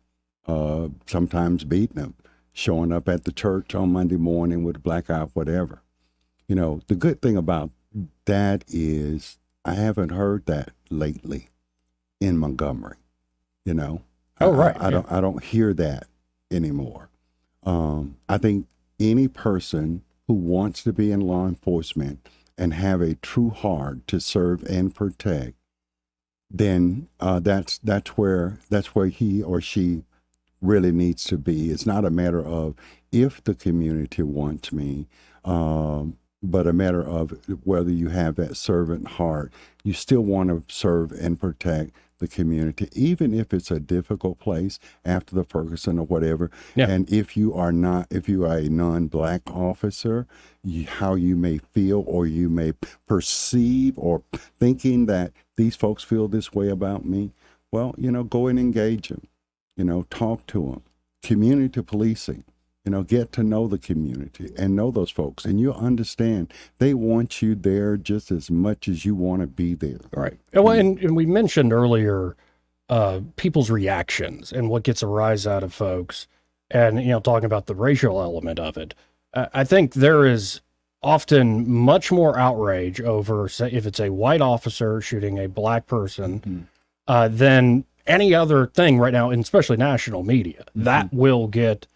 Sometimes beating them showing up at the church on Monday morning with a black eye, whatever. You know, the good thing about that is I haven't heard that lately in Montgomery. You know, I don't hear that anymore. I think any person who wants to be in law enforcement and have a true heart to serve and protect, then that's where he or she really needs to be. It's not a matter of if the community wants me, but a matter of whether you have that servant heart. You still want to serve and protect the community, even if it's a difficult place after the Ferguson or whatever. Yeah. And if you are a non-black officer, how you may feel or you may perceive or thinking that these folks feel this way about me, well, you know, go and engage them, you know, talk to them. Community policing, you know, get to know the community and know those folks, and you'll understand they want you there just as much as you want to be there. Right. Well, and we mentioned earlier people's reactions and what gets a rise out of folks, and, you know, talking about the racial element of it. I think there is often much more outrage over, say, if it's a white officer shooting a black person, than any other thing right now, and especially national media, that will get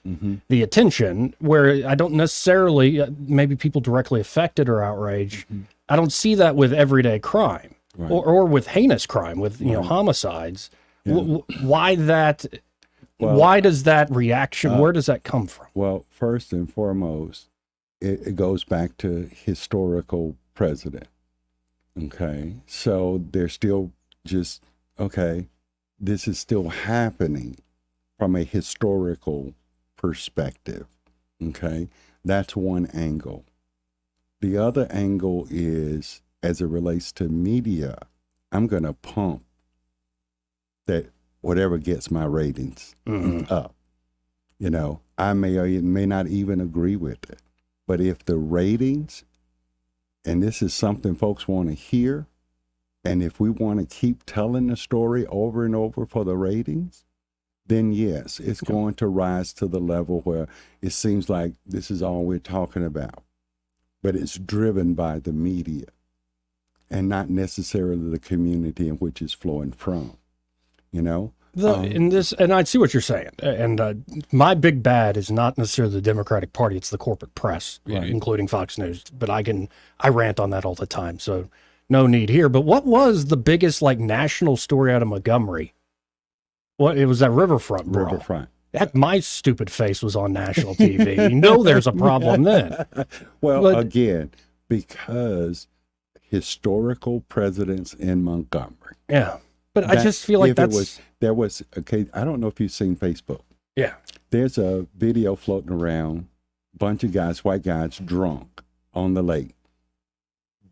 the attention, where I don't necessarily, maybe people directly affected or outraged. I don't see that with everyday crime or with heinous crime, with, you know, homicides. Yeah. Why that? Well, why does that reaction, where does that come from? Well, first and foremost, it goes back to historical precedent. Okay. So they're still just, okay, this is still happening from a historical perspective. Okay. That's one angle. The other angle is, as it relates to media, I'm going to pump that whatever gets my ratings up. You know, I may or may not even agree with it. But if the ratings, and this is something folks want to hear, and if we want to keep telling the story over and over for the ratings, then yes, it's going to rise to the level where it seems like this is all we're talking about. But it's driven by the media and not necessarily the community in which it's flowing from, you know? And I see what you're saying. And my big bad is not necessarily the Democratic Party; it's the corporate press, including Fox News. But I rant on that all the time, so no need here. But what was the biggest national story out of Montgomery? It was that Riverfront brawl. Riverfront. My stupid face was on national TV. You know, there's a problem then. Well, again, because historical precedents in Montgomery. Yeah. But I just feel like there was, okay, I don't know if you've seen Facebook. Yeah. There's a video floating around, bunch of guys, white guys, drunk on the lake.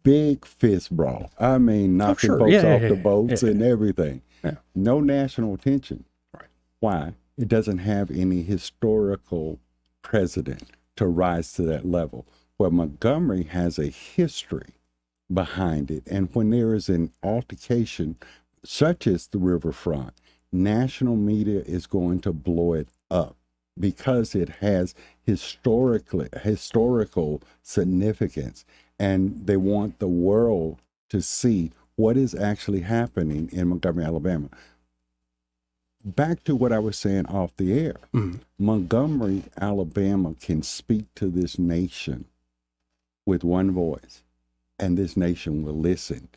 Big fist brawl. I mean, knocking folks off the boats and everything. Yeah. No national attention. Right. Why? It doesn't have any historical precedent to rise to that level. Well, Montgomery has a history behind it. And when there is an altercation such as the Riverfront, national media is going to blow it up because it has historical significance, and they want the world to see what is actually happening in Montgomery, Alabama. Back to what I was saying off the air, Montgomery, Alabama can speak to this nation with one voice, and this nation will listen.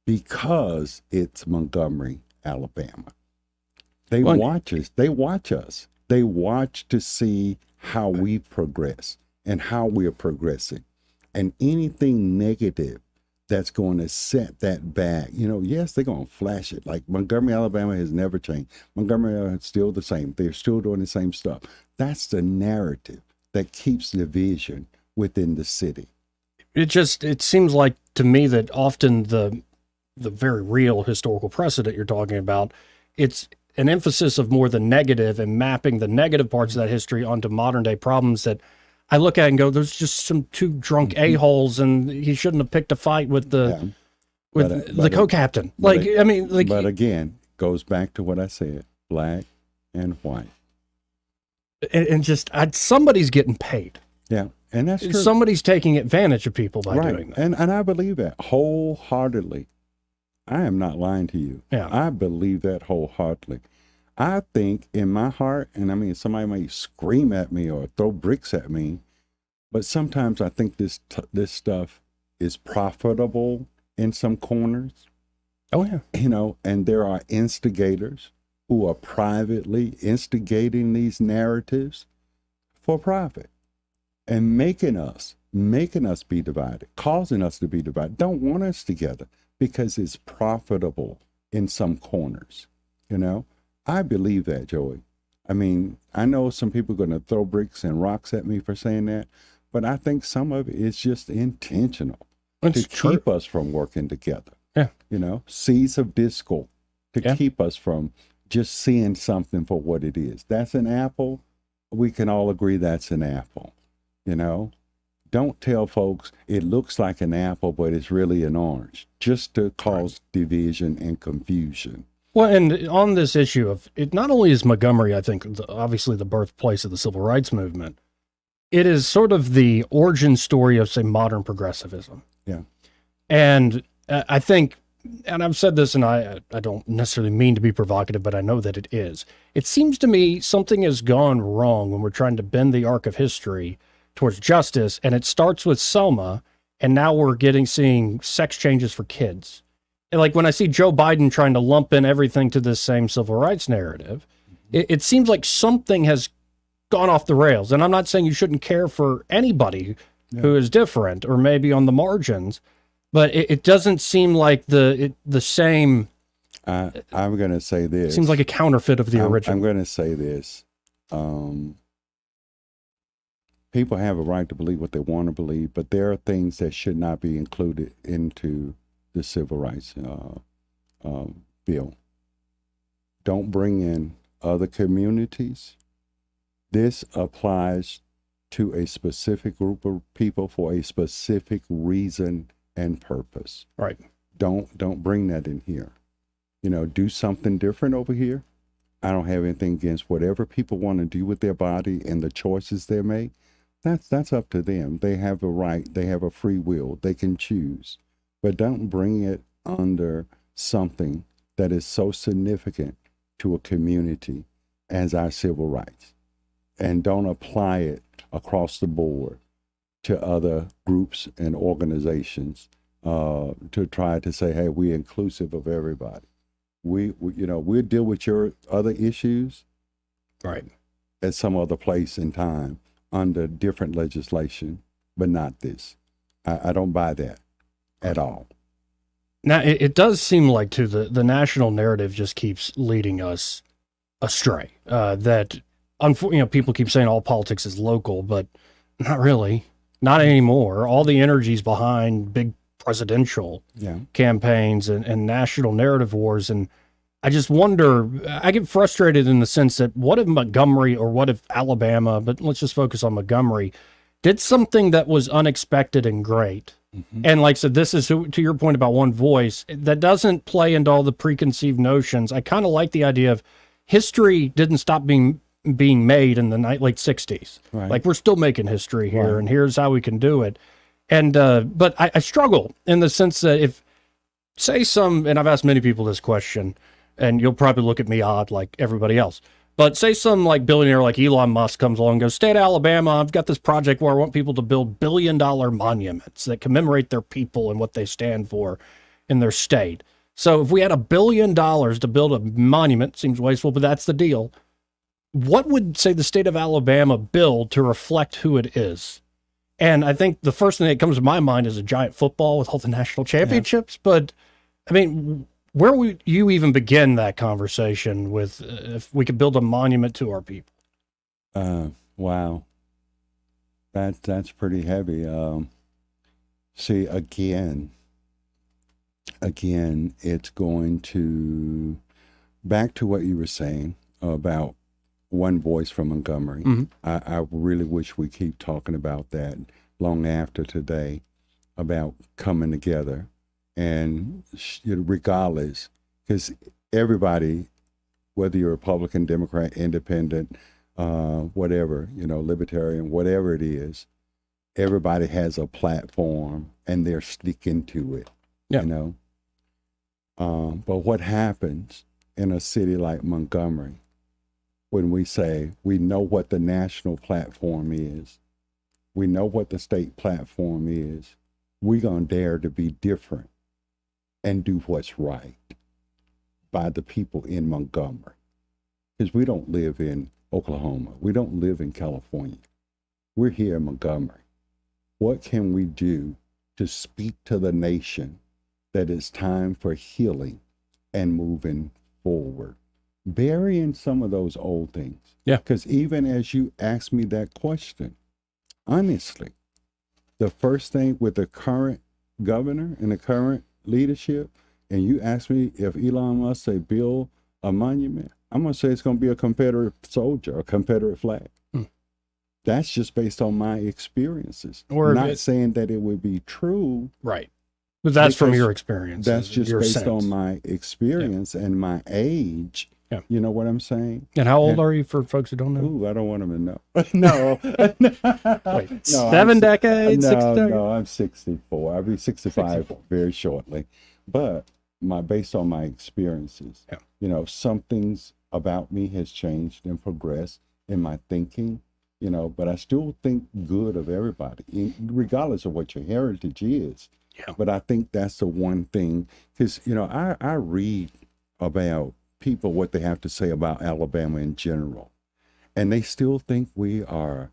Because it's Montgomery, Alabama. They watch us. They watch to see how we progress and how we're progressing. And anything negative that's going to set that back, you know, yes, they're going to flash it. Like Montgomery, Alabama has never changed. Montgomery is still the same. They're still doing the same stuff. That's the narrative that keeps division within the city. It seems like to me that often the very real historical precedent you're talking about, it's an emphasis of more the negative and mapping the negative parts of that history onto modern day problems that I look at and go, there's just some two drunk a-holes and he shouldn't have picked a fight with the co-captain. But again, goes back to what I said, black and white. And just somebody's getting paid. Yeah, and that's true. Somebody's taking advantage of people by doing that. And I believe that wholeheartedly. I am not lying to you. Yeah. I believe that wholeheartedly. I think in my heart, and I mean, somebody may scream at me or throw bricks at me, but sometimes I think this stuff is profitable in some corners. Oh, yeah. You know, and there are instigators who are privately instigating these narratives for profit and making us be divided, causing us to be divided, don't want us together because it's profitable in some corners. You know, I believe that, Joey. I mean, I know some people are going to throw bricks and rocks at me for saying that, but I think some of it is just intentional to keep us from working together. Yeah. You know, seeds of discord to keep us from just seeing something for what it is. That's an apple. We can all agree that's an apple. You know, don't tell folks it looks like an apple, but it's really an orange, just to cause division and confusion. Well, and on this issue of it, not only is Montgomery, I think, obviously the birthplace of the civil rights movement, it is sort of the origin story of, say, modern progressivism. Yeah. And I think, and I've said this, and I don't necessarily mean to be provocative, but I know that it is. It seems to me something has gone wrong when we're trying to bend the arc of history towards justice, and it starts with Selma, and now we're seeing sex changes for kids. And like when I see Joe Biden trying to lump in everything to this same civil rights narrative, it seems like something has gone off the rails. And I'm not saying you shouldn't care for anybody who is different or maybe on the margins, but it doesn't seem like the same. I'm going to say this. It seems like a counterfeit of the original. I'm going to say this. People have a right to believe what they want to believe, but there are things that should not be included into the civil rights bill. Don't bring in other communities. This applies to a specific group of people for a specific reason and purpose. Right. Don't bring that in here. You know, do something different over here. I don't have anything against whatever people want to do with their body and the choices they make. That's up to them. They have a right. They have a free will. They can choose. But don't bring it under something that is so significant to a community as our civil rights. And don't apply it across the board to other groups and organizations to try to say, hey, we're inclusive of everybody. We'll deal with your other issues right at some other place and time under different legislation, but not this. I don't buy that at all. Now, it does seem like, too, the national narrative just keeps leading us astray. That, people keep saying all politics is local, but not really. Not anymore. All the energy's behind big presidential campaigns and national narrative wars. And I just wonder, I get frustrated in the sense that what if Montgomery or what if Alabama, but let's just focus on Montgomery, did something that was unexpected and great. Mm-hmm. And like I said, this is, to your point about one voice, that doesn't play into all the preconceived notions. I kind of like the idea of history didn't stop being made in the late 60s. Right. Like, we're still making history here, and here's how we can do it. And but I struggle in the sense that if, say and I've asked many people this question, and you'll probably look at me odd like everybody else, but say some like billionaire like Elon Musk comes along and goes, state of Alabama, I've got this project where I want people to build billion-dollar monuments that commemorate their people and what they stand for in their state. So if we had $1 billion to build a monument, seems wasteful, but that's the deal. What would, say, the state of Alabama build to reflect who it is? And I think the first thing that comes to my mind is a giant football with all the national championships. Yeah. But, I mean, where would you even begin that conversation with if we could build a monument to our people? Wow. That's pretty heavy. See, again, it's going to, back to what you were saying about one voice from Montgomery. Mm-hmm. I really wish we keep talking about that long after today, about coming together and regardless, because everybody, whether you're Republican, Democrat, Independent, whatever, libertarian, whatever it is, everybody has a platform and they're sticking to it, but what happens in a city like Montgomery when we say we know what the national platform is, we know what the state platform is, we're going to dare to be different and do what's right by the people in Montgomery. Because we don't live in Oklahoma. We don't live in California. We're here in Montgomery. What can we do to speak to the nation that it's time for healing and moving forward? Burying some of those old things. Yeah. Because even as you asked me that question, honestly, the first thing with the current governor and the current leadership, and you ask me if Elon Musk say build a monument, I'm going to say it's going to be a Confederate soldier, a Confederate flag. That's just based on my experiences. Or not saying that it would be true. Right. But that's from your experience. That's just based on my experience and my age. Yeah. You know what I'm saying? And how old are you for folks who don't know? Ooh, I don't want them to know. No. Wait, No, 7 decades? 6 decades? No, I'm 64. I'll be 65 very shortly. But based on my experiences, some things about me has changed and progressed in my thinking, but I still think good of everybody, regardless of what your heritage is. Yeah. But I think that's the one thing, because, I read about people, what they have to say about Alabama in general. And they still think we are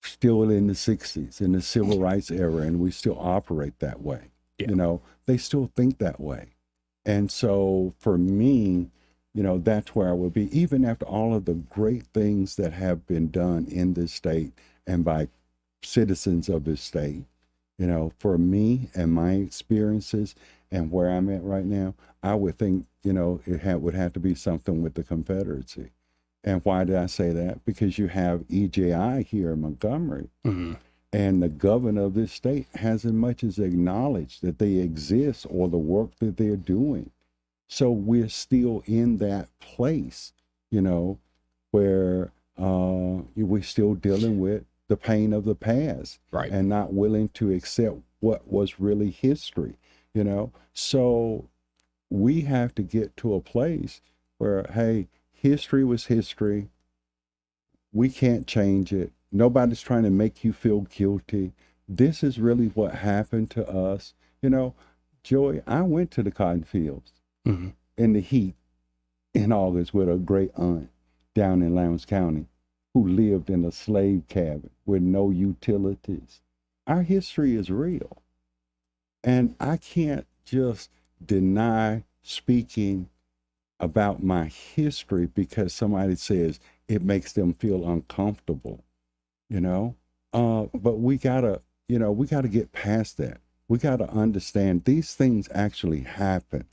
still in the 60s, in the civil rights era, and we still operate that way. Yeah. They still think that way. And so for me, that's where I would be, even after all of the great things that have been done in this state and by citizens of this state. For me and my experiences and where I'm at right now, I would think, it would have to be something with the Confederacy. And why did I say that? Because you have EJI here in Montgomery, and the governor of this state hasn't much as acknowledged that they exist or the work that they're doing. So we're still in that place, where we're still dealing with the pain of the past, right, and not willing to accept what was really history, So we have to get to a place where, hey, history was history. We can't change it. Nobody's trying to make you feel guilty. This is really what happened to us. Joey, I went to the cotton fields in the heat in August with a great aunt down in Lowndes County who lived in a slave cabin with no utilities. Our history is real. And I can't just deny speaking about my history because somebody says it makes them feel uncomfortable, but we gotta get past that. We gotta understand these things actually happen,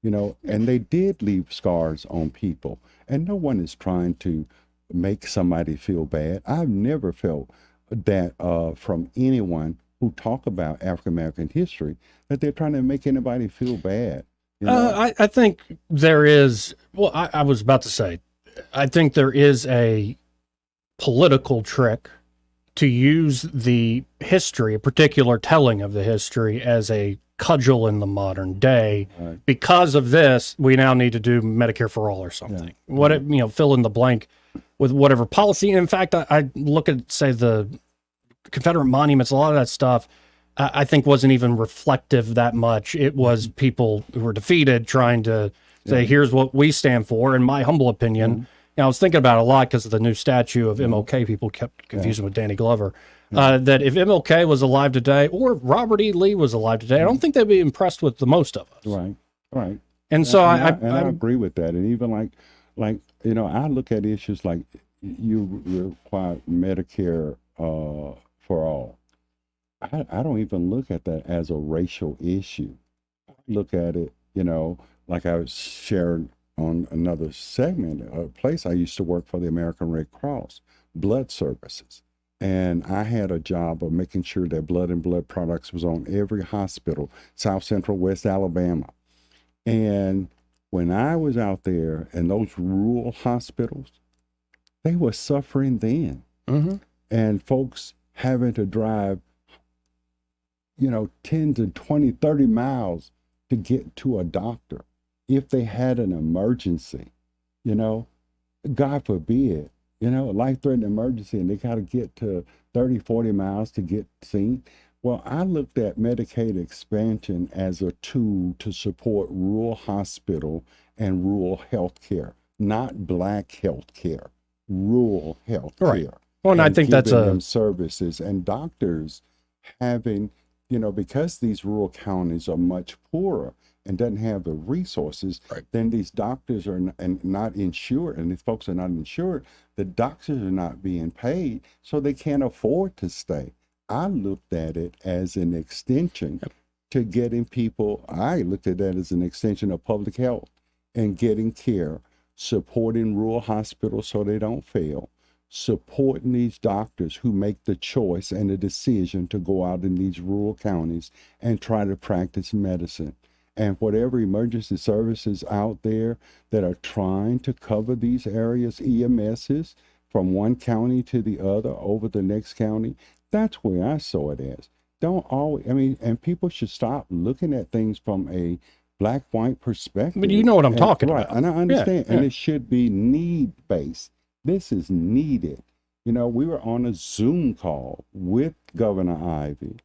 and they did leave scars on people, and no one is trying to make somebody feel bad. I've never felt that from anyone who talk about African American history, that they're trying to make anybody feel bad. I think there is, I was about to say, I think there is a political trick to use the history, a particular telling of the history, as a cudgel in the modern day. Right. Because of this, we now need to do Medicare for all or something. Yeah. Fill in the blank with whatever policy. In fact, I look at, say, the Confederate monuments, a lot of that stuff, I think wasn't even reflective that much. It was people who were defeated trying to say, here's what we stand for. In my humble opinion, I was thinking about it a lot because of the new statue of MLK. People kept confusing with Danny Glover. That if MLK was alive today, or Robert E. Lee was alive today, I don't think they'd be impressed with the most of us. Right. And so I agree with that. And even like I look at issues like you require Medicare for all. I don't even look at that as a racial issue. I look at it, like I was sharing on another segment, a place I used to work for, the American Red Cross, blood services. And I had a job of making sure that blood and blood products was on every hospital, South Central, West Alabama. And when I was out there in those rural hospitals, They were suffering then. Mm-hmm. And folks having to drive, 10 to 20, 30 miles to get to a doctor if they had an emergency, God forbid, a life-threatening emergency, and they got to get to 30, 40 miles to get seen. Well, I looked at Medicaid expansion as a tool to support rural hospital and rural health care, not Black health care, rural health care. Right. Well, and I think that's them services, and doctors having, because these rural counties are much poorer and doesn't have the resources, then these doctors are not insured, and these folks are not insured. The doctors are not being paid, so they can't afford to stay. I looked at it as an extension to getting people, I looked at that as an extension of public health and getting care, supporting rural hospitals so they don't fail, supporting these doctors who make the choice and the decision to go out in these rural counties and try to practice medicine. And whatever emergency services out there that are trying to cover these areas, EMSs, from one county to the other over the next county, that's where I saw it as. Don't always, and people should stop looking at things from a Black-white perspective. But you know what I'm talking about. And I understand. Yeah. And it should be need-based. This is needed. We were on a Zoom call with Governor Ivey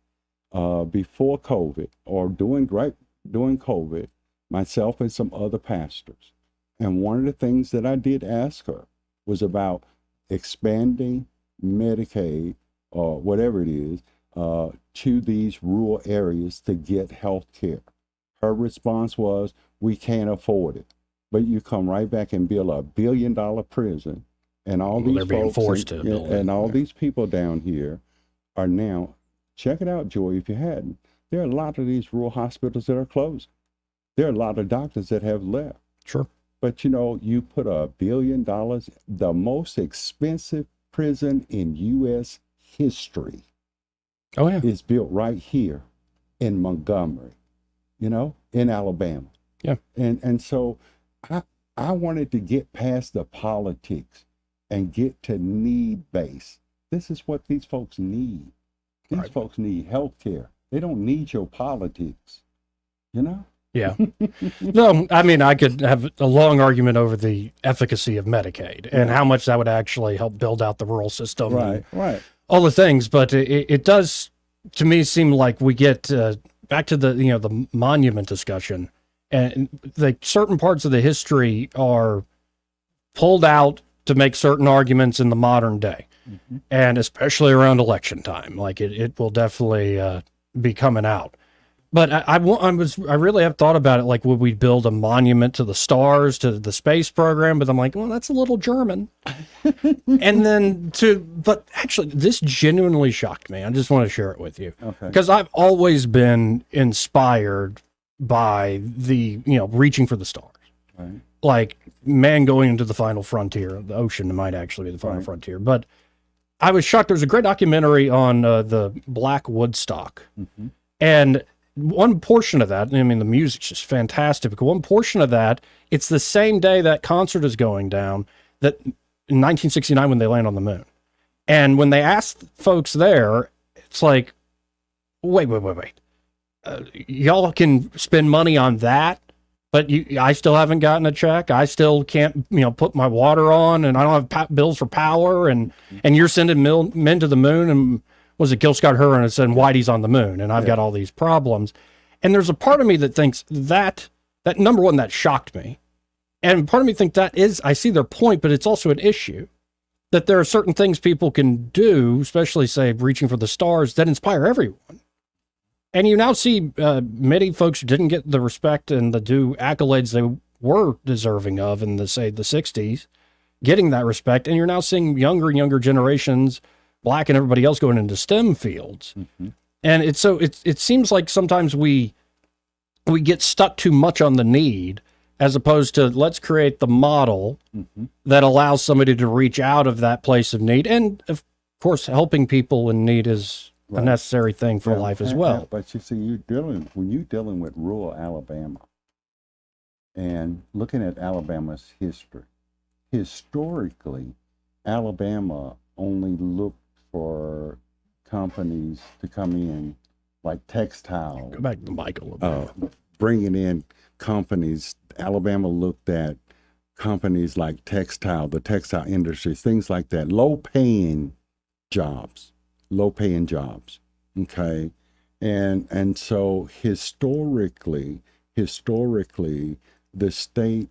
before COVID, or during COVID, myself and some other pastors. And one of the things that I did ask her was about expanding Medicaid, or whatever it is, to these rural areas to get health care. Her response was, we can't afford it. But you come right back and build $1 billion prison, and all these folks and all these people down here are now, check it out, Joy, if you hadn't, there are a lot of these rural hospitals that are closed. There are a lot of doctors that have left. Sure. But you put $1 billion, the most expensive prison in U.S. history, is built right here in Montgomery, in Alabama. Yeah. And so I wanted to get past the politics and get to need base. This is what these folks need. These folks need health care. They don't need your politics, Yeah. No, I could have a long argument over the efficacy of Medicaid and how much that would actually help build out the rural system. Right. All the things, but it does, to me, seem like we get back to the monument discussion, and certain parts of the history are pulled out to make certain arguments in the modern day, and especially around election time. Like it will definitely be coming out. But I really have thought about it. Like, would we build a monument to the stars, to the space program? But I'm like, well, that's a little German. But actually, this genuinely shocked me. I just want to share it with you. Okay. Because I've always been inspired by the, reaching for the stars. Right. Like man going into the final frontier. The ocean might actually be the final frontier. But I was shocked. There's a great documentary on the Black Woodstock. And one portion of that, the music's just fantastic. But one portion of that, it's the same day that concert is going down, that in 1969 when they land on the moon. And when they asked folks there, it's like, wait. Y'all can spend money on that, but I still haven't gotten a check. I still can't, put my water on, and I don't have bills for power, and you're sending men to the moon, and was it Gil Scott-Heron that said Whitey's on the moon, and I've got all these problems. And there's a part of me that thinks that number one, that shocked me. And part of me think that is, I see their point, but it's also an issue that there are certain things people can do, especially say reaching for the stars, that inspire everyone. And you now see many folks who didn't get the respect and the due accolades they were deserving of in the 60s, getting that respect. And you're now seeing younger and younger generations, Black and everybody else, going into STEM fields. And it seems like sometimes we get stuck too much on the need, as opposed to let's create the model that allows somebody to reach out of that place of need. And of course, helping people in need is a necessary thing for life as well. But you see, when you're dealing with rural Alabama and looking at Alabama's history, historically, Alabama only looked for companies to come in like textile. Go back to Mike a little bit. Bringing in companies. Alabama looked at companies like textile, the textile industry, things like that, low-paying jobs. Okay, and so historically, the state,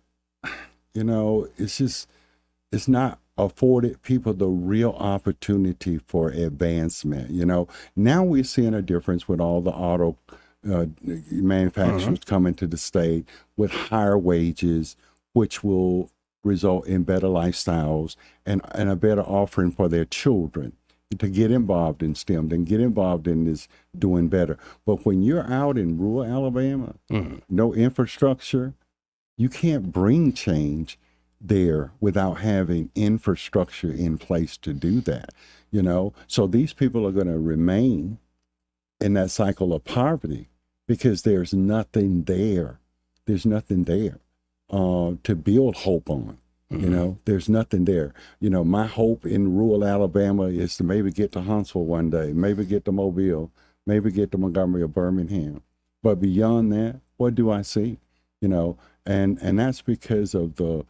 it's not afforded people the real opportunity for advancement. Now we're seeing a difference with all the auto manufacturers coming to the state with higher wages, which will result in better lifestyles and a better offering for their children to get involved in STEM and get involved in this doing better. But when you're out in rural Alabama, no infrastructure, you can't bring change there without having infrastructure in place to do that. So these people are going to remain in that cycle of poverty because there's nothing there. There's nothing there to build hope on. There's nothing there. My hope in rural Alabama is to maybe get to Huntsville one day, maybe get to Mobile, maybe get to Montgomery or Birmingham. But beyond that, what do I see? And that's because of the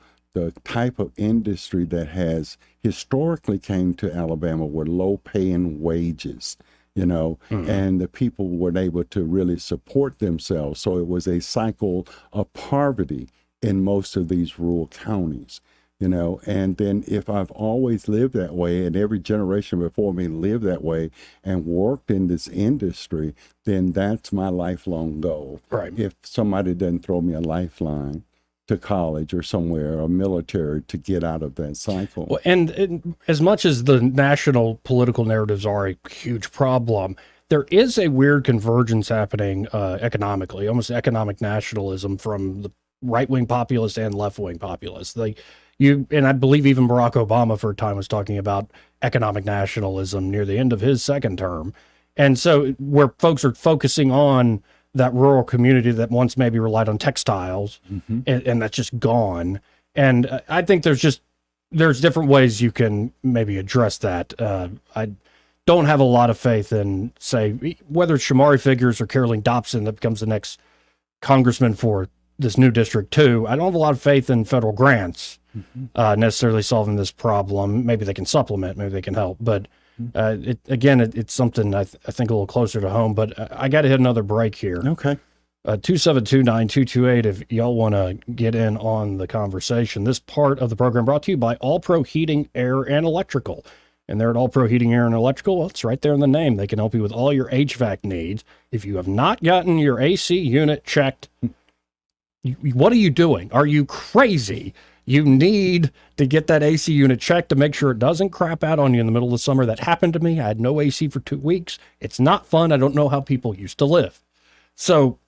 type of industry that has historically came to Alabama were low-paying wages. And the people weren't able to really support themselves. So it was a cycle of poverty in most of these rural counties, and then if I've always lived that way and every generation before me lived that way and worked in this industry, then that's my lifelong goal. Right. If somebody doesn't throw me a lifeline to college or somewhere or military to get out of that cycle. Well, and as much as the national political narratives are a huge problem, there is a weird convergence happening economically, almost economic nationalism from the right-wing populists and left-wing populists. And I believe even Barack Obama for a time was talking about economic nationalism near the end of his second term. And so where folks are focusing on that rural community that once maybe relied on textiles, and that's just gone. And I think there's different ways you can maybe address that. I don't have a lot of faith in, say, whether it's Shamari Figures or Caroline Dobson that becomes the next congressman for this new District 2. I don't have a lot of faith in federal grants necessarily solving this problem. Maybe they can supplement, maybe they can help. But it's something I think a little closer to home. But I got to hit another break here. Okay. 272-9228 if y'all want to get in on the conversation. This part of the program brought to you by All Pro Heating, Air, and Electrical. And they're at All Pro Heating, Air, and Electrical. Well, it's right there in the name. They can help you with all your HVAC needs. If you have not gotten your AC unit checked, what are you doing? Are you crazy? You need to get that AC unit checked to make sure it doesn't crap out on you in the middle of the summer. That happened to me. I had no AC for 2 weeks. It's not fun. I don't know how people used to live. So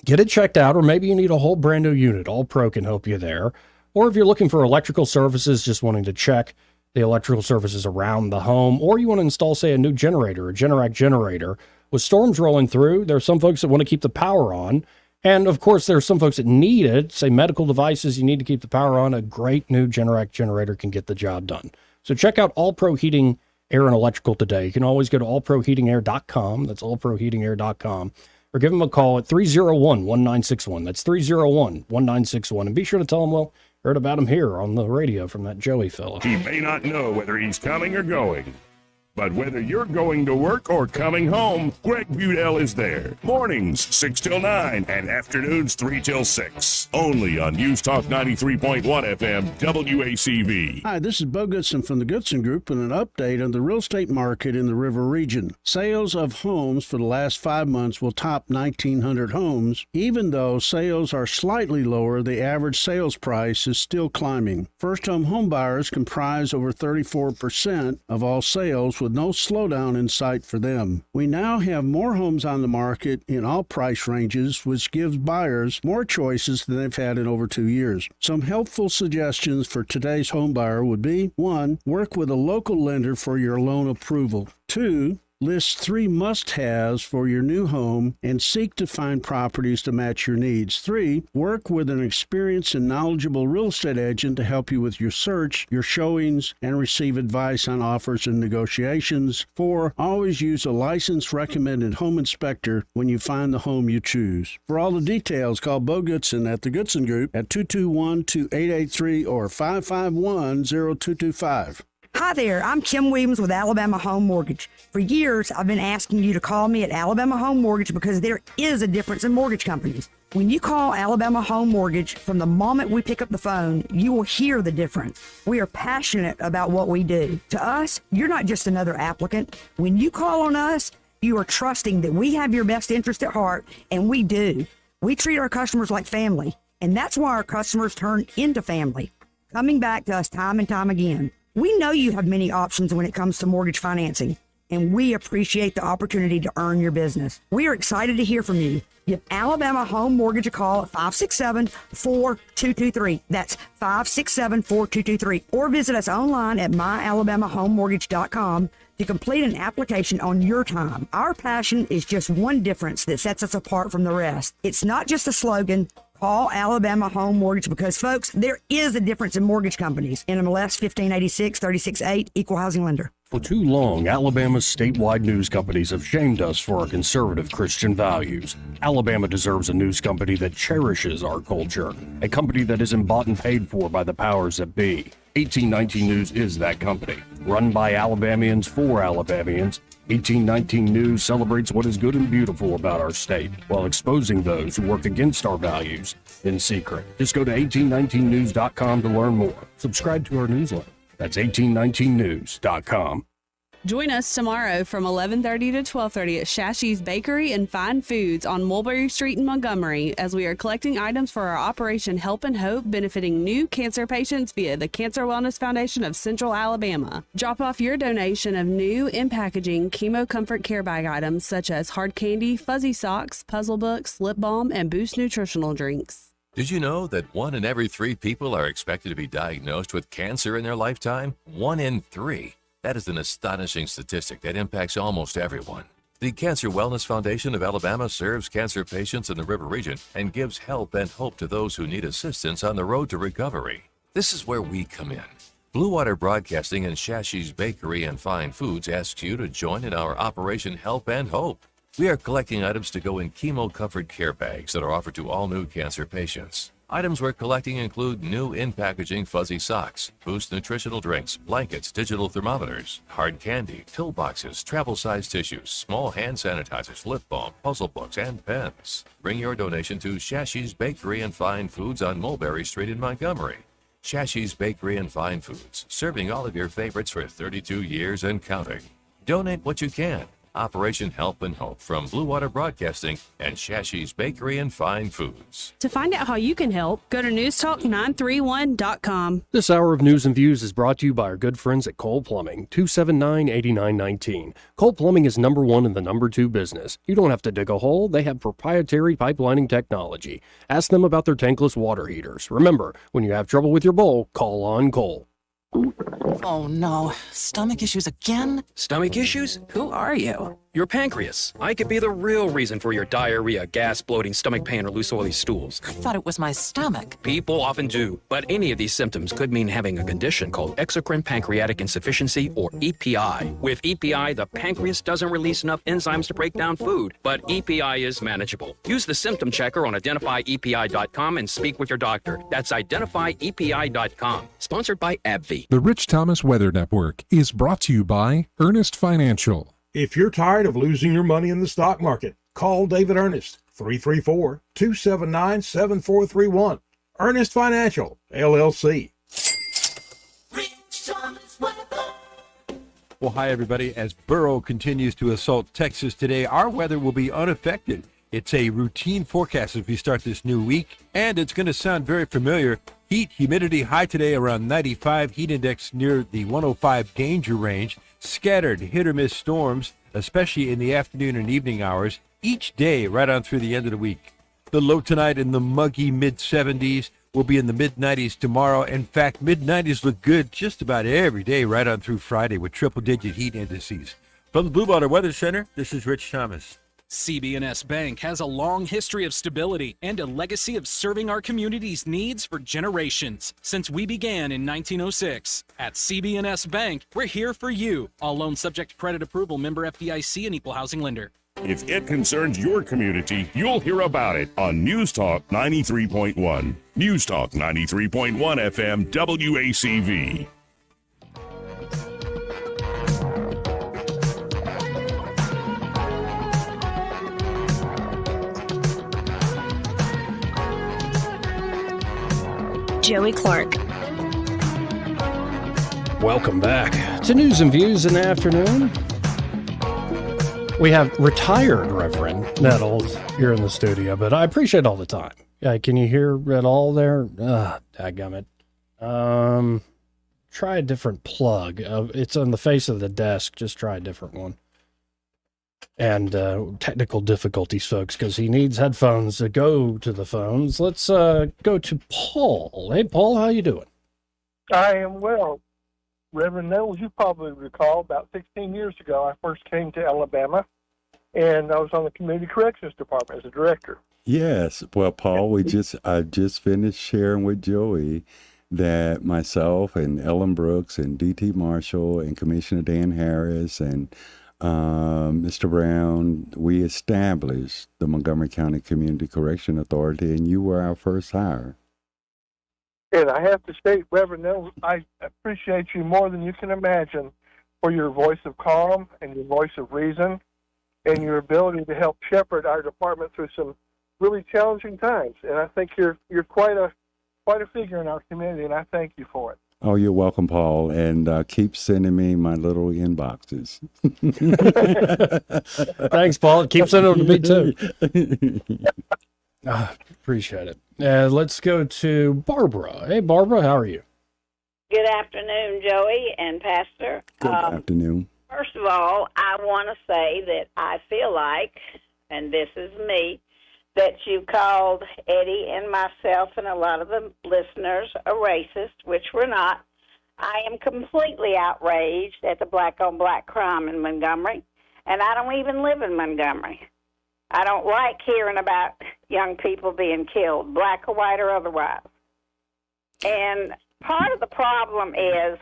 get it checked out, or maybe you need a whole brand new unit. All Pro can help you there. Or if you're looking for electrical services, just wanting to check the electrical services around the home, or you want to install, say, a new generator, a Generac generator. With storms rolling through, there are some folks that want to keep the power on. And of course, there are some folks that need it, say medical devices, you need to keep the power on. A great new Generac generator can get the job done. So check out All Pro Heating, Air, and Electrical today. You can always go to allproheatingair.com. That's allproheatingair.com. Or give them a call at 301-1961. That's 301-1961. And be sure to tell them, well, heard about him here on the radio from that Joey fella. He may not know whether he's coming or going, but whether you're going to work or coming home, Greg Budell is there. Mornings, 6 till 9, and afternoons, 3 till 6. Only on News Talk 93.1 FM, WACV. Hi, this is Bo Goodson from the Goodson Group and an update on the real estate market in the River region. Sales of homes for the last 5 months will top 1,900 homes. Even though sales are slightly lower, the average sales price is still climbing. First-home home buyers comprise over 34% of all sales, with no slowdown in sight for them. We now have more homes on the market in all price ranges, which gives buyers more choices than they've had in over 2 years. Some helpful suggestions for today's home buyer would be: 1. Work with a local lender for your loan approval. 2. List 3 must-haves for your new home and seek to find properties to match your needs. 3, work with an experienced and knowledgeable real estate agent to help you with your search, your showings, and receive advice on offers and negotiations. 4, always use a licensed recommended home inspector when you find the home you choose. For all the details, call Bo Goodson at the Goodson Group at 221-2883 or 551-0225. Hi there, I'm Kim Williams with Alabama Home Mortgage. For years, I've been asking you to call me at Alabama Home Mortgage because there is a difference in mortgage companies. When you call Alabama Home Mortgage, from the moment we pick up the phone, you will hear the difference. We are passionate about what we do. To us, you're not just another applicant. When you call on us, you are trusting that we have your best interest at heart, and we do. We treat our customers like family, and that's why our customers turn into family, coming back to us time and time again. We know you have many options when it comes to mortgage financing, and we appreciate the opportunity to earn your business. We are excited to hear from you. Give Alabama Home Mortgage a call at 567-4223. That's 567-4223. Or visit us online at myalabamahomemortgage.com to complete an application on your time. Our passion is just one difference that sets us apart from the rest. It's not just a slogan. Call Alabama Home Mortgage because, folks, there is a difference in mortgage companies. NMLS 1586-368, Equal Housing Lender. For too long, Alabama's statewide news companies have shamed us for our conservative Christian values. Alabama deserves a news company that cherishes our culture, a company that isn't bought and paid for by the powers that be. 1819 News is that company. Run by Alabamians for Alabamians, 1819 News celebrates what is good and beautiful about our state while exposing those who work against our values in secret. Just go to 1819news.com to learn more. Subscribe to our newsletter. That's 1819news.com. Join us tomorrow from 11:30 to 12:30 at Shashy's Bakery and Fine Foods on Mulberry Street in Montgomery as we are collecting items for our Operation Help and Hope benefiting new cancer patients via the Cancer Wellness Foundation of Central Alabama. Drop off your donation of new in-packaging Chemo Comfort Care Bag items such as hard candy, fuzzy socks, puzzle books, lip balm, and Boost nutritional drinks. Did you know that 1 in every 3 people are expected to be diagnosed with cancer in their lifetime? 1 in 3. That is an astonishing statistic that impacts almost everyone. The Cancer Wellness Foundation of Alabama serves cancer patients in the River Region and gives help and hope to those who need assistance on the road to recovery. This is where we come in. Blue Water Broadcasting and Shashy's Bakery and Fine Foods asks you to join in our Operation Help and Hope. We are collecting items to go in Chemo Comfort Care Bags that are offered to all new cancer patients. Items we're collecting include new in-packaging fuzzy socks, Boost nutritional drinks, blankets, digital thermometers, hard candy, pill boxes, travel-size tissues, small hand sanitizers, lip balm, puzzle books, and pens. Bring your donation to Shashy's Bakery and Fine Foods on Mulberry Street in Montgomery. Shashy's Bakery and Fine Foods, serving all of your favorites for 32 years and counting. Donate what you can. Operation Help and Hope from Blue Water Broadcasting and Shashy's Bakery and Fine Foods. To find out how you can help, go to newstalk931.com. This hour of News and Views is brought to you by our good friends at Cole Plumbing, 279-8919. Cole Plumbing is number 1 in the number 2 business. You don't have to dig a hole. They have proprietary pipelining technology. Ask them about their tankless water heaters. Remember, when you have trouble with your bowl, call on Cole. Oh no, stomach issues again? Stomach issues? Who are you? Your pancreas. I could be the real reason for your diarrhea, gas, bloating, stomach pain, or loose oily stools. I thought it was my stomach. People often do, but any of these symptoms could mean having a condition called exocrine pancreatic insufficiency, or EPI. With EPI, the pancreas doesn't release enough enzymes to break down food, but EPI is manageable. Use the symptom checker on identifyepi.com and speak with your doctor. That's identifyepi.com. Sponsored by AbbVie. The Rich Thomas Weather Network is brought to you by Ernest Financial. If you're tired of losing your money in the stock market, call David Ernest, 334-279-7431. Ernest Financial, LLC. Well, hi, everybody. As Burrow continues to assault Texas today, our weather will be unaffected. It's a routine forecast as we start this new week, and it's going to sound very familiar. Heat, humidity high today around 95, heat index near the 105 danger range. Scattered hit-or-miss storms, especially in the afternoon and evening hours, each day right on through the end of the week. The low tonight in the muggy mid-70s will be in the mid-90s tomorrow. In fact, mid-90s look good just about every day right on through Friday with triple-digit heat indices. From the Blue Water Weather Center, this is Rich Thomas. CB&S Bank has a long history of stability and a legacy of serving our community's needs for generations since we began in 1906. At CB&S Bank, we're here for you. All loans subject to credit approval, member FDIC, and equal housing lender. If it concerns your community, you'll hear about it on News Talk 93.1. News Talk 93.1 FM WACV. Joey Clark. Welcome back to News and Views in the afternoon. We have retired Reverend Nettles here in the studio, but I appreciate all the time. Yeah, can you hear it all there? Dadgummit. Try a different plug. It's on the face of the desk. Just try a different one. And technical difficulties, folks, because he needs headphones to go to the phones. Let's go to Paul. Hey, Paul, how you doing? I am well. Reverend Nettles, you probably recall about 16 years ago, I first came to Alabama, and I was on the Community Corrections Department as a director. Yes. Well, Paul, I just finished sharing with Joey that myself and Ellen Brooks and D.T. Marshall and Commissioner Dan Harris and Mr. Brown, we established the Montgomery County Community Correction Authority, and you were our first hire. And I have to state, Reverend Nettles, I appreciate you more than you can imagine for your voice of calm and your voice of reason and your ability to help shepherd our department through some really challenging times. And I think you're quite a figure in our community, and I thank you for it. Oh, you're welcome, Paul, and keep sending me my little inboxes. Thanks, Paul. Keep sending them to me, too. Appreciate it. Let's go to Barbara. Hey, Barbara, how are you? Good afternoon, Joey and Pastor. Good afternoon. First of all, I want to say that I feel like, and this is me, that you called Eddie and myself and a lot of the listeners a racist, which we're not. I am completely outraged at the black-on-black crime in Montgomery, and I don't even live in Montgomery. I don't like hearing about young people being killed, black or white or otherwise. And part of the problem is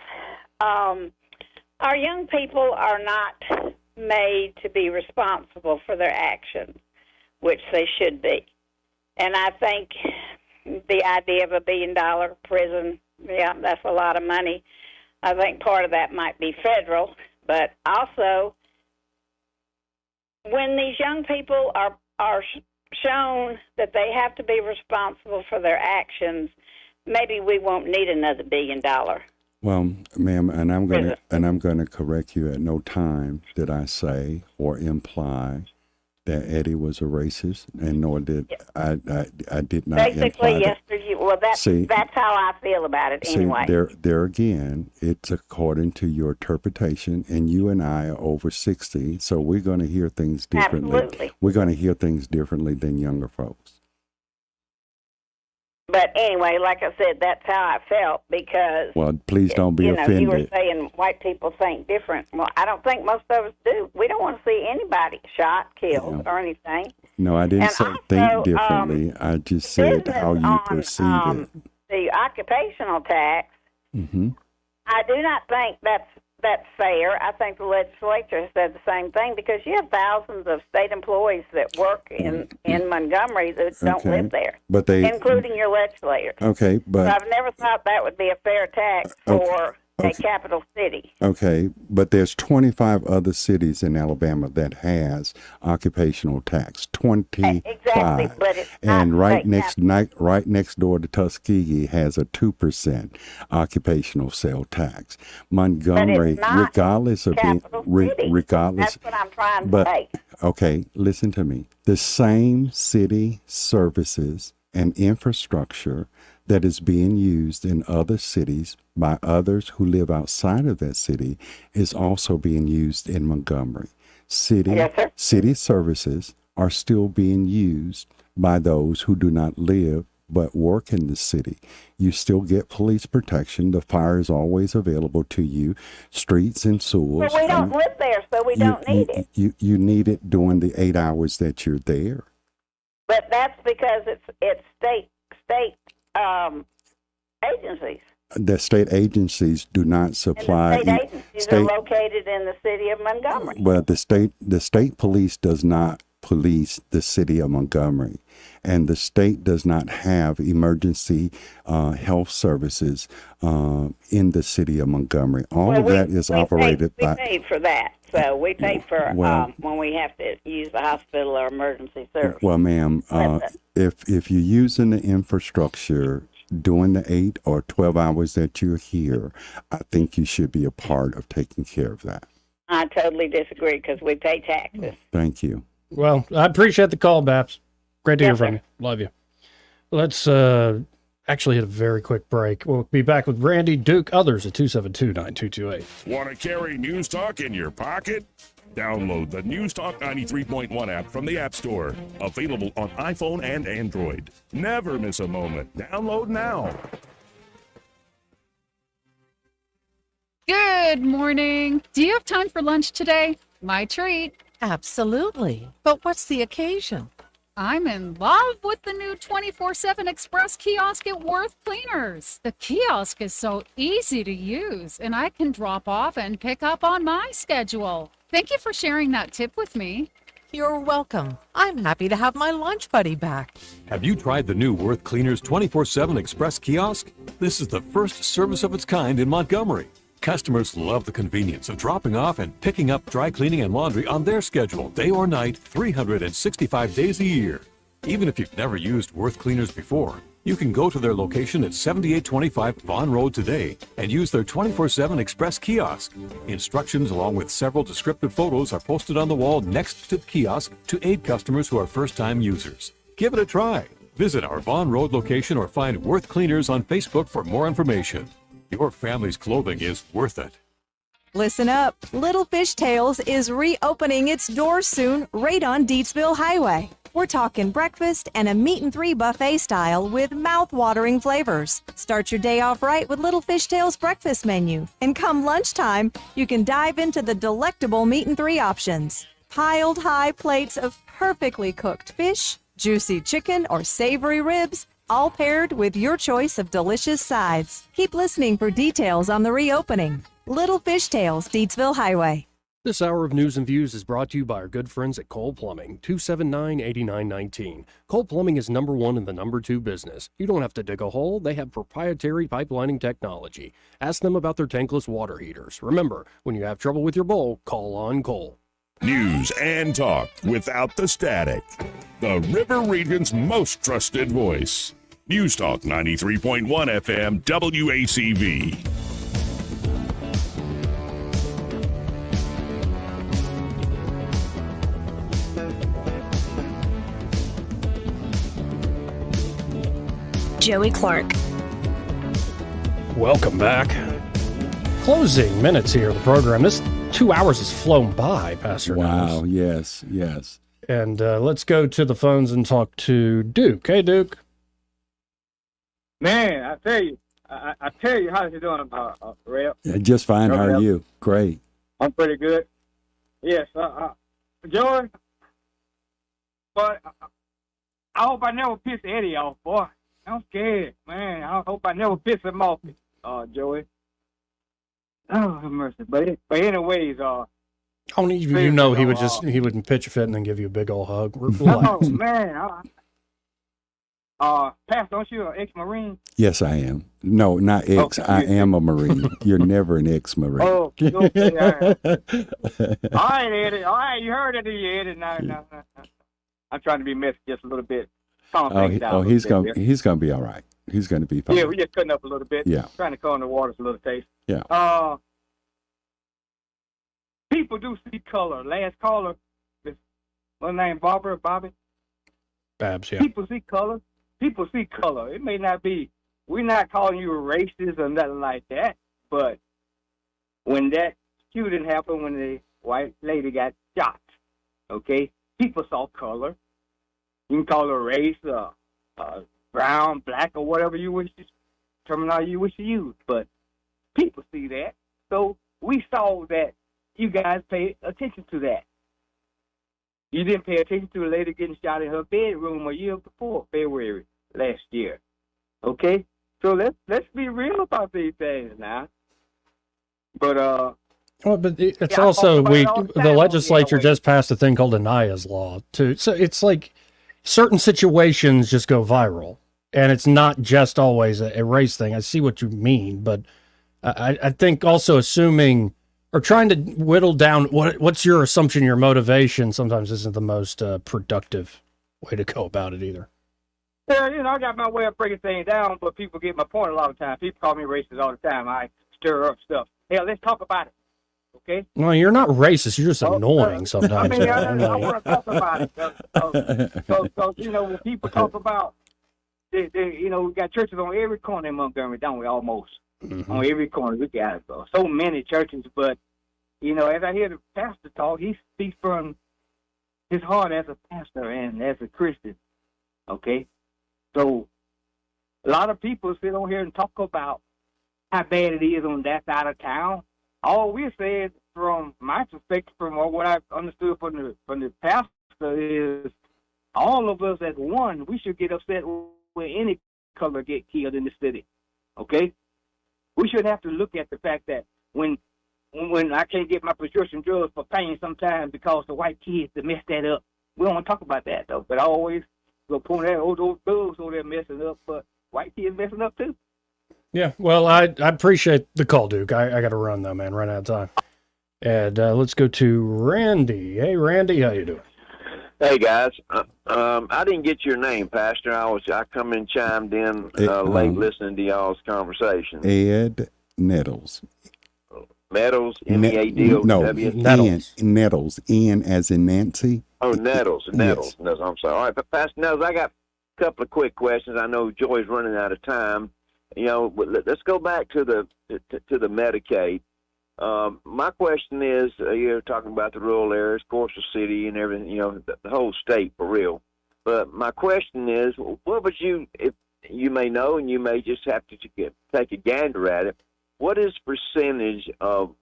our young people are not made to be responsible for their actions, which they should be. And I think the idea of $1 billion prison, yeah, that's a lot of money. I think part of that might be federal, but also when these young people are shown that they have to be responsible for their actions, maybe we won't need another $1 billion. Well, ma'am, and I'm gonna correct you. At no time did I say or imply that Eddie was a racist, and nor did I did not basically imply yes that. or you. Well, that's how I feel about it anyway. There again, it's according to your interpretation, and you and I are over 60, so we're going to hear things differently. Absolutely. We're going to hear things differently than younger folks. But anyway, like I said, that's how I felt because. Well, please don't be offended. You were saying white people think different. Well, I don't think most of us do. We don't want to see anybody shot, killed, or anything. No, I didn't say also, think differently. I just said how you perceive it. The occupational tax, Mm-hmm. I do not think that's fair. I think the legislature has said the same thing because you have thousands of state employees that work in Montgomery that don't live there, but including your legislators. Okay, but so I've never thought that would be a fair tax for a capital city. Okay, but there's 25 other cities in Alabama that has occupational tax. 25. Exactly, but it's and not right next door to Tuskegee has a 2% occupational sale tax. Montgomery, but it's not regardless of being regardless. That's what I'm trying to say. Okay, listen to me. The same city services and infrastructure that is being used in other cities by others who live outside of that city is also being used in Montgomery. City services are still being used by those who do not live but work in the city. You still get police protection. The fire is always available to you, streets and sewers. But we don't live there, so we don't need it. You need it during the 8 hours that you're there. But that's because it's state agencies. The state agencies do not supply. And the state agencies are located in the city of Montgomery. Well, the state police does not police the city of Montgomery, and the state does not have emergency health services in the city of Montgomery. All of that is operated by. We pay for that, so we pay for when we have to use the hospital or emergency service. Well, ma'am, if you're using the infrastructure during the 8 or 12 hours that you're here, I think you should be a part of taking care of that. I totally disagree because we pay taxes. Thank you. Well, I appreciate the call, Babs. Great to hear Yes, from you. Love you. Let's actually hit a very quick break. We'll be back with Randy, Duke, others at 272-9228. Want to carry News Talk in your pocket? Download the News Talk 93.1 app from the App Store. Available on iPhone and Android. Never miss a moment. Download now. Good morning. Do you have time for lunch today? My treat. Absolutely. But what's the occasion? I'm in love with the new 24/7 Express kiosk at Worth Cleaners. The kiosk is so easy to use, and I can drop off and pick up on my schedule. Thank you for sharing that tip with me. You're welcome. I'm happy to have my lunch buddy back. Have you tried the new Worth Cleaners 24/7 Express kiosk? This is the first service of its kind in Montgomery. Customers love the convenience of dropping off and picking up dry cleaning and laundry on their schedule, day or night, 365 days a year. Even if you've never used Worth Cleaners before, you can go to their location at 7825 Vaughn Road today and use their 24/7 Express kiosk. Instructions along with several descriptive photos are posted on the wall next to the kiosk to aid customers who are first-time users. Give it a try. Visit our Vaughn Road location or find Worth Cleaners on Facebook for more information. Your family's clothing is worth it. Listen up. Little Fish Tales is reopening its doors soon right on Deatsville Highway. We're talking breakfast and a meat and three buffet style with mouth-watering flavors. Start your day off right with Little Fish Tales breakfast menu. And come lunchtime, you can dive into the delectable meat and three options. Piled high plates of perfectly cooked fish, juicy chicken, or savory ribs, all paired with your choice of delicious sides. Keep listening for details on the reopening. Little Fish Tales, Deatsville Highway. This hour of News and Views is brought to you by our good friends at Cole Plumbing, 279-8919. Cole Plumbing is number one in the number two business. You don't have to dig a hole. They have proprietary pipelining technology. Ask them about their tankless water heaters. Remember, when you have trouble with your bowl, call on Cole. News and talk without the static. The River Region's most trusted voice. News Talk 93.1 FM WACV. Joey Clark. Welcome back. Closing minutes here of the program. This 2 hours has flown by, Pastor. Wow, Nels. yes. And let's go to the phones and talk to Duke. Hey, Duke. Man, I tell you, how's you doing, Rep? Just fine. How are you? Great. I'm pretty good. Yes, Joey. But I hope I never piss Eddie off, boy. I'm scared, man. I hope I never piss him off, Joey. Oh, mercy. But anyways, you know he would pitch a fit and then give you a big old hug. Relax. Oh man, Pastor, don't you an ex-Marine? Yes, I am. No, not ex. Okay. I am a Marine. You're never an ex-Marine. Oh, okay. All right, Eddie. All right, you heard it, Eddie. No. I'm trying to be messy just a little bit. He's gonna be all right. He's gonna be fine. Yeah, we're just cutting up a little bit. Yeah. Trying to calm the waters a little taste. Yeah. People do see color. Last caller, what's name? Bobby? Babs, yeah. People see color. It may not be, we're not calling you a racist or nothing like that, but when that shooting happened, when the white lady got shot, okay, people saw color. You can call her race, brown, black, or whatever terminology you wish to use. But people see that. So we saw that you guys pay attention to that. You didn't pay attention to a lady getting shot in her bedroom a year before February last year. Okay? So let's be real about these things now. But well, but it's also the legislature just passed a thing called Anaya's law too. So it's like certain situations just go viral, and it's not just always a race thing. I see what you mean, but I think also assuming or trying to whittle down what's your assumption, your motivation sometimes isn't the most productive way to go about it either. Yeah, I got my way of breaking things down, but people get my point a lot of times. People call me racist all the time. I stir up stuff. Hell, let's talk about it. Okay? No, you're not racist. You're just annoying sometimes. I want to talk about it. So, when people talk about, we got churches on every corner in Montgomery, don't we? Almost. Mm-hmm. On every corner. We got so many churches, but, as I hear the pastor talk, he speaks from his heart as a pastor and as a Christian. Okay? So, a lot of people sit on here and talk about how bad it is on that side of town. All we're saying, from my perspective, from what I've understood from the pastor, is all of us as one, we should get upset when any color get killed in the city. Okay? We should have to look at the fact that when I can't get my prescription drugs for pain sometimes because the white kids that mess that up. We don't want to talk about that, though, but I always go point out, those thugs over there messing up, but white kids messing up, too. Yeah, well, I appreciate the call, Duke. I got to run, though, man. Run out of time. And let's go to Randy. Hey, Randy, how you doing? Hey, guys. I didn't get your name, Pastor. I come in chimed in late listening to y'all's conversation. Ed Nettles. Nettles, N-E-A-D-O-W? No, Nettles, N as in Nancy. Oh, Nettles. Yes. No, I'm sorry. All right, but Pastor Nettles, I got a couple of quick questions. I know Joy's running out of time. Let's go back to the Medicaid. My question is, you're talking about the rural areas, Coastal City, and everything. The whole state for real. But my question is, what would you, if you may know, and you may just have to take a gander at it, what is percentage of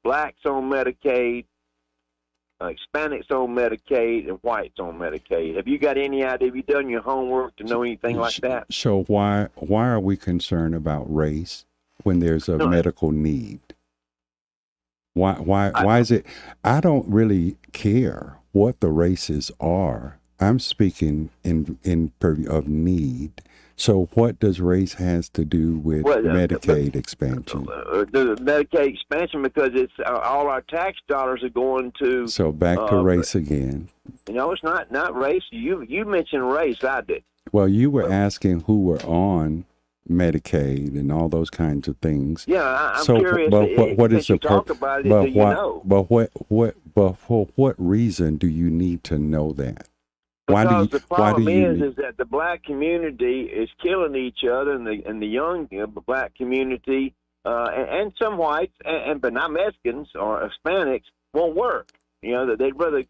blacks on Medicaid, Hispanics on Medicaid, and whites on Medicaid? Have you got any idea? Have you done your homework to know anything like that? So why are we concerned about race when there's a medical need? Why is it? I don't really care what the races are. I'm speaking in of need. So what does race has to do with Medicaid expansion? The Medicaid expansion, because it's all our tax dollars are going to. So back to race again. It's not race. You mentioned race. I did. Well, you were asking who were on Medicaid and all those kinds of things. Yeah, I'm curious. But what is the talk about it? But for what reason do you need to know that? Because the problem is that the black community is killing each other, and the young black community and some whites but not Mexicans or Hispanics won't work. That they'd rather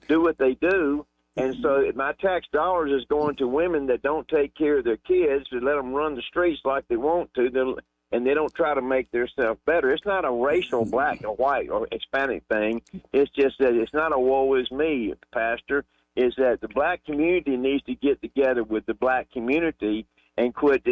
do what they do. And so my tax dollars is going to women that don't take care of their kids, to let them run the streets like they want to, and they don't try to make themselves better. It's not a racial black or white or Hispanic thing. It's just that it's not a woe is me, Pastor. Is that the black community needs to get together with the black community and quit,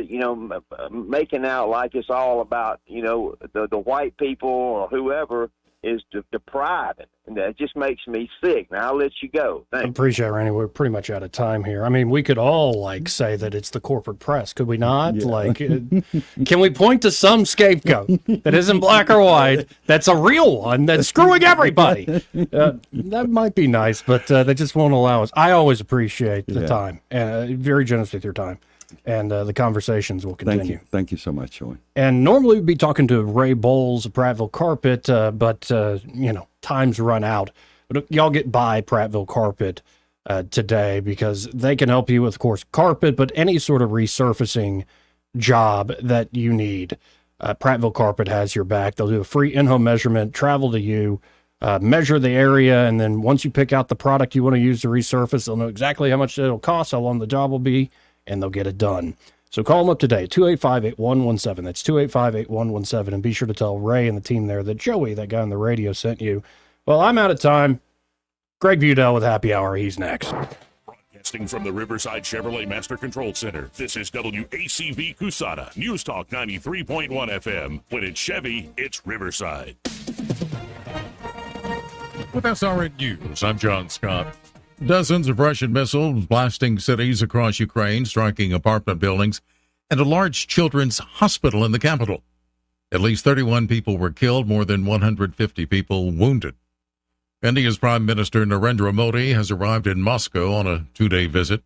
making out like it's all about, the white people or whoever is deprived. And that just makes me sick. Now, I'll let you go. Thanks. I appreciate it, Randy. We're pretty much out of time here. I mean, we could all say that it's the corporate press, could we not? Yeah. Can we point to some scapegoat that isn't black or white, that's a real one, that's screwing everybody? That might be nice, but they just won't allow us. I always appreciate the time. Very generous with your time. And the conversations will continue. Thank you so much, Joey. And normally we'd be talking to Ray Bowles of Prattville Carpet, but time's run out. But y'all get by Prattville Carpet today, because they can help you with, of course, carpet, but any sort of resurfacing job that you need. Prattville Carpet has your back. They'll do a free in-home measurement, travel to you, measure the area, and then once you pick out the product you want to use to resurface, they'll know exactly how much it'll cost, how long the job will be, and they'll get it done. So call them up today, 285-8117. That's 285-8117. And be sure to tell Ray and the team there that Joey, that guy on the radio, sent you. Well, I'm out of time. Greg Budell with Happy Hour. He's next. Broadcasting from the Riverside Chevrolet Master Control Center, this is WACV Cusada, News Talk 93.1 FM. When it's Chevy, it's Riverside. With SRN News, I'm John Scott. Dozens of Russian missiles blasting cities across Ukraine, striking apartment buildings, and a large children's hospital in the capital. At least 31 people were killed, more than 150 people wounded. India's Prime Minister Narendra Modi has arrived in Moscow on a 2-day visit.